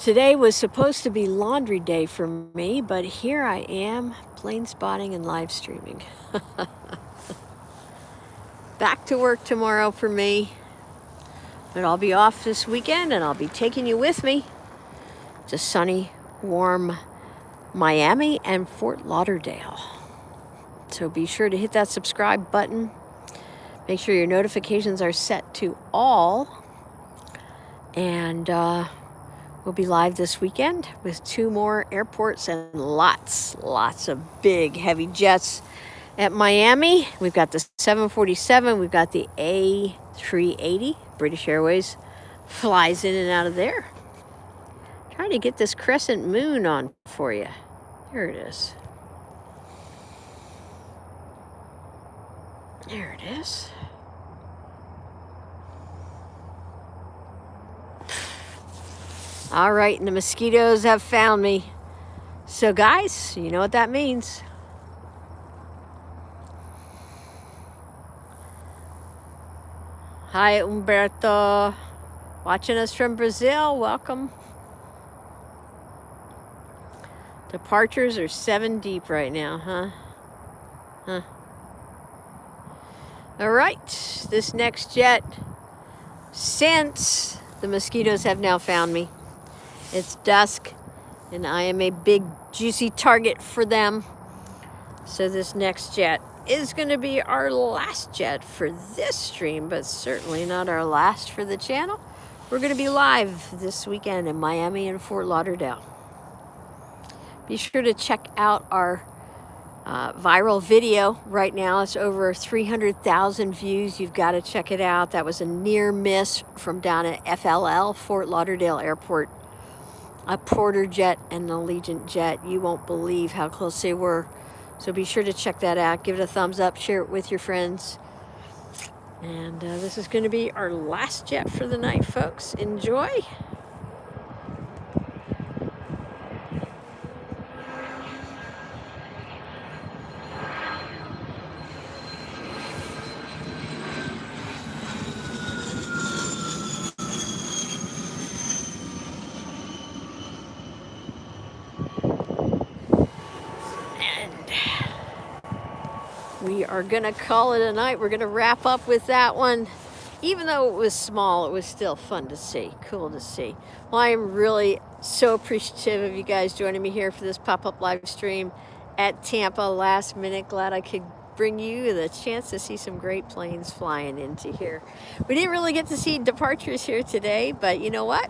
Today was supposed to be laundry day for me, but here I am, plane spotting and live streaming. Back to work tomorrow for me. But I'll be off this weekend, and I'll be taking you with me to sunny, warm Miami and Fort Lauderdale. So be sure to hit that subscribe button. Make sure your notifications are set to all. And we'll be live this weekend with 2 more airports and lots of big, heavy jets at Miami. We've got the 747. We've got the A380. British Airways flies in and out of there. Trying to get this crescent moon on for you. Here it is. There it is. All right, and the mosquitoes have found me. So guys, you know what that means. Hi, Umberto. Watching us from Brazil. Welcome. Departures are 7 deep right now, huh? All right, this next jet, since the mosquitoes have now found me, it's dusk, and I am a big, juicy target for them. So this next jet is going to be our last jet for this stream, but certainly not our last for the channel. We're going to be live this weekend in Miami and Fort Lauderdale. Be sure to check out our viral video right now. It's over 300,000 views. You've got to check it out. That was a near miss from down at FLL, Fort Lauderdale Airport. A Porter jet and an Allegiant jet. You won't believe how close they were. So be sure to check that out. Give it a thumbs up. Share it with your friends. And this is going to be our last jet for the night, folks. Enjoy. We are gonna call it a night. We're gonna wrap up with that one. Even though it was small, it was still fun to see, cool to see. Well, I am really so appreciative of you guys joining me here for this pop-up live stream at Tampa last minute. Glad I could bring you the chance to see some great planes flying into here. We didn't really get to see departures here today, but you know what?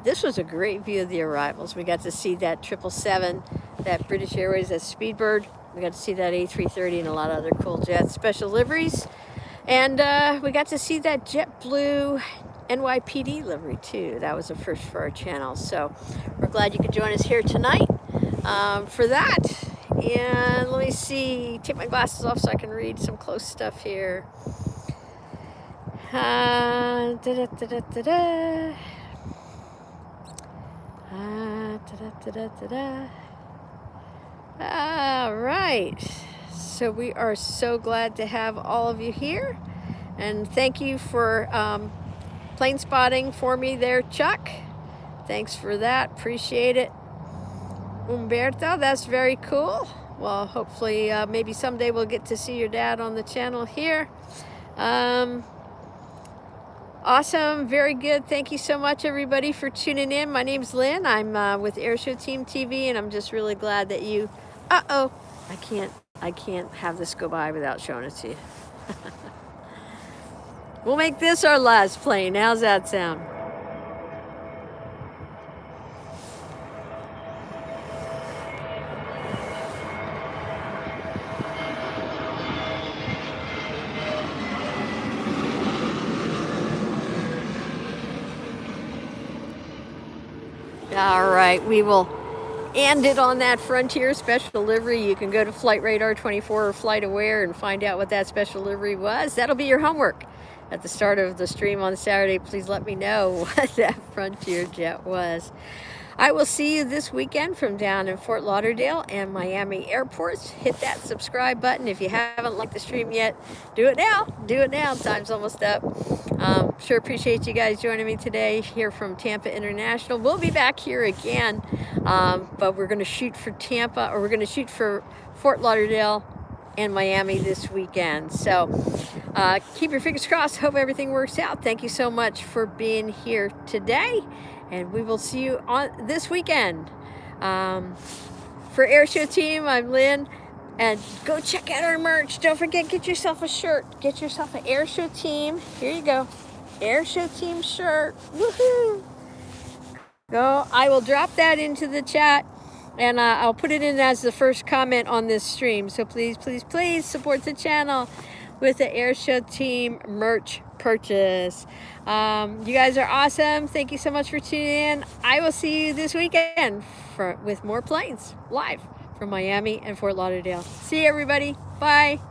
This was a great view of the arrivals. We got to see that 777, that British Airways, that Speedbird. We got to see that A330 and a lot of other cool jets, special liveries. And we got to see that JetBlue NYPD livery too. That was a first for our channel. So we're glad you could join us here tonight for that. And let me see, take my glasses off so I can read some close stuff here. All right, so we are so glad to have all of you here, and thank you for plane spotting for me there, Chuck. Thanks for that, appreciate it. Umberto, that's very cool. Well, hopefully maybe someday we'll get to see your dad on the channel here. Awesome, very good. Thank you so much, everybody, for tuning in. My name's Lynn. I'm with AirshowTeamTV, and I'm just really glad that you. Uh-oh, I can't have this go by without showing it to you. We'll make this our last plane. How's that sound? All right, we will end it on that Frontier special livery. You can go to Flight Radar 24 or Flight Aware and find out what that special livery was. That'll be your homework. At the start of the stream on Saturday, please let me know what that Frontier jet was. I will see you this weekend from down in Fort Lauderdale and Miami airports. Hit that subscribe button. If you haven't liked the stream yet, do it now. Do it now. Time's almost up. Sure appreciate you guys joining me today here from Tampa International. We'll be back here again, but we're going to shoot for Tampa, or we're going to shoot for Fort Lauderdale and Miami this weekend. So keep your fingers crossed. Hope everything works out. Thank you so much for being here today, and we will see you on this weekend. For Airshow Team, I'm Lynn, and go check out our merch. Don't forget, get yourself a shirt. Get yourself an Airshow Team. Here you go. Airshow Team shirt. Woohoo! Go. I will drop that into the chat, and I'll put it in as the first comment on this stream. So please, please, please support the channel with the Airshow Team merch purchase. You guys are awesome. Thank you so much for tuning in. I will see you this weekend with more planes live from Miami and Fort Lauderdale. See you, everybody. Bye.